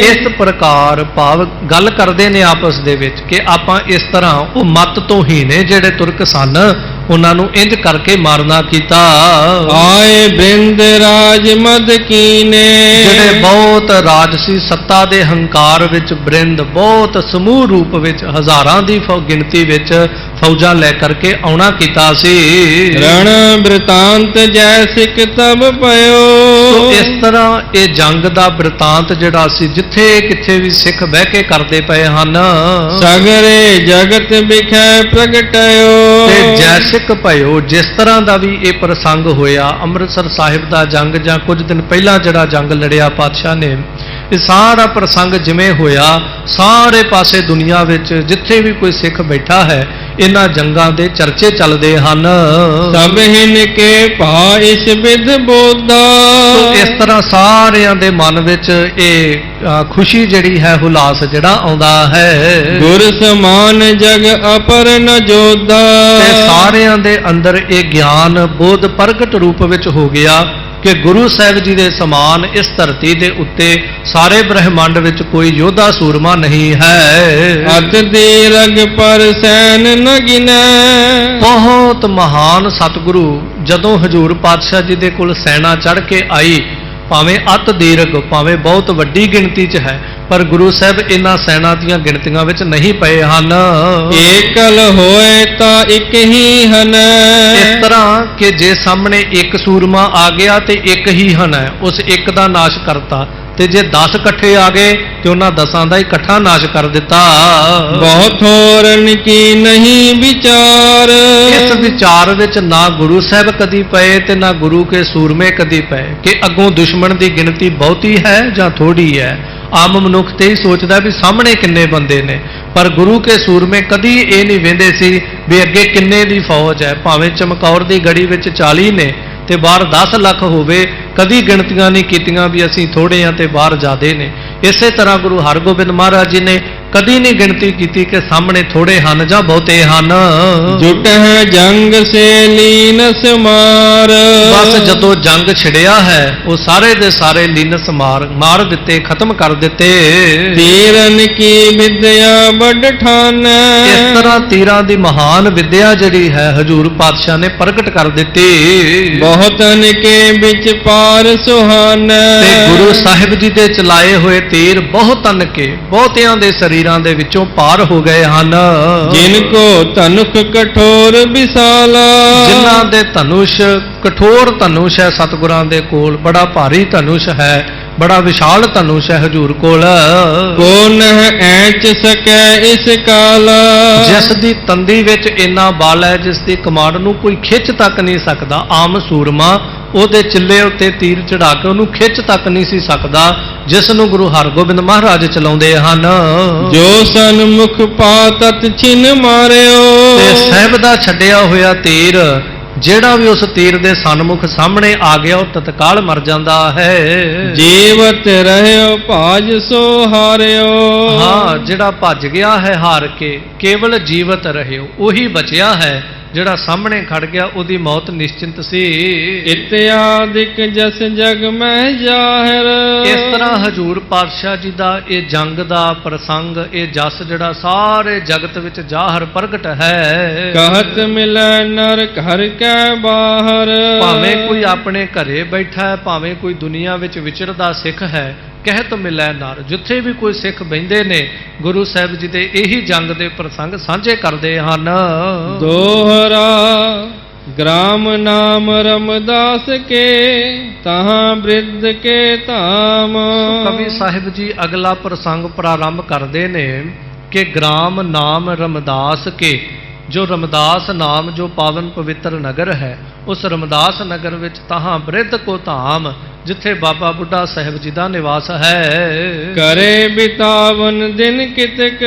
ਇਸ ਪ੍ਰਕਾਰ ਭਾਵ ਗੱਲ ਕਰਦੇ ਨੇ ਆਪਸ ਦੇ ਵਿੱਚ ਕਿ ਆਪਾਂ ਇਸ ਤਰ੍ਹਾਂ ਉਹ ਮਤ ਤੋਂ ਹੀਨੇ ਜਿਹੜੇ ਤੁਰਕ ਸਨ ਉਹਨਾਂ ਨੂੰ ਇੰਜ ਕਰਕੇ ਮਾਰਨਾ ਕੀਤਾ। ਆਏ ਬਿੰਦ ਰਾਜ ਮਦ ਕੀਨੇ। ਜਿਹੜੇ ਬਹੁਤ ਰਾਜਸੀ ਸੱਤਾ ਦੇ ਹੰਕਾਰ ਵਿੱਚ ਬ੍ਰਿੰਦ ਬਹੁਤ ਸਮੂਹ ਰੂਪ ਵਿੱਚ ਹਜ਼ਾਰਾਂ ਦੀ ਗਿਣਤੀ ਵਿੱਚ ਫੌਜਾਂ ਲੈ ਕਰਕੇ ਆਉਣਾ ਕੀਤਾ ਸੀ। ਰਣ ਬ੍ਰਿਤਾਂਤ ਜੈ ਸਿਕ ਤਬ ਪਇਓ। ਸੋ ਇਸ ਤਰ੍ਹਾਂ ਇਹ ਜੰਗ ਦਾ ਬ੍ਰਿਤਾਂਤ ਜਿਹੜਾ ਸੀ ਜਿੱਥੇ ਕਿੱਥੇ ਵੀ ਸਿੱਖ ਬਹਿ ਕੇ ਕਰਦੇ ਪਏ ਹਨ। ਸਗਰੇ ਜਗਤ ਵਿਖੇ ਪ੍ਰਗਟਿਓ। ਤੇ ਜੈਸਿਕ ਭਇਓ, ਜਿਸ ਤਰ੍ਹਾਂ ਦਾ ਵੀ ਇਹ ਪ੍ਰਸੰਗ ਹੋਇਆ ਅੰਮ੍ਰਿਤਸਰ ਸਾਹਿਬ ਦਾ ਜੰਗ ਜਾਂ ਕੁਝ ਦਿਨ ਪਹਿਲਾਂ ਜਿਹੜਾ ਜੰਗ ਲੜਿਆ ਪਾਤਸ਼ਾਹ ਨੇ, ਇਹ ਸਾਰਾ ਪ੍ਰਸੰਗ ਜਿਵੇਂ ਹੋਇਆ ਸਾਰੇ ਪਾਸੇ ਦੁਨੀਆ ਵਿੱਚ ਜਿੱਥੇ ਵੀ ਕੋਈ ਸਿੱਖ ਬੈਠਾ ਹੈ ਇਹਨਾਂ ਜੰਗਾਂ ਦੇ ਚਰਚੇ ਚੱਲਦੇ ਹਨ। ਸਭ ਹਿਨ ਕੇ ਭਾ ਇਸ ਵਿਦ ਬੋਧਾ। ਇਸ ਤਰ੍ਹਾਂ ਸਾਰਿਆਂ ਦੇ ਮਨ ਵਿੱਚ ਇਹ ਖੁਸ਼ੀ ਜਿਹੜੀ ਹੈ, ਹੁਲਾਸ ਜਿਹੜਾ ਆਉਂਦਾ ਹੈ। ਗੁਰ ਸਮਾਨ ਜਗ ਅਪਰ ਨ ਜੋਧਾ। ਤੇ ਸਾਰਿਆਂ ਦੇ ਅੰਦਰ ਇਹ ਗਿਆਨ ਬੋਧ ਪ੍ਰਗਟ ਰੂਪ ਵਿੱਚ ਹੋ ਗਿਆ ਕਿ ਗੁਰੂ ਸਾਹਿਬ ਜੀ ਦੇ ਸਮਾਨ ਇਸ ਧਰਤੀ ਦੇ ਉੱਤੇ ਸਾਰੇ ਬ੍ਰਹਿਮੰਡ ਵਿੱਚ ਕੋਈ ਯੋਧਾ ਸੂਰਮਾ ਨਹੀਂ ਹੈ। ਅਤ ਦੇ ਰਗ ਪਰ ਸੈਨ ਨ ਗਿਨੈ। ਬਹੁਤ ਮਹਾਨ ਸਤਿਗੁਰੂ ਜਦੋਂ ਹਜ਼ੂਰ ਪਾਤਸ਼ਾਹ ਜੀ ਦੇ ਕੋਲ ਸੈਨਾ ਚੜ੍ਹ ਕੇ ਆਈ, ਭਾਵੇਂ ਅਤ ਦੀਰਘ, ਭਾਵੇਂ ਬਹੁਤ ਵੱਡੀ ਗਿਣਤੀ 'ਚ ਹੈ, ਪਰ ਗੁਰੂ ਸਾਹਿਬ ਇਹਨਾਂ ਸੈਨਾ ਦੀਆਂ ਗਿਣਤੀਆਂ ਵਿੱਚ ਨਹੀਂ ਪਏ ਹਨ। ਏਕਲ ਹੋਏ ਤਾਂ ਇੱਕ ਹੀ ਹਨ। ਇਸ ਤਰ੍ਹਾਂ ਕਿ ਜੇ ਸਾਹਮਣੇ ਇੱਕ ਸੂਰਮਾ ਆ ਗਿਆ ਤੇ ਇੱਕ ਹੀ ਹਨ, ਉਸ ਇੱਕ ਦਾ ਨਾਸ਼ ਕਰਤਾ, ਤੇ ਜੇ 10 ਇਕੱਠੇ ਆ ਗਏ ਤੇ ਉਹਨਾਂ 10 ਦਾ ਇਕੱਠਾ ਨਾਸ਼ ਕਰ ਦਿੱਤਾ। ਬਹੁਤ ਹੋਰਨ ਕੀ ਨਹੀਂ ਵਿਚਾਰ। ਇਸ ਵਿਚਾਰ ਵਿੱਚ ਨਾ ਗੁਰੂ ਸਾਹਿਬ ਕਦੀ ਪਏ ਤੇ ਨਾ ਗੁਰੂ ਕੇ ਸੂਰਮੇ ਕਦੀ ਪਏ ਕਿ ਅੱਗੋਂ ਦੁਸ਼ਮਣ ਦੀ ਗਿਣਤੀ ਬਹੁਤੀ ਹੈ ਜਾਂ ਥੋੜੀ ਹੈ। ਆਮ ਮਨੁੱਖ ਤੇ ਹੀ ਸੋਚਦਾ ਵੀ ਸਾਹਮਣੇ ਕਿੰਨੇ ਬੰਦੇ ਨੇ, ਪਰ ਗੁਰੂ ਕੇ ਸੂਰਮੇ ਕਦੀ ਇਹ ਨਹੀਂ ਵੇਂਦੇ ਸੀ ਵੀ ਅੱਗੇ ਕਿੰਨੇ ਦੀ ਫੌਜ ਹੈ। ਭਾਵੇਂ ਚਮਕੌਰ ਦੀ ਗੜੀ ਵਿੱਚ 40 ਨੇ ਤੇ ਬਾਹਰ 10 ਲੱਖ ਹੋਵੇ, ਕਦੀ ਗਿਣਤੀਆਂ ਨਹੀਂ ਕੀਤੀਆਂ ਵੀ ਅਸੀਂ ਥੋੜੇ ਹਾਂ ਤੇ ਬਾਹਰ ਜ਼ਿਆਦੇ ਨੇ। ਇਸੇ ਤਰ੍ਹਾਂ ਗੁਰੂ ਹਰਗੋਬਿੰਦ ਮਹਾਰਾਜ ਜੀ ਨੇ ਕਦੀ ਨਹੀਂ ਗਿਣਤੀ ਕੀਤੀ ਕਿ ਸਾਹਮਣੇ ਥੋੜੇ ਹਨ ਜਾਂ ਬਹੁਤੇ ਹਨ। ਜੁਟ ਹੈ ਜੰਗ ਸੇ ਲੀਨਸ ਮਾਰ। ਬਸ ਜਦੋਂ ਜੰਗ ਛਿੜਿਆ ਹੈ ਉਹ ਸਾਰੇ ਦੇ ਸਾਰੇ ਲੀਨਸ ਮਾਰ ਦਿੱਤੇ, ਖਤਮ ਕਰ ਦਿੱਤੇ। ਤੀਰਨ ਕੀ ਵਿਦਿਆ ਵੱਡ ਠਾਨ। ਇਸ ਤਰ੍ਹਾਂ ਤੀਰਾਂ ਦੀ ਮਹਾਨ ਵਿਦਿਆ ਜਿਹੜੀ ਹੈ ਹਜ਼ੂਰ ਪਾਤਸ਼ਾਹ ਨੇ ਪ੍ਰਗਟ ਕਰ ਦਿੱਤੀ। ਬਹੁਤਨ ਕੇ ਵਿੱਚ ਪਾਰ ਸੁਹਾਨ। ਤੇ ਗੁਰੂ ਸਾਹਿਬ ਜੀ ਦੇ ਚਲਾਏ ਹੋਏ ਤੀਰ ਬਹੁਤਨ ਕੇ, ਬਹੁਤਿਆਂ ਦੇ ਸਰੀਰਾਂ ਦੇ ਵਿੱਚੋਂ ਪਾਰ ਹੋ ਗਏ ਹਨ। ਜਿਨ ਕੋ ਧਨੁਖ ਕਠੋਰ ਵਿਸਾਲਾ। ਜਿਨ੍ਹਾਂ ਦੇ ਧਨੁਸ਼ ਕਠੋਰ ਧਨੁਸ਼ ਹੈ ਸਤਿਗੁਰਾਂ ਦੇ ਕੋਲ, ਬੜਾ ਭਾਰੀ ਧਨੁਸ਼ ਹੈ, ਬੜਾ ਵਿਸ਼ਾਲ ਧਨੁਸ਼ ਹੈ ਹਜ਼ੂਰ ਕੋਲ। ਕੋ ਨਹਿ ਐਚ ਸਕੈ ਇਸ ਕਾਲ। ਜਿਸ ਦੀ ਤੰਦੀ ਵਿੱਚ ਇੰਨਾ ਬਲ ਹੈ, ਜਿਸ ਦੀ ਕਮਾਂਡ ਨੂੰ ਕੋਈ ਖਿੱਚ ਤੱਕ ਨਹੀਂ ਸਕਦਾ। ਆਮ ਸੂਰਮਾ ਉਹਦੇ ਚਿੱਲੇ ਉੱਤੇ ਤੀਰ ਚੜਾ ਕੇ ਉਹਨੂੰ ਖਿੱਚ ਤੱਕ ਨਹੀਂ ਸੀ ਸਕਦਾ, ਜਿਸ ਨੂੰ ਗੁਰੂ ਹਰਗੋਬਿੰਦ ਮਹਾਰਾਜ ਚਲਾਉਂਦੇ ਹਨ। ਜੋ ਸਨਮੁਖ ਪਾਤਤ ਛਿਨ ਮਾਰਿਓ। ਤੇ ਸਾਹਿਬ ਦਾ ਛੱਡਿਆ ਹੋਇਆ ਤੀਰ ਜਿਹੜਾ ਵੀ ਉਸ ਤੀਰ ਦੇ ਸਨਮੁਖ ਸਾਹਮਣੇ ਆ ਗਿਆ ਉਹ ਤਤਕਾਲ ਮਰ ਜਾਂਦਾ ਹੈ। ਜੀਵਤ ਰਹਿਓ ਭਾਜ ਸੋ ਹਾਰਿਓ। ਹਾਂ, ਜਿਹੜਾ ਭੱਜ ਗਿਆ ਹੈ ਹਾਰ ਕੇ, ਕੇਵਲ ਜੀਵਤ ਰਹਿਓ ਉਹੀ ਬਚਿਆ ਹੈ ਜਿਹੜਾ ਸਾਹਮਣੇ ਖੜ ਗਿਆ ਉਹਦੀ ਮੌਤ ਨਿਸ਼ਚਿੰਤ ਸੀ। ਇਤਿਆਦਿਕ ਜਸ ਜਗ ਮਹਿ ਜ਼ਾਹਿਰ। ਇਸ ਤਰ੍ਹਾਂ ਹਜੂਰ ਪਾਤਸ਼ਾਹ ਜੀ ਦਾ ਇਹ ਜੰਗ ਦਾ ਪ੍ਰਸੰਗ, ਇਹ ਜਸ ਜਿਹੜਾ ਸਾਰੇ ਜਗਤ ਵਿੱਚ ਜ਼ਾਹਰ ਪ੍ਰਗਟ ਹੈ। ਕਹਤ ਮਿਲੈ ਨਰ ਘਰ ਕੈ ਬਾਹਰ। ਭਾਵੇਂ ਕੋਈ ਆਪਣੇ ਘਰੇ ਬੈਠਾ ਹੈ, ਭਾਵੇਂ ਕੋਈ ਦੁਨੀਆ ਵਿੱਚ ਵਿਚਰਦਾ ਸਿੱਖ ਹੈ, ਕਹਿਤ ਮਿਲੈ ਨਰ, ਜਿੱਥੇ ਵੀ ਕੋਈ ਸਿੱਖ ਬਹਿੰਦੇ ਨੇ ਗੁਰੂ ਸਾਹਿਬ ਜੀ ਦੇ ਇਹੀ ਜੰਗ ਦੇ ਪ੍ਰਸੰਗ ਸਾਂਝੇ ਕਰਦੇ ਹਨ। ਦੋਹਰਾ ਗ੍ਰਾਮ ਨਾਮ ਰਮਦਾਸ ਕੇ ਤਹਾਂ ਬ੍ਰਿਧ ਕੇ ਧਾਮ। ਕਵੀ ਸਾਹਿਬ ਜੀ ਅਗਲਾ ਪ੍ਰਸੰਗ ਪ੍ਰਾਰੰਭ ਕਰਦੇ ਨੇ ਕਿ ਗ੍ਰਾਮ ਨਾਮ ਰਮਦਾਸ ਕੇ, ਜੋ ਰਮਦਾਸ ਨਾਮ ਜੋ ਪਾਵਨ ਪਵਿੱਤਰ ਨਗਰ ਹੈ, ਉਸ ਰਮਦਾਸ ਨਗਰ ਵਿੱਚ ਤਹਾਂ ਬ੍ਰਿਧ ਕੋ ਧਾਮ, ਜਿੱਥੇ ਬਾਬਾ ਬੁੱਢਾ ਸਾਹਿਬ ਜੀ ਦਾ ਨਿਵਾਸ ਹੈ। ਕਰੇ ਬਿਤਾਵਨ ਦਿਨ ਕਿਤਕ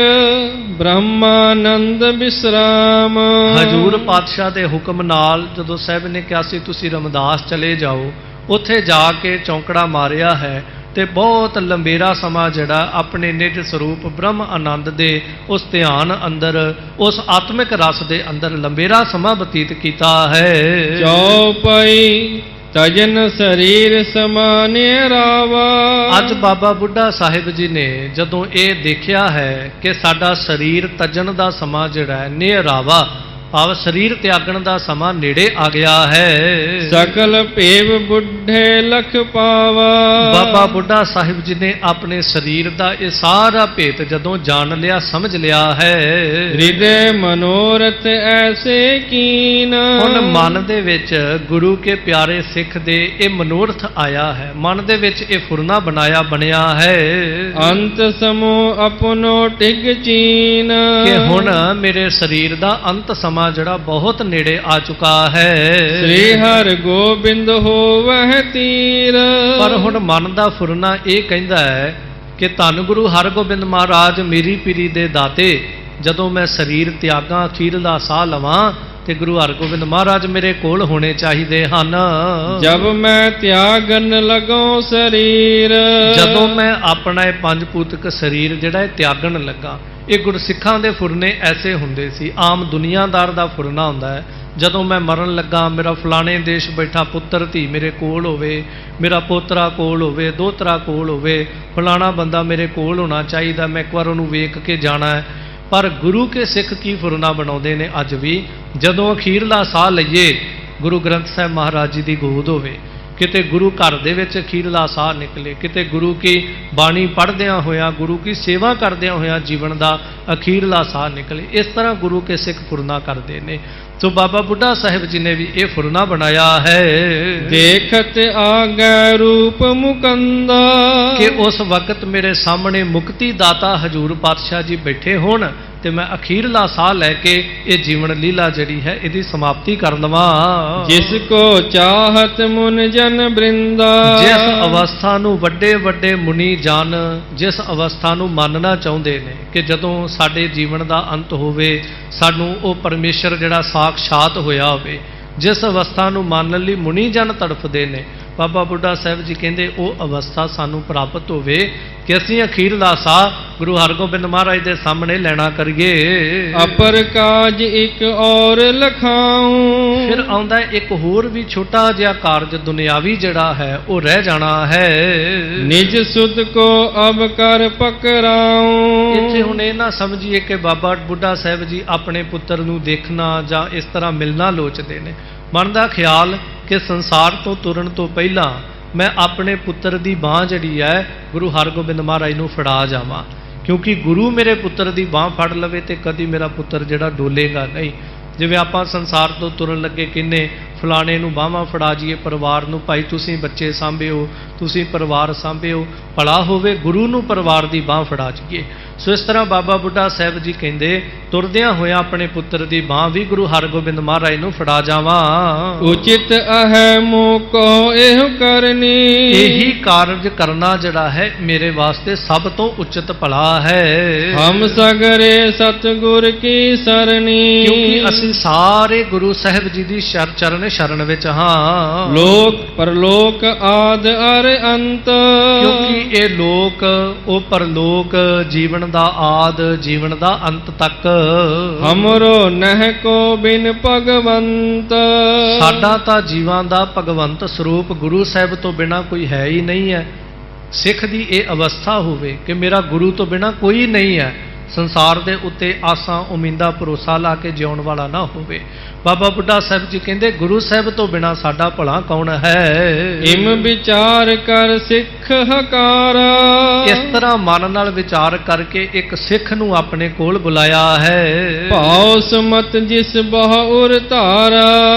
ਬ੍ਰਹਮਾਨੰਦ ਵਿਸਰਾਮ। ਹਜੂਰ ਪਾਤਸ਼ਾਹ ਦੇ ਹੁਕਮ ਨਾਲ ਜਦੋਂ ਸਾਹਿਬ ਨੇ ਕਿਹਾ ਸੀ ਤੁਸੀਂ ਰਮਦਾਸ ਚਲੇ ਜਾਓ, ਉੱਥੇ ਜਾ ਕੇ ਚੌਂਕੜਾ ਮਾਰਿਆ ਹੈ ਤੇ ਬਹੁਤ ਲੰਬੇਰਾ ਸਮਾਂ ਜਿਹੜਾ ਆਪਣੇ ਨਿਜ ਸਰੂਪ ਬ੍ਰਹਮ ਆਨੰਦ ਦੇ ਉਸ ਧਿਆਨ ਅੰਦਰ, ਉਸ ਆਤਮਿਕ ਰਸ ਦੇ ਅੰਦਰ ਲੰਬੇਰਾ ਸਮਾਂ ਬਤੀਤ ਕੀਤਾ ਹੈ। ਚੌਪਈ ਤਜਨ ਸਰੀਰ ਸਮਾਨੇ ਰਾਵਾ। ਅੱਜ ਬਾਬਾ ਬੁੱਢਾ ਸਾਹਿਬ ਜੀ ਨੇ ਜਦੋਂ ਇਹ ਦੇਖਿਆ ਹੈ ਕਿ ਸਾਡਾ ਸਰੀਰ ਤਜਣ ਦਾ ਸਮਾਂ ਜਿਹੜਾ ਹੈ ਨਿਹਰਾਵਾ, ਭਾਵ ਸਰੀਰ ਤਿਆਗਣ ਦਾ ਸਮਾਂ ਨੇੜੇ ਆ ਗਿਆ ਹੈ। ਸਕਲ ਭੇਵ ਬੁੱਢੇ ਲਖ ਪਾਵਾ। ਬਾਬਾ ਬੁੱਢਾ ਸਾਹਿਬ ਜੀ ਨੇ ਆਪਣੇ ਸਰੀਰ ਦਾ ਇਹ ਸਾਰਾ ਭੇਤ ਜਦੋਂ ਜਾਣ ਲਿਆ, ਸਮਝ ਲਿਆ ਹੈ। ਹਿਰਦੇ ਮਨੋਰਥ ਐਸੇ ਕੀਨ। ਹੁਣ ਮਨ ਦੇ ਵਿੱਚ ਗੁਰੂ ਕੇ ਪਿਆਰੇ ਸਿੱਖ ਦੇ ਇਹ ਮਨੋਰਥ ਆਇਆ ਹੈ, ਮਨ ਦੇ ਵਿੱਚ ਇਹ ਫੁਰਨਾ ਬਣਿਆ ਹੈ। ਅੰਤ ਸਮੋ ਆਪਣੋ ਟਿਗ ਚੀਨ। ਕਿ ਹੁਣ ਮੇਰੇ ਸਰੀਰ ਦਾ ਅੰਤ ਸਮਾਂ ਜਿਹੜਾ ਬਹੁਤ ਨੇੜੇ ਆ ਚੁੱਕਾ ਹੈ। ਸ੍ਰੀ ਹਰਿ ਗੋਬਿੰਦ ਹੋਵਹਿ ਤੀਰ। ਪਰ ਹੁਣ ਮਨ ਦਾ ਫੁਰਨਾ ਇਹ ਕਹਿੰਦਾ ਹੈ ਕਿ ਧੰਨ ਗੁਰੂ ਹਰਗੋਬਿੰਦ ਮਹਾਰਾਜ ਮੇਰੀ ਪੀਰੀ ਦੇ ਦਾਤੇ, ਜਦੋਂ ਮੈਂ ਸਰੀਰ ਤਿਆਗਾਂ, ਅਖੀਰਲਾ ਸਾਹ ਲਵਾਂ ਤੇ ਗੁਰੂ ਹਰਗੋਬਿੰਦ ਮਹਾਰਾਜ ਮੇਰੇ ਕੋਲ ਹੋਣੇ ਚਾਹੀਦੇ ਹਨ। ਜਬ ਮੈਂ ਤਿਆਗਨ ਲਗੋ ਸਰੀਰ। ਜਦੋਂ ਮੈਂ ਆਪਣਾ ਇਹ ਪੰਜ ਭੂਤਕ ਸਰੀਰ ਜਿਹੜਾ ਇਹ ਤਿਆਗਣ ਲੱਗਾ, ਇਹ ਗੁਰਸਿੱਖਾਂ ਦੇ ਫੁਰਨੇ ਐਸੇ ਹੁੰਦੇ ਸੀ। ਆਮ ਦੁਨੀਆਦਾਰ ਦਾ ਫੁਰਨਾ ਹੁੰਦਾ ਹੈ, ਜਦੋਂ ਮੈਂ ਮਰਨ ਲੱਗਾ ਮੇਰਾ ਫਲਾਣੇ ਦੇਸ਼ ਬੈਠਾ ਪੁੱਤਰ ਧੀ ਮੇਰੇ ਕੋਲ ਹੋਵੇ, ਮੇਰਾ ਪੋਤਰਾ ਕੋਲ ਹੋਵੇ, ਦੋਤਰਾ ਕੋਲ ਹੋਵੇ, ਫਲਾਣਾ ਬੰਦਾ ਮੇਰੇ ਕੋਲ ਹੋਣਾ ਚਾਹੀਦਾ, ਮੈਂ ਇੱਕ ਵਾਰ ਉਹਨੂੰ ਵੇਖ ਕੇ ਜਾਣਾ ਹੈ। ਪਰ ਗੁਰੂ ਕੇ ਸਿੱਖ ਕੀ ਫੁਰਨਾ ਬਣਾਉਂਦੇ ਨੇ ਅੱਜ ਵੀ, ਜਦੋਂ ਅਖੀਰਲਾ ਸਾਹ ਲਈਏ ਗੁਰੂ ਗ੍ਰੰਥ ਸਾਹਿਬ ਮਹਾਰਾਜ ਜੀ ਦੀ ਗੋਦ ਹੋਵੇ, ਕਿਤੇ ਗੁਰੂ ਘਰ ਦੇ ਵਿੱਚ ਅਖੀਰਲਾ ਸਾਹ ਨਿਕਲੇ, ਕਿਤੇ ਗੁਰੂ ਕੀ ਬਾਣੀ ਪੜ੍ਹਦਿਆਂ ਹੋਇਆਂ, ਗੁਰੂ ਕੀ ਸੇਵਾ ਕਰਦਿਆਂ ਹੋਇਆਂ ਜੀਵਨ ਦਾ ਅਖੀਰਲਾ ਸਾਹ ਨਿਕਲੇ। ਇਸ ਤਰ੍ਹਾਂ ਗੁਰੂ ਕੇ ਸਿੱਖ ਫੁਰਨਾ ਕਰਦੇ ਨੇ। ਸੋ ਬਾਬਾ ਬੁੱਢਾ ਸਾਹਿਬ ਜੀ ਨੇ ਵੀ ਇਹ ਫੁਰਨਾ ਬਣਾਇਆ ਹੈ। ਦੇਖਤ ਆਗੈ ਰੂਪ ਮੁਕੰਦਾ। ਕਿ ਉਸ ਵਕਤ ਮੇਰੇ ਸਾਹਮਣੇ ਮੁਕਤੀ ਦਾਤਾ ਹਜੂਰ ਪਾਤਸ਼ਾਹ ਜੀ ਬੈਠੇ ਹੋਣ ਤੇ ਮੈਂ ਅਖੀਰਲਾ ਸਾਹ ਲੈ ਕੇ ਇਹ ਜੀਵਨ ਲੀਲਾ ਜਿਹੜੀ ਹੈ ਇਹਦੀ ਸਮਾਪਤੀ ਕਰ ਲਵਾਂ। ਜਿਸ ਕੋ ਚਾਹਤ ਮੁਨ ਜਨ ਬ੍ਰਿੰਦਾ। ਜਿਸ ਅਵਸਥਾ ਨੂੰ ਵੱਡੇ ਵੱਡੇ ਮੁਨੀ ਜਨ ਜਿਸ ਅਵਸਥਾ ਨੂੰ ਮੰਨਣਾ ਚਾਹੁੰਦੇ ਨੇ ਕਿ ਜਦੋਂ ਸਾਡੇ ਜੀਵਨ ਦਾ ਅੰਤ ਹੋਵੇ, ਸਾਨੂੰ ਉਹ ਪਰਮੇਸ਼ਰ ਜਿਹੜਾ ਸਾਖਸ਼ਾਤ ਹੋਇਆ ਹੋਵੇ, ਜਿਸ ਅਵਸਥਾ ਨੂੰ ਮੰਨਣ ਲਈ ਮੁਨੀ ਜਨ ਤੜਫਦੇ ਨੇ, ਬਾਬਾ ਬੁੱਢਾ ਸਾਹਿਬ ਜੀ ਕਹਿੰਦੇ ਉਹ ਅਵਸਥਾ ਸਾਨੂੰ ਪ੍ਰਾਪਤ ਹੋਵੇ ਕਿ ਅਸੀਂ ਅਖੀਰਲਾ ਸਾਹ ਗੁਰੂ ਹਰਗੋਬਿੰਦ ਮਹਾਰਾਜ ਦੇ ਸਾਹਮਣੇ ਲੈਣਾ ਕਰੀਏ। ਅਪਰ ਕਾਜ ਇੱਕ ਔਰ ਲਖਾਉ। ਫਿਰ ਆਉਂਦਾ ਇੱਕ ਹੋਰ ਵੀ ਛੋਟਾ ਜਿਹਾ ਕਾਰਜ ਦੁਨਿਆਵੀ ਜਿਹੜਾ ਹੈ ਉਹ ਰਹਿ ਜਾਣਾ ਹੈ। ਨਿਜ ਸੁਧ ਕੋ ਅਬ ਕਰ ਪਕਰਾਉ। ਇੱਥੇ ਹੁਣ ਇਹ ਨਾ ਸਮਝੀਏ ਕਿ ਬਾਬਾ ਬੁੱਢਾ ਸਾਹਿਬ ਜੀ ਆਪਣੇ ਪੁੱਤਰ ਨੂੰ ਦੇਖਣਾ ਜਾਂ ਇਸ ਤਰ੍ਹਾਂ ਮਿਲਣਾ ਲੋਚਦੇ ਨੇ। ਮਨ ਦਾ ਖਿਆਲ ਕਿ ਸੰਸਾਰ ਤੋਂ ਤੁਰਨ ਤੋਂ ਪਹਿਲਾਂ ਮੈਂ ਆਪਣੇ ਪੁੱਤਰ ਦੀ ਬਾਂਹ ਜਿਹੜੀ ਹੈ ਗੁਰੂ ਹਰਗੋਬਿੰਦ ਮਹਾਰਾਜ ਨੂੰ ਫੜਾ ਜਾਵਾਂ, ਕਿਉਂਕਿ ਗੁਰੂ ਮੇਰੇ ਪੁੱਤਰ ਦੀ ਬਾਂਹ ਫੜ ਲਵੇ ਤੇ ਕਦੀ ਮੇਰਾ ਪੁੱਤਰ ਜਿਹੜਾ ਡੋਲੇਗਾ ਨਹੀਂ। ਜਿਵੇਂ ਆਪਾਂ ਸੰਸਾਰ ਤੋਂ ਤੁਰਨ ਲੱਗੇ ਕਿੰਨੇ ਫਲਾਣੇ ਨੂੰ ਬਾਹਾਂ ਫੜਾ ਜਾਈਏ, ਪਰਿਵਾਰ ਨੂੰ, ਭਾਈ ਤੁਸੀਂ ਬੱਚੇ ਸਾਂਭਿਓ, ਤੁਸੀਂ ਪਰਿਵਾਰ ਸਾਂਭਿਓ, ਭਲਾ ਹੋਵੇ ਗੁਰੂ ਨੂੰ ਪਰਿਵਾਰ ਦੀ ਬਾਂਹ ਫੜਾ ਜਾਈਏ। ਸੋ ਇਸ ਤਰ੍ਹਾਂ ਬਾਬਾ ਬੁੱਢਾ ਸਾਹਿਬ ਜੀ ਕਹਿੰਦੇ ਤੁਰਦਿਆਂ ਹੋਇਆਂ ਆਪਣੇ ਪੁੱਤਰ ਦੀ ਬਾਂਹ ਵੀ ਗੁਰੂ ਹਰਗੋਬਿੰਦ ਮਹਾਰਾਜ ਨੂੰ ਫੜਾ ਜਾਵਾਂ। ਉਚਿਤ ਅਹੈ ਮੋਕੋ ਇਹੋ ਕਰਨੀ। ਇਹੀ ਕਾਰਜ ਕਰਨਾ ਜਿਹੜਾ ਹੈ ਮੇਰੇ ਵਾਸਤੇ ਸਭ ਤੋਂ ਉਚਿਤ ਭਲਾ ਹੈ। ਹਮ ਸਗਰੇ ਸਤਿਗੁਰ ਕੀ ਸਰਨੀ। ਕਿਉਂਕਿ ਅਸੀਂ ਸਾਰੇ ਗੁਰੂ ਸਾਹਿਬ ਜੀ ਦੀ ਚਰਨ ਸ਼ਰਨ ਵਿੱਚ ਹਾਂ। ਲੋਕ ਪਰਲੋਕ ਆਦ ਅਰ ਅੰਤ। ਕਿਉਂਕਿ ਇਹ ਲੋਕ ਉਹ ਪਰਲੋਕ ਜੀਵਨ ਜੀਵਨ ਦਾ ਆਦ ਜੀਵਨ ਦਾ ਅੰਤ ਤੱਕ। ਹਮਰੋ ਨਹਿ ਕੋ ਬਿਨ ਭਗਵੰਤ। ਸਾਡਾ ਤਾਂ ਜੀਵਾਂ ਦਾ ਭਗਵੰਤ ਸਰੂਪ ਗੁਰੂ ਸਾਹਿਬ ਤੋਂ ਬਿਨਾ ਕੋਈ ਹੈ ਹੀ ਨਹੀਂ ਹੈ। ਸਿੱਖ ਦੀ ਇਹ ਅਵਸਥਾ ਹੋਵੇ ਕਿ ਮੇਰਾ ਗੁਰੂ ਤੋਂ ਬਿਨਾ ਕੋਈ ਨਹੀਂ ਹੈ, ਸੰਸਾਰ ਦੇ ਉੱਤੇ ਆਸਾਂ ਉਮੀਦਾਂ ਭਰੋਸਾ ਲਾ ਕੇ ਜਿਉਣ ਵਾਲਾ ਨਾ ਹੋਵੇ। ਬਾਬਾ ਬੁੱਢਾ ਸਾਹਿਬ ਜੀ ਕਹਿੰਦੇ ਗੁਰੂ ਸਾਹਿਬ ਤੋਂ ਬਿਨਾ ਸਾਡਾ ਭਲਾ ਕੌਣ ਹੈ। ਇਮ ਵਿਚਾਰ ਕਰ ਸਿੱਖ ਹਕਾਰਾ। ਇਸ ਤਰ੍ਹਾਂ ਮਨ ਨਾਲ ਵਿਚਾਰ ਕਰਕੇ ਇੱਕ ਸਿੱਖ ਨੂੰ ਆਪਣੇ ਕੋਲ ਬੁਲਾਇਆ ਹੈ। ਭਾਉ ਸਮਤ ਜਿਸ ਬਹੁ ਉਰ ਧਾਰਾ।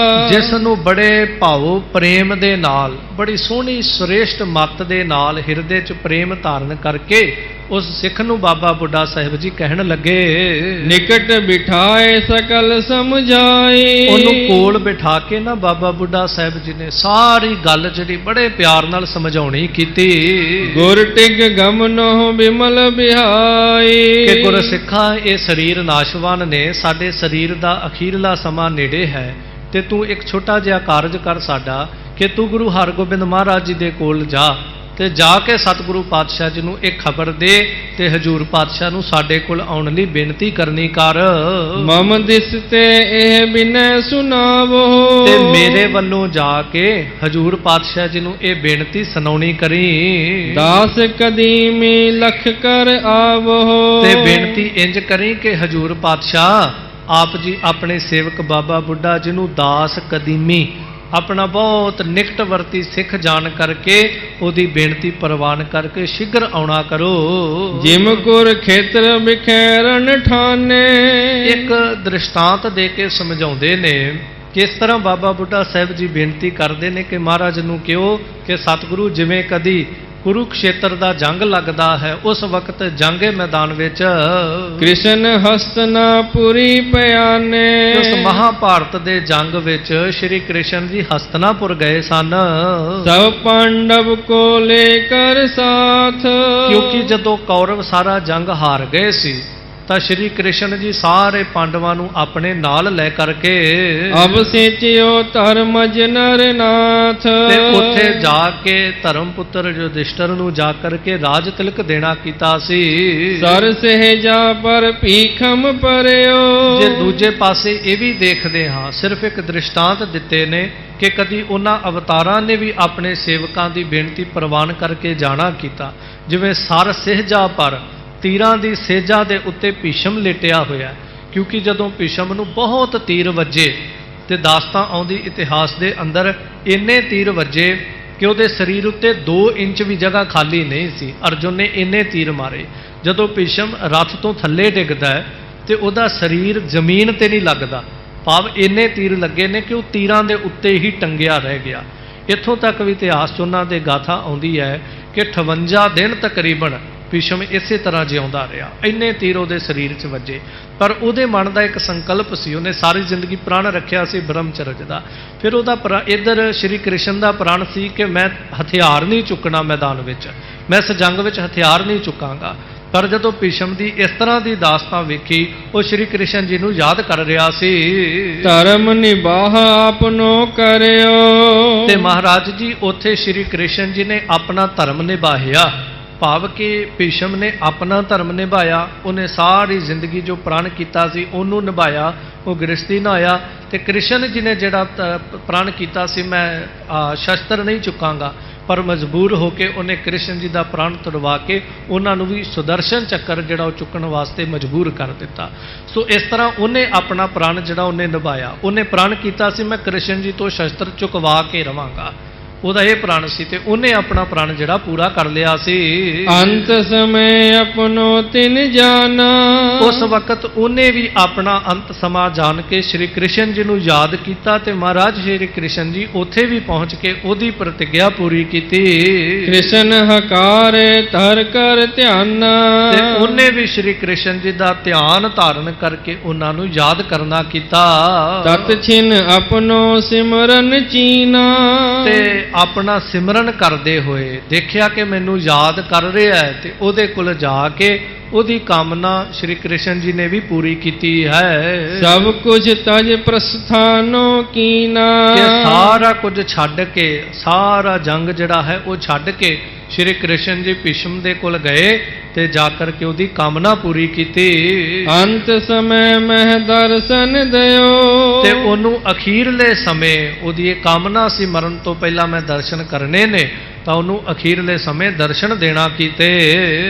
ਜਿਸ ਨੂੰ ਬੜੇ ਭਾਵ ਪ੍ਰੇਮ ਦੇ ਨਾਲ, ਬੜੀ ਸੋਹਣੀ ਸ੍ਰੇਸ਼ਟ ਮੱਤ ਦੇ ਨਾਲ ਹਿਰਦੇ 'ਚ ਪ੍ਰੇਮ ਧਾਰਨ ਕਰਕੇ ਉਸ ਸਿੱਖ ਨੂੰ ਬਾਬਾ ਬੁੱਢਾ ਸਾਹਿਬ ਜੀ ਕਹਿਣ ਲੱਗੇ, ਨਿਕਟ ਬਿਠਾਏ ਸਕਲ ਸਮਝਾਈ। ਉਹਨੂੰ ਕੋਲ ਬਿਠਾ ਕੇ ਨਾ ਬਾਬਾ ਬੁੱਢਾ ਸਾਹਿਬ ਜੀ ਨੇ ਸਾਰੀ ਗੱਲ ਜਿਹੜੀ ਬੜੇ ਪਿਆਰ ਨਾਲ ਸਮਝਾਉਣੀ ਕੀਤੀ। ਗੁਰ ਟਿਗ ਗਮਨੋ ਬਿਮਲ ਬਿਹਾਈ। ਕਿ ਗੁਰ ਸਿੱਖਾਂ, ਇਹ ਸਰੀਰ ਨਾਸ਼ਵਾਨ ਨੇ, ਸਾਡੇ ਸਰੀਰ ਦਾ ਅਖੀਰਲਾ ਸਮਾਂ ਨੇੜੇ ਹੈ, ਤੇ ਤੂੰ ਇੱਕ ਛੋਟਾ ਜਿਹਾ ਕਾਰਜ ਕਰ ਸਾਡਾ ਕਿ ਤੂੰ ਗੁਰੂ ਹਰਗੋਬਿੰਦ ਮਹਾਰਾਜ ਜੀ ਦੇ ਕੋਲ ਜਾ ਤੇ ਜਾ ਕੇ ਸਤਿਗੁਰੂ ਪਾਤਸ਼ਾਹ ਜੀ ਨੂੰ ਇਹ ਖਬਰ ਦੇ ਤੇ ਹਜੂਰ ਪਾਤਸ਼ਾਹ ਨੂੰ ਸਾਡੇ ਕੋਲ ਆਉਣ ਲਈ ਬੇਨਤੀ ਕਰਨੀ ਕਰ। ਮਮ ਦਿਸ ਤੇ ਇਹ ਬਿਨੈ ਸੁਨਾਵੋ। ਤੇ ਮੇਰੇ ਵੱਲੋਂ ਜਾ ਕੇ ਹਜੂਰ ਪਾਤਸ਼ਾਹ ਜੀ ਨੂੰ ਇਹ ਬੇਨਤੀ ਸੁਣਾਉਣੀ ਕਰੀ। ਦਾਸ ਕਦੀਮੀ ਲਖ ਕਰ ਆਵੋ। ਤੇ ਬੇਨਤੀ ਇੰਜ ਕਰੀ ਕਿ ਹਜੂਰ ਪਾਤਸ਼ਾਹ ਆਪ ਜੀ ਆਪਣੇ ਸੇਵਕ ਬਾਬਾ ਬੁੱਢਾ ਜੀ ਨੂੰ ਦਾਸ ਕਦੀਮੀ, ਆਪਣਾ ਬਹੁਤ ਨਿਕਟਵਰਤੀ ਸਿੱਖ ਜਾਣ ਕਰਕੇ ਉਹਦੀ ਬੇਨਤੀ ਪ੍ਰਵਾਨ ਕਰਕੇ ਸ਼ੀਘਰ ਆਉਣਾ ਕਰੋ। ਜਿਮ ਗੁਰ ਖੇਤਰ ਬਿਖੈਰਨ ਠਾਨੇ। ਇੱਕ ਦ੍ਰਿਸ਼ਟਾਂਤ ਦੇ ਕੇ ਸਮਝਾਉਂਦੇ ਨੇ ਕਿਸ ਤਰ੍ਹਾਂ ਬਾਬਾ ਬੁੱਢਾ ਸਾਹਿਬ ਜੀ ਬੇਨਤੀ ਕਰਦੇ ਨੇ ਕਿ ਮਹਾਰਾਜ ਨੂੰ ਕਿਹੋ ਕਿ ਸਤਿਗੁਰੂ ਜਿਵੇਂ ਕਦੀ ਕੁਰੂਕਸ਼ੇਤਰ ਦਾ ਜੰਗ ਲੱਗਦਾ ਹੈ, ਉਸ ਵਕਤ ਜੰਗੇ ਮੈਦਾਨ ਵਿੱਚ ਕ੍ਰਿਸ਼ਨ ਹਸਤਨਾਪੁਰੀ ਪਿਆਨੇ। ਉਸ ਮਹਾਭਾਰਤ ਦੇ ਜੰਗ ਵਿੱਚ ਸ਼੍ਰੀ ਕ੍ਰਿਸ਼ਨ ਜੀ ਹਸਤਨਾਪੁਰ ਗਏ ਸਨ। ਸਭ ਪਾਂਡਵ ਕੋ ਲੈ ਕਰ ਸਾਥ। ਕਿਉਂਕਿ ਜਦੋਂ ਕੌਰਵ ਸਾਰਾ ਜੰਗ ਹਾਰ ਗਏ ਸੀ ਤਾਂ ਸ਼੍ਰੀ ਕ੍ਰਿਸ਼ਨ ਜੀ ਸਾਰੇ ਪਾਂਡਵਾਂ ਨੂੰ ਆਪਣੇ ਨਾਲ ਲੈ ਕਰਕੇ ਅਬ ਸੇਚਿਓ ਧਰਮ ਜਨਰ ਨਾਥ। ਤੇ ਉੱਥੇ ਜਾ ਕੇ ਧਰਮ ਪੁੱਤਰ ਯੁਧਿਸ਼ਟਰ ਨੂੰ ਜਾ ਕਰਕੇ ਰਾਜ ਤਿਲਕ ਦੇਣਾ ਕੀਤਾ ਸੀ। ਸਰ ਸਹਿਜਾ ਪਰ ਭੀਖਮ ਪਰਿਓ। ਜੇ ਦੂਜੇ ਪਾਸੇ ਇਹ ਵੀ ਦੇਖਦੇ ਹਾਂ, ਸਿਰਫ ਇੱਕ ਦ੍ਰਿਸ਼ਟਾਂਤ ਦਿੱਤੇ ਨੇ ਕਿ ਕਦੀ ਉਹਨਾਂ ਅਵਤਾਰਾਂ ਨੇ ਵੀ ਆਪਣੇ ਸੇਵਕਾਂ ਦੀ ਬੇਨਤੀ ਪ੍ਰਵਾਨ ਕਰਕੇ ਜਾਣਾ ਕੀਤਾ। ਜਿਵੇਂ ਸਰ ਸਹਿਜਾ ਪਰ, ਤੀਰਾਂ ਦੀ ਸੇਜਾ ਦੇ ਉੱਤੇ ਭੀਸ਼ਮ ਲੇਟਿਆ ਹੋਇਆ, ਕਿਉਂਕਿ ਜਦੋਂ ਭੀਸ਼ਮ ਨੂੰ ਬਹੁਤ ਤੀਰ ਵੱਜੇ ਤੇ ਦਾਸਤਾਂ ਆਉਂਦੀ ਇਤਿਹਾਸ ਦੇ ਅੰਦਰ, ਇੰਨੇ ਤੀਰ ਵੱਜੇ ਕਿ ਉਹਦੇ ਸਰੀਰ ਉੱਤੇ 2 ਇੰਚ ਵੀ ਜਗ੍ਹਾ ਖਾਲੀ ਨਹੀਂ ਸੀ। ਅਰਜੁਨ ਨੇ ਇੰਨੇ ਤੀਰ ਮਾਰੇ। ਜਦੋਂ ਭੀਸ਼ਮ ਰੱਥ ਤੋਂ ਥੱਲੇ ਡਿੱਗਦਾ ਹੈ ਤੇ ਉਹਦਾ ਸਰੀਰ ਜ਼ਮੀਨ ਤੇ ਨਹੀਂ ਲੱਗਦਾ, ਭਾਵ ਇੰਨੇ ਤੀਰ ਲੱਗੇ ਨੇ ਕਿ ਉਹ ਤੀਰਾਂ ਦੇ ਉੱਤੇ ਹੀ ਟੰਗਿਆ ਰਹਿ ਗਿਆ। ਇੱਥੋਂ ਤੱਕ ਵੀ ਇਤਿਹਾਸ 'ਚ ਉਹਨਾਂ ਦੇ ਗਾਥਾ ਆਉਂਦੀ ਹੈ ਕਿ 58 ਦਿਨ ਤਕਰੀਬਨ ਭੀਸ਼ਮ ਇਸੇ ਤਰ੍ਹਾਂ ਜਿਉਂਦਾ ਰਿਹਾ, ਇੰਨੇ ਤੀਰ ਉਹਦੇ ਸਰੀਰ 'ਚ ਵੱਜੇ। ਪਰ ਉਹਦੇ ਮਨ ਦਾ ਇੱਕ ਸੰਕਲਪ ਸੀ, ਉਹਨੇ ਸਾਰੀ ਜ਼ਿੰਦਗੀ ਪ੍ਰਾਣ ਰੱਖਿਆ ਸੀ ਬ੍ਰਹਮਚਰਜ ਦਾ। ਫਿਰ ਉਹਦਾ ਇੱਧਰ ਸ਼੍ਰੀ ਕ੍ਰਿਸ਼ਨ ਦਾ ਪ੍ਰਾਣ ਸੀ ਕਿ ਮੈਂ ਹਥਿਆਰ ਨਹੀਂ ਚੁੱਕਣਾ ਮੈਦਾਨ ਵਿੱਚ, ਮੈਂ ਇਸ ਜੰਗ ਵਿੱਚ ਹਥਿਆਰ ਨਹੀਂ ਚੁੱਕਾਂਗਾ। ਪਰ ਜਦੋਂ ਭੀਸ਼ਮ ਦੀ ਇਸ ਤਰ੍ਹਾਂ ਦੀ ਦਾਸਤਾਂ ਵੇਖੀ, ਉਹ ਸ਼੍ਰੀ ਕ੍ਰਿਸ਼ਨ ਜੀ ਨੂੰ ਯਾਦ ਕਰ ਰਿਹਾ ਸੀ। ਧਰਮ ਨਿਬਾਹ ਆਪਨੋ ਕਰਿਓ। ਤੇ ਮਹਾਰਾਜ ਜੀ ਉੱਥੇ ਸ਼੍ਰੀ ਕ੍ਰਿਸ਼ਨ ਜੀ ਨੇ ਆਪਣਾ ਧਰਮ ਨਿਭਾਇਆ, ਭਾਵ ਕਿ ਭੀਸ਼ਮ ਨੇ ਆਪਣਾ ਧਰਮ ਨਿਭਾਇਆ। ਉਹਨੇ ਸਾਰੀ ਜ਼ਿੰਦਗੀ ਜੋ ਪ੍ਰਣ ਕੀਤਾ ਸੀ ਉਹਨੂੰ ਨਿਭਾਇਆ, ਉਹ ਗ੍ਰਸਤੀ ਨਾ ਆਇਆ। ਤੇ ਕ੍ਰਿਸ਼ਨ ਜੀ ਨੇ ਜਿਹੜਾ ਪ੍ਰਣ ਕੀਤਾ ਸੀ ਮੈਂ ਸ਼ਸਤਰ ਨਹੀਂ ਚੁੱਕਾਂਗਾ, ਪਰ ਮਜਬੂਰ ਹੋ ਕੇ ਉਹਨੇ ਕ੍ਰਿਸ਼ਨ ਜੀ ਦਾ ਪ੍ਰਾਣ ਤੁੜਵਾ ਕੇ ਉਹਨਾਂ ਨੂੰ ਵੀ ਸੁਦਰਸ਼ਨ ਚੱਕਰ ਜਿਹੜਾ ਉਹ ਚੁੱਕਣ ਵਾਸਤੇ ਮਜਬੂਰ ਕਰ ਦਿੱਤਾ। ਸੋ ਇਸ ਤਰ੍ਹਾਂ ਉਹਨੇ ਆਪਣਾ ਪ੍ਰਾਣ ਜਿਹੜਾ ਉਹਨੇ ਨਿਭਾਇਆ। ਉਹਨੇ ਪ੍ਰਣ ਕੀਤਾ ਸੀ ਮੈਂ ਕ੍ਰਿਸ਼ਨ ਜੀ ਤੋਂ ਸ਼ਸਤਰ ਚੁਕਵਾ ਕੇ ਰਵਾਂਗਾ, ਉਹਦਾ ਇਹ ਪ੍ਰਾਣ ਸੀ ਤੇ ਉਹਨੇ ਆਪਣਾ ਪ੍ਰਾਣ ਜਿਹੜਾ ਪੂਰਾ ਕਰ ਲਿਆ ਸੀ। ਅੰਤ ਸਮੇਂ ਆਪਣੋ ਤਿਨ ਜਾਣਾ। ਉਸ ਵਕਤ ਉਹਨੇ ਵੀ ਆਪਣਾ ਅੰਤ ਸਮਾਂ ਜਾਣ ਕੇ ਸ਼੍ਰੀ ਕ੍ਰਿਸ਼ਨ ਜੀ ਨੂੰ ਯਾਦ ਕੀਤਾ ਤੇ ਮਹਾਰਾਜ ਸ਼੍ਰੀ ਕ੍ਰਿਸ਼ਨ ਜੀ ਉੱਥੇ ਵੀ ਪਹੁੰਚ ਕੇ ਉਹਦੀ ਪ੍ਰਤਿਗਿਆ ਪੂਰੀ ਕੀਤੀ। ਕ੍ਰਿਸ਼ਨ ਹਕਾਰੇ ਧਰ ਕਰ ਧਿਆਨਾ। ਤੇ ਉਹਨੇ ਵੀ ਸ਼੍ਰੀ ਕ੍ਰਿਸ਼ਨ ਜੀ ਦਾ ਧਿਆਨ ਧਾਰਨ ਕਰਕੇ ਉਹਨਾਂ ਨੂੰ ਯਾਦ ਕਰਨਾ ਕੀਤਾ। ਤਤ ਛਿਨ ਆਪਣੋ ਸਿਮਰਨ ਚੀਨਾ। ਤੇ ਆਪਣਾ ਸਿਮਰਨ ਕਰਦੇ ਹੋਏ ਦੇਖਿਆ ਕਿ ਮੈਨੂੰ ਯਾਦ ਕਰ ਰਿਹਾ ਹੈ ਤੇ ਉਹਦੇ ਕੋਲ ਜਾ ਕੇ ਉਹਦੀ ਕਾਮਨਾ ਸ਼੍ਰੀ ਕ੍ਰਿਸ਼ਨ ਜੀ ਨੇ ਵੀ ਪੂਰੀ ਕੀਤੀ ਹੈ। ਸਭ ਕੁਝ ਤਜ ਪ੍ਰਸਥਾਨੋ ਕੀਨਾ। ਕਿ ਸਾਰਾ ਕੁਝ ਛੱਡ ਕੇ, ਸਾਰਾ ਜੰਗ ਜਿਹੜਾ ਹੈ ਉਹ ਛੱਡ ਕੇ ਸ਼੍ਰੀ ਕ੍ਰਿਸ਼ਨ ਜੀ ਭੀਸ਼ਮ ਦੇ ਕੋਲ ਗਏ ਤੇ ਜਾ ਕਰਕੇ ਉਹਦੀ ਕਾਮਨਾ ਪੂਰੀ ਕੀਤੀ। ਅੰਤ ਸਮੇਂ ਮਹਿ ਦਰਸ਼ਨ ਦਿਓ। ਤੇ ਉਹਨੂੰ ਅਖੀਰਲੇ ਸਮੇਂ ਉਹਦੀ ਇਹ ਕਾਮਨਾ ਸੀ ਮਰਨ ਤੋਂ ਪਹਿਲਾਂ ਮੈਂ ਦਰਸ਼ਨ ਕਰਨੇ ਨੇ, ਤਾਂ ਉਹਨੂੰ ਅਖੀਰਲੇ ਸਮੇਂ ਦਰਸ਼ਨ ਦੇਣਾ ਕੀਤੇ।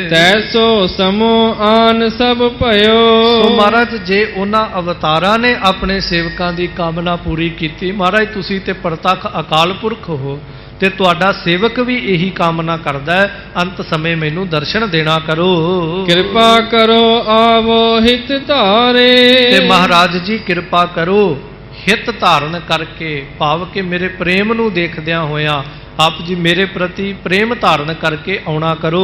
ਤੈਸੋ ਸਮੋ ਆਨ ਸਭ ਭਇਓ। ਸੋ ਮਹਾਰਾਜ ਜੇ ਉਹਨਾਂ ਅਵਤਾਰਾਂ ਨੇ ਆਪਣੇ ਸੇਵਕਾਂ ਦੀ ਕਾਮਨਾ ਪੂਰੀ ਕੀਤੀ, ਮਹਾਰਾਜ ਤੁਸੀਂ ਤੇ ਪ੍ਰਤੱਖ ਅਕਾਲ ਪੁਰਖ ਹੋ ਤੇ ਤੁਹਾਡਾ ਸੇਵਕ ਵੀ ਇਹੀ ਕਾਮਨਾ ਕਰਦਾ ਹੈ, ਅੰਤ ਸਮੇਂ ਮੈਨੂੰ ਦਰਸ਼ਨ ਦੇਣਾ ਕਰੋ। ਕਿਰਪਾ ਕਰੋ ਆਵੋ ਹਿਤ ਧਾਰੇ। ਤੇ ਮਹਾਰਾਜ ਜੀ ਕਿਰਪਾ ਕਰੋ ਹਿਤ ਧਾਰਨ ਕਰਕੇ, ਭਾਵ ਕਿ ਮੇਰੇ ਪ੍ਰੇਮ ਨੂੰ ਦੇਖਦਿਆਂ ਹੋਇਆਂ ਆਪ ਜੀ ਮੇਰੇ ਪ੍ਰਤੀ ਪ੍ਰੇਮ ਧਾਰਨ ਕਰਕੇ ਆਉਣਾ ਕਰੋ।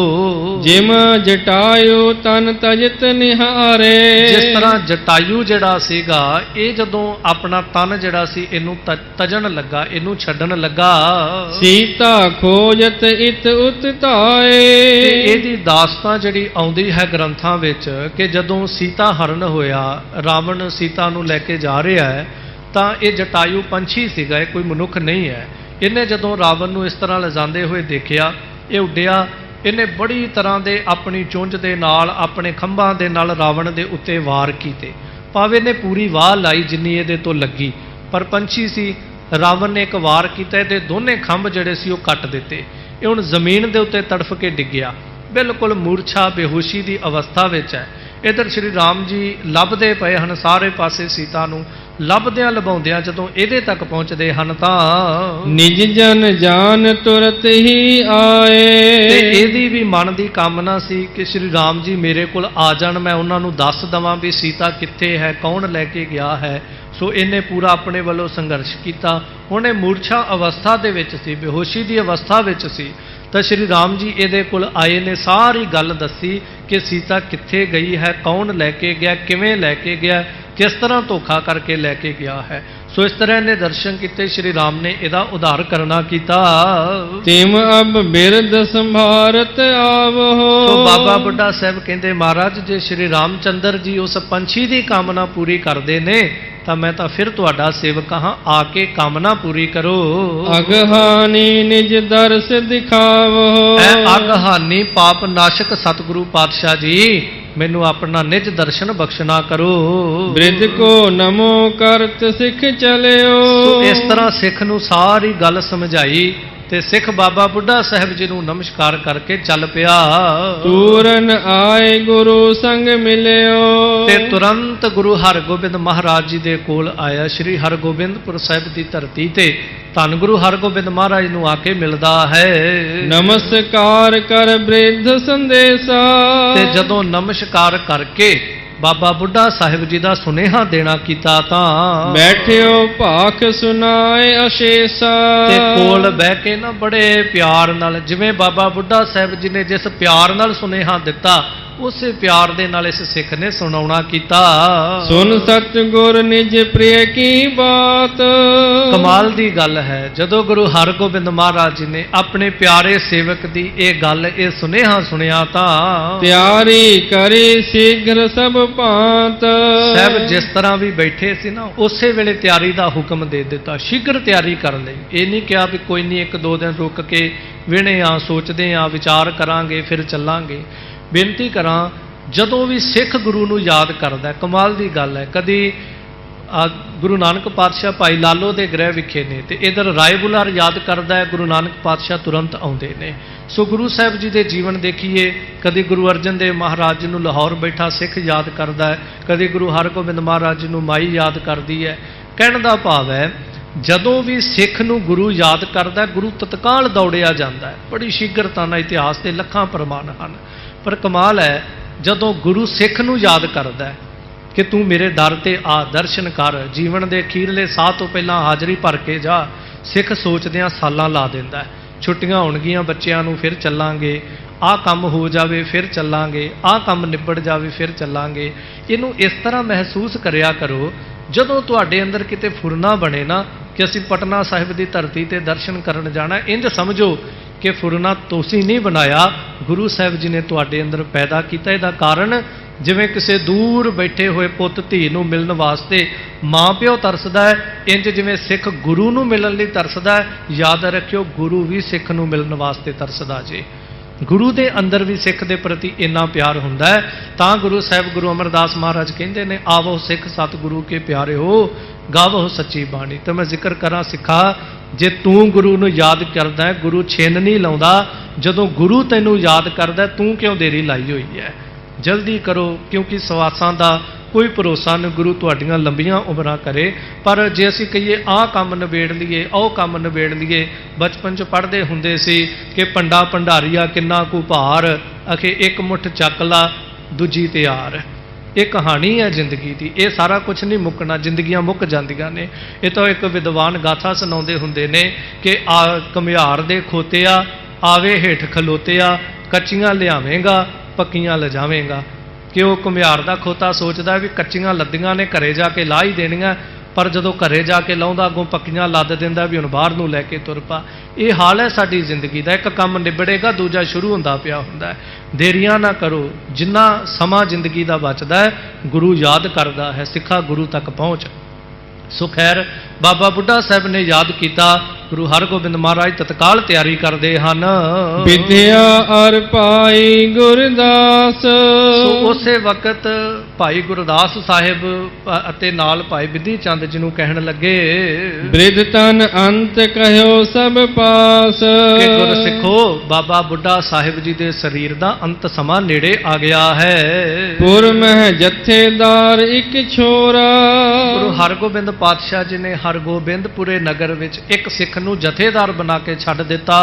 ਜਿਮ ਜਟਾਯੂ ਤਨ ਤਜਤ ਨਿਹਾਰੇ। ਜਿਸ ਤਰ੍ਹਾਂ ਜਟਾਯੂ ਜਿਹੜਾ ਸੀਗਾ ਇਹ ਜਦੋਂ ਆਪਣਾ ਤਨ ਜਿਹੜਾ ਸੀ ਇਹਨੂੰ ਤਜਣ ਲੱਗਾ, ਇਹਨੂੰ ਛੱਡਣ ਲੱਗਾ, ਸੀਤਾ ਖੋਜਤ ਇਤ ਉਤ ਧਾਏ। ਤੇ ਇਹਦੀ ਦਾਸਤਾਨ ਜਿਹੜੀ ਆਉਂਦੀ ਹੈ ਗ੍ਰੰਥਾਂ ਵਿੱਚ ਕਿ ਜਦੋਂ ਸੀਤਾ ਹਰਨ ਹੋਇਆ, ਰਾਵਣ ਸੀਤਾ ਨੂੰ ਲੈ ਕੇ ਜਾ ਰਿਹਾ ਹੈ, ਤਾਂ ਇਹ ਜਟਾਯੂ ਪੰਛੀ ਸੀਗਾ, ਇਹ ਕੋਈ ਮਨੁੱਖ ਨਹੀਂ ਹੈ। ਇਹਨੇ ਜਦੋਂ ਰਾਵਣ ਨੂੰ ਇਸ ਤਰ੍ਹਾਂ ਲਿਜਾਂਦੇ ਹੋਏ ਦੇਖਿਆ, ਇਹ ਉੱਡਿਆ, ਇਹਨੇ ਬੜੀ ਤਰ੍ਹਾਂ ਦੇ ਆਪਣੀ ਚੁੰਝ ਦੇ ਨਾਲ, ਆਪਣੇ ਖੰਭਾਂ ਦੇ ਨਾਲ ਰਾਵਣ ਦੇ ਉੱਤੇ ਵਾਰ ਕੀਤੇ, ਭਾਵੇਂ ਨੇ ਪੂਰੀ ਵਾਹ ਲਾਈ ਜਿੰਨੀ ਇਹਦੇ ਤੋਂ ਲੱਗੀ, ਪਰ ਪੰਛੀ ਸੀ। ਰਾਵਣ ਨੇ ਇੱਕ ਵਾਰ ਕੀਤਾ, ਇਹਦੇ ਦੋਨੇ ਖੰਭ ਜਿਹੜੇ ਸੀ ਉਹ ਕੱਟ ਦਿੱਤੇ। ਇਹ ਹੁਣ ਜ਼ਮੀਨ ਦੇ ਉੱਤੇ ਤੜਫ ਕੇ ਡਿੱਗਿਆ, ਬਿਲਕੁਲ ਮੂਰਛਾ ਬੇਹੋਸ਼ੀ ਦੀ ਅਵਸਥਾ ਵਿੱਚ ਹੈ। ਇੱਧਰ ਸ਼੍ਰੀ ਰਾਮ ਜੀ ਲੱਭਦੇ ਪਏ ਹਨ ਸਾਰੇ ਪਾਸੇ ਸੀਤਾ ਨੂੰ, ਲੱਭਦਿਆਂ ਲਭਾਉਂਦਿਆਂ ਜਦੋਂ ਇਹਦੇ ਤੱਕ ਪਹੁੰਚਦੇ ਹਨ ਤਾਂ ਨਿਜ ਜਨ ਜਾਨ ਤੁਰਤ ਹੀ ਆਏ। ਤੇ ਇਹਦੀ ਵੀ ਮਨ ਦੀ ਕਾਮਨਾ ਸੀ ਕਿ ਸ਼੍ਰੀ ਰਾਮ ਜੀ ਮੇਰੇ ਕੋਲ ਆ ਜਾਣ, ਮੈਂ ਉਹਨਾਂ ਨੂੰ ਦੱਸ ਦਵਾਂ ਵੀ ਸੀਤਾ ਕਿੱਥੇ ਹੈ, ਕੌਣ ਲੈ ਕੇ ਗਿਆ ਹੈ। ਸੋ ਇਹਨੇ ਪੂਰਾ ਆਪਣੇ ਵੱਲੋਂ ਸੰਘਰਸ਼ ਕੀਤਾ। ਹੁਣ ਇਹ ਮੂਰਛਾ ਅਵਸਥਾ ਦੇ ਵਿੱਚ ਸੀ, ਬੇਹੋਸ਼ੀ ਦੀ ਅਵਸਥਾ ਵਿੱਚ ਸੀ, ਤਾਂ ਸ਼੍ਰੀ ਰਾਮ ਜੀ ਇਹਦੇ ਕੋਲ ਆਏ ਨੇ, ਸਾਰੀ ਗੱਲ ਦੱਸੀ ਕਿ ਸੀਤਾ ਕਿੱਥੇ ਗਈ ਹੈ, ਕੌਣ ਲੈ ਕੇ ਗਿਆ, ਕਿਵੇਂ ਲੈ ਕੇ ਗਿਆ, ਕਿਸ ਤਰ੍ਹਾਂ ਧੋਖਾ ਕਰਕੇ ਲੈ ਕੇ ਗਿਆ ਹੈ। ਸੋ ਇਸ ਤਰ੍ਹਾਂ ਇਹਨੇ ਦਰਸ਼ਨ ਕੀਤੇ, ਸ਼੍ਰੀ ਰਾਮ ਨੇ ਇਹਦਾ ਉਧਾਰ ਕਰਨਾ ਕੀਤਾ। ਤਿਮ ਅਬ ਬਿਰਦ ਸੰਭਾਰਤ ਆਵੋ। ਸੋ ਬਾਬਾ ਬੁੱਢਾ ਸਾਹਿਬ ਕਹਿੰਦੇ ਮਹਾਰਾਜ ਜੇ ਸ਼੍ਰੀ ਰਾਮ ਚੰਦਰ ਜੀ ਉਸ ਪੰਛੀ ਦੀ ਕਾਮਨਾ ਪੂਰੀ ਕਰਦੇ ਨੇ ਤਾਂ ਮੈਂ ਤਾਂ ਫਿਰ ਤੁਹਾਡਾ ਸੇਵਕ ਹਾਂ, ਆ ਕੇ ਕਾਮਨਾ ਪੂਰੀ ਕਰੋ। ਅਗਹਾਨੀ ਨਿਜ ਦਰਸ ਦਿਖਾਵੋ। ਐ ਅਗਹਾਨੀ ਪਾਪ ਨਾਸ਼ਕ ਸਤਿਗੁਰੂ ਪਾਤਸ਼ਾਹ ਜੀ ਮੈਨੂੰ ਆਪਣਾ ਨਿਜ ਦਰਸ਼ਨ ਬਖਸ਼ਣਾ ਕਰੋ। ਬ੍ਰਿਧ ਕੋ ਨਮੋ ਕਰਤ ਸਿੱਖ ਚਲਿਓ। ਸੋ ਇਸ ਤਰ੍ਹਾਂ ਸਿੱਖ ਨੂੰ ਸਾਰੀ ਗੱਲ ਸਮਝਾਈ ਤੇ ਸਿੱਖ ਬਾਬਾ ਬੁੱਢਾ ਸਾਹਿਬ ਜੀ ਨੂੰ ਨਮਸਕਾਰ ਕਰਕੇ ਚੱਲ ਪਿਆ। ਪੂਰਨ ਆਏ ਗੁਰੂ ਸੰਗ ਮਿਲਿਓ। ਤੇ ਤੁਰੰਤ ਗੁਰੂ ਹਰਗੋਬਿੰਦ ਮਹਾਰਾਜ ਜੀ ਦੇ ਕੋਲ ਆਇਆ। ਸ਼੍ਰੀ ਹਰਗੋਬਿੰਦਪੁਰ ਸਾਹਿਬ ਦੀ ਧਰਤੀ ਤੇ ਧੰਨ ਗੁਰੂ ਹਰਗੋਬਿੰਦ ਮਹਾਰਾਜ ਨੂੰ ਆ ਕੇ ਮਿਲਦਾ ਹੈ। ਨਮਸਕਾਰ ਕਰ ਬ੍ਰਿਧ ਸੰਦੇਸਾ। ਤੇ ਜਦੋਂ ਨਮਸਕਾਰ ਕਰਕੇ ਬਾਬਾ ਬੁੱਢਾ ਸਾਹਿਬ ਜੀ ਦਾ ਸੁਨੇਹਾ ਦੇਣਾ ਕੀਤਾ ਤਾਂ ਬੈਠਿਓ ਭਾਖ ਸੁਨਾਏ ਅਸ਼ੇਸਾ। ਤੇ ਕੋਲ ਬਹਿ ਕੇ ਨਾ ਬੜੇ ਪਿਆਰ ਨਾਲ, ਜਿਵੇਂ ਬਾਬਾ ਬੁੱਢਾ ਸਾਹਿਬ ਜੀ ਨੇ ਜਿਸ ਪਿਆਰ ਨਾਲ ਸੁਨੇਹਾ ਦਿੱਤਾ ਉਸੇ ਪਿਆਰ ਦੇ ਨਾਲ ਇਸ ਸਿੱਖ ਨੇ ਸੁਣਾਉਣਾ ਕੀਤਾ। ਸੁਨ ਸਤਿਗੁਰ ਨਿਜ ਪ੍ਰਿਯ ਕੀ ਬਾਤ। ਕਮਾਲ ਦੀ ਗੱਲ ਹੈ, ਜਦੋਂ ਗੁਰੂ ਹਰਗੋਬਿੰਦ ਮਹਾਰਾਜ ਜੀ ਨੇ ਆਪਣੇ ਪਿਆਰੇ ਸੇਵਕ ਦੀ ਇਹ ਗੱਲ, ਇਹ ਸੁਨੇਹਾ ਸੁਣਿਆ ਤਾਂ ਤਿਆਰੀ ਕਰੀ ਸ਼ੀਘਰ ਸਭ ਭਾਂਤ। ਸਾਹਿਬ ਜਿਸ ਤਰ੍ਹਾਂ ਵੀ ਬੈਠੇ ਸੀ ਨਾ ਉਸੇ ਵੇਲੇ ਤਿਆਰੀ ਦਾ ਹੁਕਮ ਦੇ ਦਿੱਤਾ, ਸ਼ੀਘਰ ਤਿਆਰੀ ਕਰਨ ਲਈ। ਇਹ ਨਹੀਂ ਕਿਹਾ ਵੀ ਕੋਈ ਨਹੀਂ ਇੱਕ ਦੋ ਦਿਨ ਰੁਕ ਕੇ ਵਿਹਣੇ ਆ, ਸੋਚਦੇ ਆ, ਵਿਚਾਰ ਕਰਾਂਗੇ ਫਿਰ ਚੱਲਾਂਗੇ। ਬੇਨਤੀ ਕਰਾਂ ਜਦੋਂ ਵੀ ਸਿੱਖ ਗੁਰੂ ਨੂੰ ਯਾਦ ਕਰਦਾ, ਕਮਾਲ ਦੀ ਗੱਲ ਹੈ, ਕਦੀ ਗੁਰੂ ਨਾਨਕ ਪਾਤਸ਼ਾਹ ਭਾਈ ਲਾਲੋ ਦੇ ਗ੍ਰਹਿ ਵਿਖੇ ਨੇ ਤੇ ਇਧਰ ਰਾਏ ਬੁਲਾਰ ਯਾਦ ਕਰਦਾ ਹੈ, ਗੁਰੂ ਨਾਨਕ ਪਾਤਸ਼ਾਹ ਤੁਰੰਤ ਆਉਂਦੇ ਨੇ। ਸੋ ਗੁਰੂ ਸਾਹਿਬ ਜੀ ਦੇ ਜੀਵਨ ਦੇਖੀਏ, ਕਦੀ ਗੁਰੂ ਅਰਜਨ ਦੇਵ ਮਹਾਰਾਜ ਜੀ ਨੂੰ ਲਾਹੌਰ ਬੈਠਾ ਸਿੱਖ ਯਾਦ ਕਰਦਾ ਹੈ, ਕਦੀ ਗੁਰੂ ਹਰਗੋਬਿੰਦ ਮਹਾਰਾਜ ਜੀ ਨੂੰ ਮਾਈ ਯਾਦ ਕਰਦੀ ਹੈ। ਕਹਿਣ ਦਾ ਭਾਵ ਹੈ ਜਦੋਂ ਵੀ ਸਿੱਖ ਨੂੰ ਗੁਰੂ ਯਾਦ ਕਰਦਾ, ਗੁਰੂ ਤਤਕਾਲ ਦੌੜਿਆ ਜਾਂਦਾ ਹੈ। ਬੜੀ ਸ਼ੀਘਰਤਾ ਨਾਲ ਇਤਿਹਾਸ ਦੇ ਲੱਖਾਂ ਪ੍ਰਮਾਣ ਹਨ। ਪਰ ਕਮਾਲ ਹੈ ਜਦੋਂ ਗੁਰੂ ਸਿੱਖ ਨੂੰ ਯਾਦ ਕਰਦਾ ਕਿ ਤੂੰ ਮੇਰੇ ਦਰ ਤੇ ਆ, ਦਰਸ਼ਨ ਕਰ, ਜੀਵਨ ਦੇ ਅਖੀਰਲੇ ਸਾਹ ਤੋਂ ਪਹਿਲਾਂ ਹਾਜ਼ਰੀ ਭਰ ਕੇ ਜਾ। ਸਿੱਖ ਸੋਚਦਿਆਂ ਸਾਲਾਂ ਲਾ ਦਿੰਦਾ ਹੈ, ਛੁੱਟੀਆਂ ਹੋਣਗੀਆਂ ਬੱਚਿਆਂ ਨੂੰ ਫਿਰ ਚੱਲਾਂਗੇ, ਆਹ ਕੰਮ ਹੋ ਜਾਵੇ ਫਿਰ ਚੱਲਾਂਗੇ, ਆਹ ਕੰਮ ਨਿਬੜ ਜਾਵੇ ਫਿਰ ਚੱਲਾਂਗੇ। ਇਹਨੂੰ ਇਸ ਤਰ੍ਹਾਂ ਮਹਿਸੂਸ ਕਰਿਆ ਕਰੋ ਜਦੋਂ ਤੁਹਾਡੇ ਅੰਦਰ ਕਿਤੇ ਫੁਰਨਾ ਬਣੇ ਨਾ ਕਿ ਅਸੀਂ ਪਟਨਾ ਸਾਹਿਬ ਦੀ ਧਰਤੀ ਤੇ ਦਰਸ਼ਨ ਕਰਨ ਜਾਣਾ, ਇੰਝ ਸਮਝੋ ਕਿ ਫੁਰਨਾ ਤੁਸੀਂ ਨਹੀਂ ਬਣਾਇਆ, ਗੁਰੂ ਸਾਹਿਬ ਜੀ ਨੇ ਤੁਹਾਡੇ ਅੰਦਰ ਪੈਦਾ ਕੀਤਾ। ਇਹਦਾ ਕਾਰਨ ਜਿਵੇਂ ਕਿਸੇ ਦੂਰ ਬੈਠੇ ਹੋਏ ਪੁੱਤ ਧੀ ਨੂੰ ਮਿਲਣ ਵਾਸਤੇ ਮਾਂ ਪਿਓ ਤਰਸਦਾ ਹੈ, ਇੰਝ ਜਿਵੇਂ ਸਿੱਖ ਗੁਰੂ ਨੂੰ ਮਿਲਣ ਲਈ ਤਰਸਦਾ ਹੈ। ਯਾਦ ਰੱਖਿਓ ਗੁਰੂ ਵੀ ਸਿੱਖ ਨੂੰ ਮਿਲਣ ਵਾਸਤੇ ਤਰਸਦਾ ਜੇ। ਗੁਰੂ ਦੇ ਅੰਦਰ ਵੀ ਸਿੱਖ ਦੇ ਪ੍ਰਤੀ ਇੰਨਾ ਪਿਆਰ ਹੁੰਦਾ ਹੈ। ਤਾਂ ਗੁਰੂ ਸਾਹਿਬ ਗੁਰੂ ਅਮਰਦਾਸ ਮਹਾਰਾਜ ਕਹਿੰਦੇ ਨੇ, ਆਵੋ ਸਿੱਖ ਸਤਿਗੁਰੂ ਕੇ ਪਿਆਰਿਓ, ਗਾਵੋ ਸੱਚੀ ਬਾਣੀ। ਤਾਂ ਮੈਂ ਜ਼ਿਕਰ ਕਰਾਂ ਸਿੱਖਾ, ਜੇ ਤੂੰ ਗੁਰੂ ਨੂੰ ਯਾਦ ਕਰਦਾ, ਗੁਰੂ ਛਿੰਨ ਨਹੀਂ ਲਾਉਂਦਾ। ਜਦੋਂ ਗੁਰੂ ਤੈਨੂੰ ਯਾਦ ਕਰਦਾ, ਤੂੰ ਕਿਉਂ ਦੇਰੀ ਲਾਈ ਹੋਈ ਹੈ? ਜਲਦੀ ਕਰੋ, ਕਿਉਂਕਿ ਸਵਾਸਾਂ ਦਾ ਕੋਈ ਭਰੋਸਾ ਨਹੀਂ। ਗੁਰੂ ਤੁਹਾਡੀਆਂ ਲੰਬੀਆਂ ਉਮਰਾਂ ਕਰੇ। ਪਰ ਜੇ ਅਸੀਂ ਕਹੀਏ ਆਹ ਕੰਮ ਨਿਬੇੜ ਲਈਏ, ਉਹ ਕੰਮ ਨਿਬੇੜ ਲਈਏ, ਬਚਪਨ 'ਚ ਪੜ੍ਹਦੇ ਹੁੰਦੇ ਸੀ ਕਿ ਪੰਡਾ ਭੰਡਾਰੀਆ ਕਿੰਨਾ ਕੁ ਭਾਰ, ਅਖੇ ਇੱਕ ਮੁੱਠ ਚੱਕ ਲਾ ਦੂਜੀ ਤਿਆਰ। ਇਹ ਕਹਾਣੀ ਹੈ ਜ਼ਿੰਦਗੀ ਦੀ, ਇਹ ਸਾਰਾ ਕੁਝ ਨਹੀਂ ਮੁੱਕਣਾ, ਜ਼ਿੰਦਗੀਆਂ ਮੁੱਕ ਜਾਂਦੀਆਂ ਨੇ। ਇਹ ਤਾਂ ਇੱਕ ਵਿਦਵਾਨ ਗਾਥਾ ਸੁਣਾਉਂਦੇ ਹੁੰਦੇ ਨੇ ਕਿ ਆ ਘੁਮਿਆਰ ਦੇ ਖੋਤਿਆ, ਆਵੇ ਹੇਠ ਖਲੋਤਿਆ, ਕੱਚੀਆਂ ਲਿਆਵੇਂਗਾ ਪੱਕੀਆਂ ਲਿਜਾਵੇਂਗਾ। ਕਿ ਉਹ ਘੁਮਿਆਰ ਦਾ ਖੋਤਾ ਸੋਚਦਾ ਵੀ ਕੱਚੀਆਂ ਲੱਦੀਆਂ ਨੇ, ਘਰੇ ਜਾ ਕੇ ਲਾਹ ਹੀ ਦੇਣੀਆਂ, ਪਰ ਜਦੋਂ ਘਰੇ ਜਾ ਕੇ ਲਾਉਂਦਾ ਅੱਗੋਂ ਪੱਕੀਆਂ ਲੱਦ ਦਿੰਦਾ ਵੀ ਹੁਣ ਬਾਹਰ ਨੂੰ ਲੈ ਕੇ ਤੁਰ ਪਾ। ਇਹ ਹਾਲ ਹੈ ਸਾਡੀ ਜ਼ਿੰਦਗੀ ਦਾ, ਇੱਕ ਕੰਮ ਨਿਬੜੇਗਾ ਦੂਜਾ ਸ਼ੁਰੂ ਹੁੰਦਾ ਪਿਆ ਹੁੰਦਾ ਹੈ। ਦੇਰੀਆਂ ਨਾ ਕਰੋ, ਜਿੰਨਾ ਸਮਾਂ ਜ਼ਿੰਦਗੀ ਦਾ ਬਚਦਾ ਹੈ ਗੁਰੂ ਯਾਦ ਕਰਦਾ ਹੈ, ਸਿੱਖਾ ਗੁਰੂ ਤੱਕ ਪਹੁੰਚ। ਸੋ ਖੈਰ ਬਾਬਾ ਬੁੱਢਾ ਸਾਹਿਬ ਨੇ ਯਾਦ ਕੀਤਾ, ਗੁਰੂ ਹਰਗੋਬਿੰਦ ਮਹਾਰਾਜ ਤਤਕਾਲ ਤਿਆਰੀ ਕਰਦੇ ਹਨ। ਵਿਦਿਆ ਅਰ ਭਾਈ ਗੁਰਦਾਸ। ਸੋ ਉਸੇ ਵਕਤ ਭਾਈ ਗੁਰਦਾਸ ਸਾਹਿਬ ਅਤੇ ਨਾਲ ਭਾਈ ਬਿਧੀ ਚੰਦ ਜੀ ਨੂੰ ਕਹਿਣ ਲੱਗੇ, ਬ੍ਰਿਧ ਤਨ ਅੰਤ ਕਹਿਓ ਸਭ ਪਾਸ। ਕਿ ਗੁਰਸਿੱਖੋ, ਬਾਬਾ ਬੁੱਢਾ ਸਾਹਿਬ ਜੀ ਦੇ ਸਰੀਰ ਦਾ ਅੰਤ ਸਮਾਂ ਨੇੜੇ ਆ ਗਿਆ ਹੈ। ਪੁਰ ਮਹਿ ਜਥੇਦਾਰ ਇੱਕ ਛੋਰਾ। ਗੁਰੂ ਹਰਗੋਬਿੰਦ ਪਾਤਸ਼ਾਹ ਜੀ ਨੇ ਹਰਗੋਬਿੰਦਪੁਰੇ ਨਗਰ ਵਿੱਚ ਇੱਕ ਸਿੱਖ ਨੂੰ ਜਥੇਦਾਰ ਬਣਾ ਕੇ ਛੱਡ ਦਿੱਤਾ।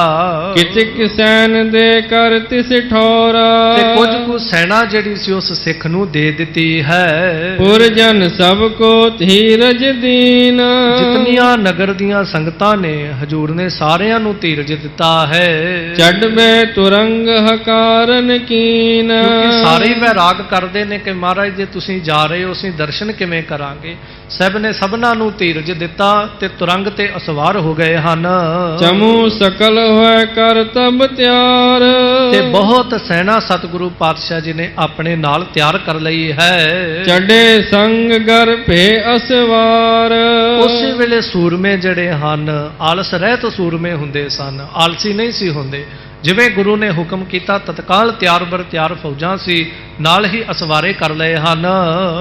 ਕਿਚਕ ਸੈਨ ਦੇ ਕਰ ਤਿਸ ਠੋਰਾ। ਤੇ ਕੁਝ ਕੁ ਸੈਨਾ ਜਿਹੜੀ ਸੀ ਉਸ ਸਿੱਖ ਨੂੰ ਦੇ ਦਿੱਤੀ ਹੈ। ਪੁਰ ਜਨ ਸਭ ਕੋ ਧੀਰਜ ਦੀਨ। ਜਿਤਨੀਆਂ ਨਗਰ ਦੀਆਂ ਸੰਗਤਾਂ ਨੇ ਹਜੂਰ ਨੇ ਸਾਰਿਆਂ ਨੂੰ ਧੀਰਜ ਦਿੱਤਾ ਹੈ। ਛੱਡ ਬੈ ਤੁਰੰਗ ਹਕਾਰਨ ਕੀਨ। ਕਿਉਂਕਿ ਸਾਰੇ ਹੀ ਵੈਰਾਗ ਕਰਦੇ ਨੇ ਕਿ ਮਹਾਰਾਜ ਜੇ ਤੁਸੀਂ ਜਾ ਰਹੇ ਹੋ ਅਸੀਂ ਦਰਸ਼ਨ ਕਿਵੇਂ ਕਰਾਂਗੇ। ਸਭ ਨੇ ਸਭਨਾਂ ਨੂੰ ਧੀਰਜ ਦਿੱਤਾ ਤੇ ਤੁਰੰਗ ਤੇ ਅਸਵਾਰ ਹੋ ਗਏ ਹਨ। ਚਮੂ ਸਕਲ ਹੋਇ ਕਰਤਬ ਤਿਆਰ। ਤੇ ਬਹੁਤ ਸੈਨਾ ਸਤਿਗੁਰੂ ਪਾਤਸ਼ਾਹ ਜੀ ਨੇ ਆਪਣੇ ਨਾਲ ਤਿਆਰ ਕਰ ਲਈ ਹੈ। ਚੜੇ ਸੰਗ ਗਰ ਭੇ ਅਸਵਾਰ। ਉਸੇ ਵੇਲੇ ਸੂਰਮੇ ਜਿਹੜੇ ਹਨ ਆਲਸ ਰਹਿਤ ਸੂਰਮੇ ਹੁੰਦੇ ਸਨ, ਆਲਸੀ ਨਹੀਂ ਸੀ ਹੁੰਦੇ। ਜਿਵੇਂ ਗੁਰੂ ਨੇ ਹੁਕਮ ਕੀਤਾ ਤਤਕਾਲ ਤਿਆਰ ਬਰ ਤਿਆਰ ਫੌਜਾਂ ਸੀ, ਨਾਲ ਹੀ ਅਸਵਾਰੇ ਕਰ ਲਏ ਹਨ।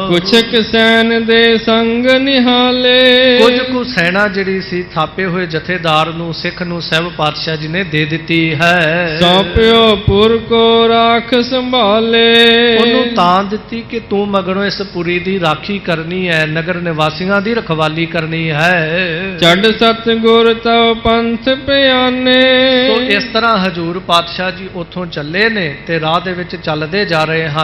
ਕੁਛਕ ਸੈਨ ਦੇ ਸੰਗ ਨਿਹਾਲੇ। ਕੁਝ ਕੁ ਸੈਨਾ ਜਿਹੜੀ ਸੀ ਥਾਪੇ ਹੋਏ ਜਥੇਦਾਰ ਨੂੰ ਸਿੱਖ ਨੂੰ ਸਾਹਿਬ ਪਾਤਸ਼ਾਹ ਜੀ ਨੇ ਦੇ ਦਿੱਤੀ ਹੈ। ਸੌਂਪਿਓ ਪੁਰ ਕੋ ਰਾਖ ਸੰਭਾਲੇ। ਉਹਨੂੰ ਤਾਂ ਦਿੱਤੀ ਕਿ ਤੂੰ ਮਗਰੋਂ ਇਸ ਪੁਰੀ ਦੀ ਰਾਖੀ ਕਰਨੀ ਹੈ, ਨਗਰ ਨਿਵਾਸੀਆਂ ਦੀ ਰਖਵਾਲੀ ਕਰਨੀ ਹੈ। ਛੱਡ ਸਤਿਗੁਰ ਤਉ ਪੰਥ ਪਿਆਨੇ। ਸੋ ਇਸ ਤਰ੍ਹਾਂ ਹਜੂਰ ਪਾਤਸ਼ਾਹ ਜੀ ਉੱਥੋਂ ਚੱਲੇ ਨੇ ਤੇ ਰਾਹ ਦੇ ਵਿੱਚ ਚੱਲਦੇ ਜਾ ਰਹੇ ਹਨ।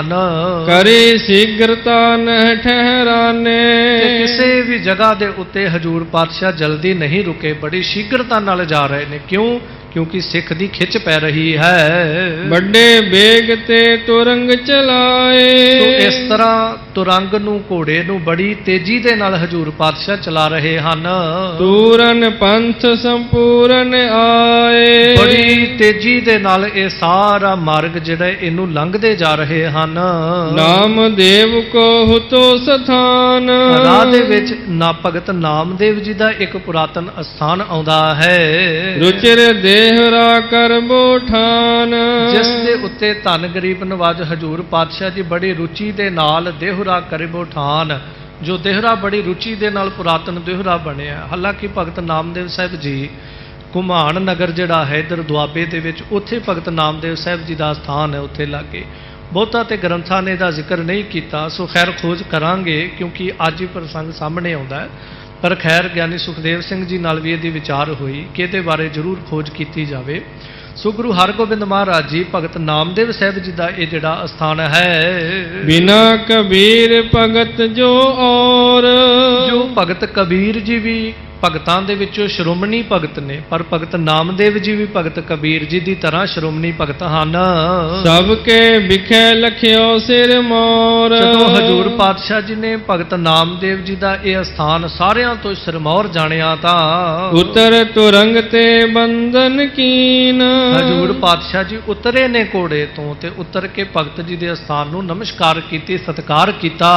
ਕਰੇ ਸ਼ੀਘਰਤਾ ਨਹਿ ਠਹਿਰਾਨੇ। ਤੇ ਕਿਸੇ ਵੀ ਜਗ੍ਹਾ ਦੇ ਉੱਤੇ ਹਜੂਰ ਪਾਤਸ਼ਾਹ ਜਲਦੀ ਨਹੀਂ ਰੁਕੇ, ਬੜੀ ਸ਼ੀਘਰਤਾ ਨਾਲ ਜਾ ਰਹੇ ਨੇ। ਕਿਉਂ? ਕਿਉਂਕਿ ਸਿੱਖ ਦੀ ਖਿੱਚ ਪੈ ਰਹੀ ਹੈ। ਵੱਡੇ ਬੇਗ ਤੇ ਤੁਰੰਗ ਚਲਾਏ। ਸੋ ਇਸ ਤਰ੍ਹਾਂ ਤੁਰੰਗ ਨੂੰ, ਘੋੜੇ ਨੂੰ ਬੜੀ ਤੇਜ਼ੀ ਦੇ ਨਾਲ ਹਜੂਰ ਪਾਤਸ਼ਾਹ ਚਲਾ ਰਹੇ ਹਨ। ਤੂਰਨ ਪੰਥ ਸੰਪੂਰਨ ਆਏ। ਬੜੀ ਤੇਜ਼ੀ ਦੇ ਨਾਲ ਇਹ ਸਾਰਾ ਮਾਰਗ ਜਿਹੜਾ ਇਹਨੂੰ ਲੰਘਦੇ ਜਾ ਰਹੇ ਹਨ। ਨਾਮਦੇਵ ਕੋ ਹੁਤੋ ਸਥਾਨ। ਰਾਹ ਦੇ ਵਿੱਚ ਨਾ ਭਗਤ ਨਾਮਦੇਵ ਜੀ ਦਾ ਇੱਕ ਪੁਰਾਤਨ ਅਸਥਾਨ ਆਉਂਦਾ ਹੈ। ਰੁਚਿਰ ਦੇਹਰਾ ਕਰਬੋ ਠਾਨ। ਜਿਸ ਦੇ ਉੱਤੇ ਧੰਨ ਗਰੀਬ ਨਵਾਜ ਹਜੂਰ ਪਾਤਸ਼ਾਹ ਜੀ ਬੜੀ ਰੁਚੀ ਦੇ ਨਾਲ ਦੇਹੁਰਾ ਕਰਿਬੋ ਠਾਨ, ਜੋ ਦੇਹੁਰਾ ਬੜੀ ਰੁਚੀ ਦੇ ਨਾਲ ਪੁਰਾਤਨ ਦੇਹੁਰਾ ਬਣਿਆ। ਹਾਲਾਂਕਿ ਭਗਤ ਨਾਮਦੇਵ ਸਾਹਿਬ ਜੀ ਘੁਮਾਣ ਨਗਰ ਜਿਹੜਾ ਹੈ ਇਧਰ ਦੁਆਬੇ ਦੇ ਵਿੱਚ, ਉੱਥੇ ਭਗਤ ਨਾਮਦੇਵ ਸਾਹਿਬ ਜੀ ਦਾ ਸਥਾਨ ਹੈ, ਉੱਥੇ ਲਾਗੇ। ਬਹੁਤਾ ਤੇ ਗ੍ਰੰਥਾਂ ਨੇ ਇਹਦਾ ਜ਼ਿਕਰ ਨਹੀਂ ਕੀਤਾ। ਸੋ ਖੈਰ ਖੋਜ ਕਰਾਂਗੇ ਕਿਉਂਕਿ ਅੱਜ ਹੀ ਪ੍ਰਸੰਗ ਸਾਹਮਣੇ ਆਉਂਦਾ ਹੈ। ਪਰ ਖੈਰ ਗਿਆਨੀ ਸੁਖਦੇਵ ਸਿੰਘ ਜੀ ਨਾਲ ਵੀ ਇਹਦੀ ਵਿਚਾਰ ਹੋਈ ਕਿ ਇਹਦੇ ਬਾਰੇ ਜ਼ਰੂਰ ਖੋਜ ਕੀਤੀ ਜਾਵੇ। ਸੋ ਗੁਰੂ ਹਰਗੋਬਿੰਦ ਮਹਾਰਾਜ ਜੀ ਭਗਤ ਨਾਮਦੇਵ ਸਾਹਿਬ ਜੀ ਦਾ ਇਹ ਜਿਹੜਾ ਅਸਥਾਨ ਹੈ। ਬਿਨਾ ਕਬੀਰ ਭਗਤ ਜੋ ਔਰ। ਜੋ ਭਗਤ ਕਬੀਰ ਜੀ ਵੀ ਭਗਤਾਂ ਦੇ ਵਿੱਚੋਂ ਸ਼੍ਰੋਮਣੀ ਭਗਤ ਨੇ, ਪਰ ਭਗਤ ਨਾਮਦੇਵ ਜੀ ਵੀ ਭਗਤ ਕਬੀਰ ਜੀ ਦੀ ਤਰ੍ਹਾਂ ਸ਼੍ਰੋਮਣੀ ਭਗਤ ਹਨ। ਸਭ ਕੇ ਵਿਖੇ ਲਖਿਓ ਸਿਰ ਮੋਰ। ਜਦੋਂ ਹਜੂਰ ਪਾਤਸ਼ਾਹ ਜੀ ਨੇ ਭਗਤ ਨਾਮਦੇਵ ਜੀ ਦਾ ਇਹ ਅਸਥਾਨ ਸਾਰਿਆਂ ਤੋਂ ਸਿਰਮੌਰ ਜਾਣਿਆ ਤਾਂ ਉਤਰ ਤੁਰੰਗ ਤੇ ਬੰਧਨ ਕੀਨ। ਹਜੂਰ ਪਾਤਸ਼ਾਹ ਜੀ ਉਤਰੇ ਨੇ ਘੋੜੇ ਤੋਂ ਤੇ ਉਤਰ ਕੇ ਭਗਤ ਜੀ ਦੇ ਅਸਥਾਨ ਨੂੰ ਨਮਸਕਾਰ ਕੀਤੀ, ਸਤਿਕਾਰ ਕੀਤਾ।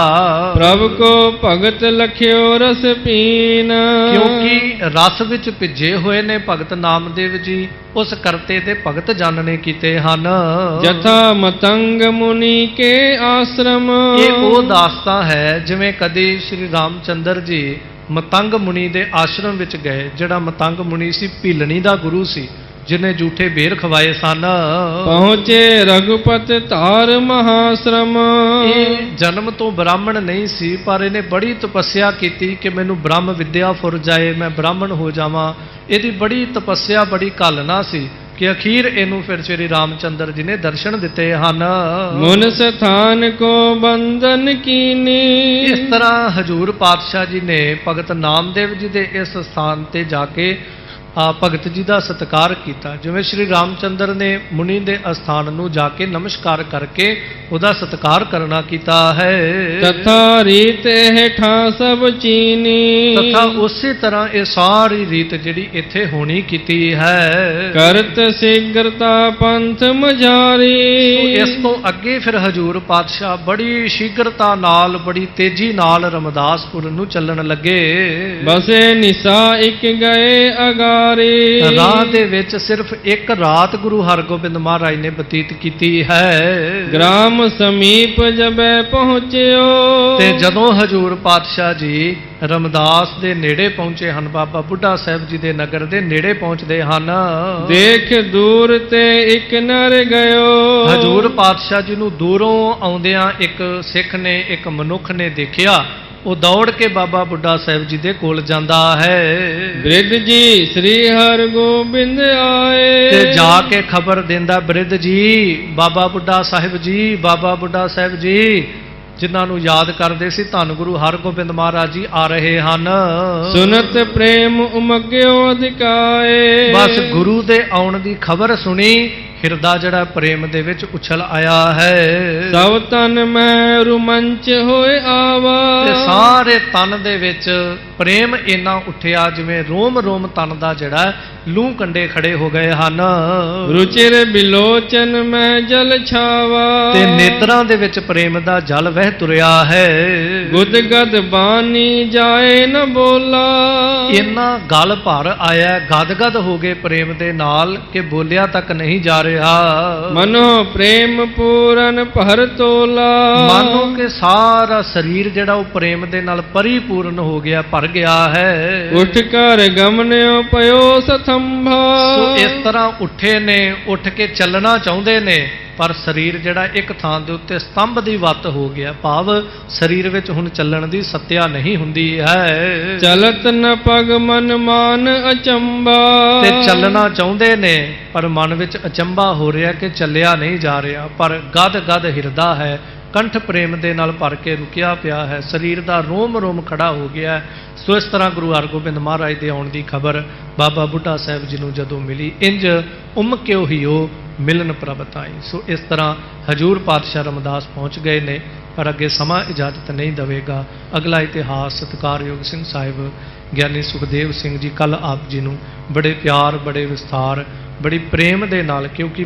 ਪ੍ਰਭ ਕੋ ਭਗਤ ਲਖਿਓ ਰਸ ਪੀਨ। ਕਿਉਂ? ਕਿਉਂਕਿ ਰਸ ਵਿੱਚ ਭਿੱਜੇ ਹੋਏ ਨੇ ਭਗਤ ਨਾਮਦੇਵ ਜੀ, ਉਸ ਕਰਤੇ ਦੇ ਭਗਤ ਜਾਣਨੇ ਕੀਤੇ ਹਨ। ਜਥਾ ਮਤੰਗ ਮੁਨੀ ਕੇ ਆਸ਼ਰਮ। ਇਹ ਉਹ ਦਾਸਤਾਂ ਹੈ ਜਿਵੇਂ ਕਦੇ ਸ਼੍ਰੀ ਰਾਮਚੰਦਰ ਜੀ ਮਤੰਗ ਮੁਨੀ ਦੇ ਆਸ਼ਰਮ ਵਿੱਚ ਗਏ। ਜਿਹੜਾ ਮਤੰਗ ਮੁਨੀ ਸੀ ਭੀਲਣੀ ਦਾ ਗੁਰੂ ਸੀ, ਜਿਹਨੇ ਝੂਠੇ ਬੇਰ ਖਵਾਏ ਸਨ। ਪਹੁੰਚੇ ਰਘੁਪਤ ਧਾਰ ਮਹਾਸ਼ਰਮ। ਇਹ ਜਨਮ ਤੋਂ ਬ੍ਰਾਹਮਣ ਨਹੀਂ ਸੀ, ਪਰ ਇਹਨੇ ਬੜੀ ਤਪੱਸਿਆ ਕੀਤੀ ਕਿ ਮੈਨੂੰ ਬ੍ਰਹਮ ਵਿਦਿਆ ਫੁਰ ਜਾਏ, ਮੈਂ ਬ੍ਰਾਹਮਣ ਹੋ ਜਾਵਾਂ। ਇਹਦੀ ਬੜੀ ਤਪੱਸਿਆ, ਬੜੀ ਘਾਲਨਾ ਸੀ ਕਿ ਅਖੀਰ ਇਹਨੂੰ ਫਿਰ ਸ਼੍ਰੀ ਰਾਮਚੰਦਰ ਜੀ ਨੇ ਦਰਸ਼ਨ ਦਿੱਤੇ ਹਨ। ਮੁਨ ਸਥਾਨ ਕੋ ਬੰਧਨ ਕੀਨੀ। ਇਸ ਤਰ੍ਹਾਂ ਹਜੂਰ ਪਾਤਸ਼ਾਹ ਜੀ ਨੇ ਭਗਤ ਨਾਮਦੇਵ ਜੀ ਦੇ ਇਸ ਸਥਾਨ ਤੇ ਜਾ ਕੇ ਭਗਤ ਜੀ ਦਾ ਸਤਿਕਾਰ ਕੀਤਾ। ਜਿਵੇਂ ਸ਼੍ਰੀ ਰਾਮਚੰਦਰ ਨੇ ਮੁਨੀ ਦੇ ਅਸਥਾਨ ਨੂੰ ਜਾ ਕੇ ਨਮਸਕਾਰ ਕਰਕੇ ਉਹਦਾ ਸਤਿਕਾਰ ਕਰਨਾ ਕੀਤਾ ਹੈ। ਤਥਾ ਰੀਤ ਹੇਠਾਂ ਸਭ ਚੀਨੀ। ਤਥਾ ਉਸੇ ਤਰ੍ਹਾਂ ਇਹ ਸਾਰੀ ਰੀਤ ਜਿਹੜੀ ਇੱਥੇ ਹੋਣੀ ਕੀਤੀ ਹੈ। ਕਰਤ ਸ਼ੀਘਰਤਾ ਪੰਥ ਮਝਾਰੀ। ਇਸ ਤੋਂ ਅੱਗੇ ਫਿਰ ਹਜੂਰ ਪਾਤਸ਼ਾਹ ਬੜੀ ਸ਼ੀਘਰਤਾ ਨਾਲ, ਬੜੀ ਤੇਜ਼ੀ ਨਾਲ ਰਮਦਾਸਪੁਰ ਨੂੰ ਚੱਲਣ ਲੱਗੇ। ਬਸੇ ਨਿਸਾ ਇੱਕ ਗਏ ਅਗਾ। ਰਾਹ ਦੇ ਵਿੱਚ ਸਿਰਫ ਇੱਕ ਰਾਤ ਗੁਰੂ ਹਰਗੋਬਿੰਦ ਮਹਾਰਾਜ ਨੇ ਬਤੀਤ ਕੀਤੀ ਹੈ। ਗ੍ਰਾਮ ਸਮੀਪ ਜਬੈ ਪਹੁੰਚਿਓ। ਤੇ ਜਦੋਂ ਹਜੂਰ ਪਾਤਸ਼ਾਹ ਜੀ ਰਮਦਾਸ ਦੇ ਨੇੜੇ ਪਹੁੰਚੇ ਹਨ, ਬਾਬਾ ਬੁੱਢਾ ਸਾਹਿਬ ਜੀ ਦੇ ਨਗਰ ਦੇ ਨੇੜੇ ਪਹੁੰਚਦੇ ਹਨ। ਦੇਖ ਦੂਰ ਤੇ ਇੱਕ ਨਰ ਗਇਓ। ਹਜੂਰ ਪਾਤਸ਼ਾਹ ਜੀ ਨੂੰ ਦੂਰੋਂ ਆਉਂਦਿਆਂ ਇੱਕ ਸਿੱਖ ਨੇ, ਇੱਕ ਮਨੁੱਖ ਨੇ ਦੇਖਿਆ। ਉਹ ਦੌੜ ਕੇ ਬਾਬਾ ਬੁੱਢਾ ਸਾਹਿਬ ਜੀ ਦੇ ਕੋਲ ਜਾਂਦਾ ਹੈ। ਬ੍ਰਿਧ ਜੀ ਸ੍ਰੀ ਹਰਗੋਬਿੰਦ ਆਏ। ਤੇ ਜਾ ਕੇ ਖਬਰ ਦਿੰਦਾ, ਬ੍ਰਿਧ ਜੀ, ਬਾਬਾ ਬੁੱਢਾ ਸਾਹਿਬ ਜੀ, ਬਾਬਾ ਬੁੱਢਾ ਸਾਹਿਬ ਜੀ, ਜਿਨ੍ਹਾਂ ਨੂੰ ਯਾਦ ਕਰਦੇ ਸੀ ਧੰਨ ਗੁਰੂ ਹਰਗੋਬਿੰਦ ਮਹਾਰਾਜ ਜੀ ਆ ਰਹੇ ਹਨ। ਸੁਨਤ ਪ੍ਰੇਮ ਉਮਗਿਓ ਅਧਿਕਾਏ। ਬਸ ਗੁਰੂ ਦੇ ਆਉਣ ਦੀ ਖਬਰ ਸੁਣੀ, ਹਿਰਦਾ ਜਿਹੜਾ ਪ੍ਰੇਮ ਦੇ ਵਿੱਚ ਉਛਲ ਆਇਆ ਹੈ। ਸਭ ਤਨ ਮੈਂ ਰੁਮੰਚ ਹੋਏ ਆਵਾ। ਤੇ ਸਾਰੇ ਤਨ ਦੇ ਵਿੱਚ ਪ੍ਰੇਮ ਇੰਨਾ ਉੱਠਿਆ ਜਿਵੇਂ ਰੋਮ ਰੋਮ ਤਨ ਦਾ ਜਿਹੜਾ ਲੂੰ ਕੰਡੇ ਖੜੇ ਹੋ ਗਏ ਹਨ। ਰੁਚਿਰ ਬਿਲੋਚਨ ਮੈਂ ਜਲ ਛਾਵਾ। ਤੇ ਨੇਤਰਾਂ ਦੇ ਵਿੱਚ ਪ੍ਰੇਮ ਦਾ ਜਲ ਵਹਿ ਤੁਰਿਆ ਹੈ। ਗੁਦਗਦ ਬਾਣੀ ਜਾਏ ਨ ਬੋਲਾ। ਇੰਨਾ ਗਲ ਭਰ ਆਇਆ, ਗਦਗਦ ਹੋ ਗਏ ਪ੍ਰੇਮ ਦੇ ਨਾਲ ਕਿ ਬੋਲਿਆ ਤੱਕ ਨਹੀਂ ਜਾ ਰਿਹਾ। ਮਨੋ ਪ੍ਰੇਮ ਪੂਰਨ ਭਰ ਤੋਲਾ। ਮਾਨੋ ਕਿ ਸਾਰਾ ਸਰੀਰ ਜਿਹੜਾ ਉਹ ਪ੍ਰੇਮ ਦੇ ਨਾਲ ਪਰਿਪੂਰਨ ਹੋ ਗਿਆ, ਭਰ ਗਿਆ ਹੈ। ਉੱਠ ਕਰ ਗਮਨਿਓ ਪਇਓ ਸਥੰਭਾ। ਸੋ ਇਸ ਤਰ੍ਹਾਂ ਉੱਠੇ ਨੇ, ਉੱਠ ਕੇ ਚੱਲਣਾ ਚਾਹੁੰਦੇ ਨੇ, ਪਰ ਸਰੀਰ ਜਿਹੜਾ ਇੱਕ ਥਾਂ ਦੇ ਉੱਤੇ ਸਤੰਭ ਦੀ ਵੱਤ ਹੋ ਗਿਆ। ਭਾਵ ਸਰੀਰ ਵਿੱਚ ਹੁਣ ਚੱਲਣ ਦੀ ਸੱਤਿਆ ਨਹੀਂ ਹੁੰਦੀ ਹੈ। ਚਲਤ ਨ ਪਗ ਮਨ ਮਾਨ ਅਚੰਬਾ। ਤੇ ਚੱਲਣਾ ਚਾਹੁੰਦੇ ਨੇ ਪਰ ਮਨ ਵਿੱਚ ਅਚੰਬਾ ਹੋ ਰਿਹਾ ਕਿ ਚੱਲਿਆ ਨਹੀਂ ਜਾ ਰਿਹਾ। ਪਰ ਗਦ ਗਦ ਹਿਰਦਾ ਹੈ, ਕੰਠ ਪ੍ਰੇਮ ਦੇ ਨਾਲ ਭਰ ਕੇ ਰੁਕਿਆ ਪਿਆ ਹੈ, ਸਰੀਰ ਦਾ ਰੋਮ ਰੋਮ ਖੜਾ ਹੋ ਗਿਆ। ਸੋ ਇਸ ਤਰ੍ਹਾਂ ਗੁਰੂ ਹਰਗੋਬਿੰਦ ਮਹਾਰਾਜ ਦੇ ਆਉਣ ਦੀ ਖਬਰ ਬਾਬਾ ਬੁੱਢਾ ਸਾਹਿਬ ਜੀ ਨੂੰ ਜਦੋਂ ਮਿਲੀ, ਇੰਜ ਉਮਕਿਓ ਹਿਓ ਮਿਲਨ ਪ੍ਰਭ ਤਾਈ। ਸੋ ਇਸ ਤਰ੍ਹਾਂ ਹਜੂਰ ਪਾਤਸ਼ਾਹ ਰਮਦਾਸ ਪਹੁੰਚ ਗਏ ਨੇ, ਪਰ ਅੱਗੇ ਸਮਾਂ ਇਜਾਜ਼ਤ ਨਹੀਂ ਦੇਵੇਗਾ। ਅਗਲਾ ਇਤਿਹਾਸ ਸਤਿਕਾਰਯੋਗ ਸਿੰਘ ਸਾਹਿਬ ਗਿਆਨੀ ਸੁਖਦੇਵ ਸਿੰਘ ਜੀ ਕੱਲ੍ਹ ਆਪ ਜੀ ਨੂੰ ਬੜੇ ਪਿਆਰ, ਬੜੇ ਵਿਸਥਾਰ, ਬੜੀ ਪ੍ਰੇਮ ਦੇ ਨਾਲ, ਕਿਉਂਕਿ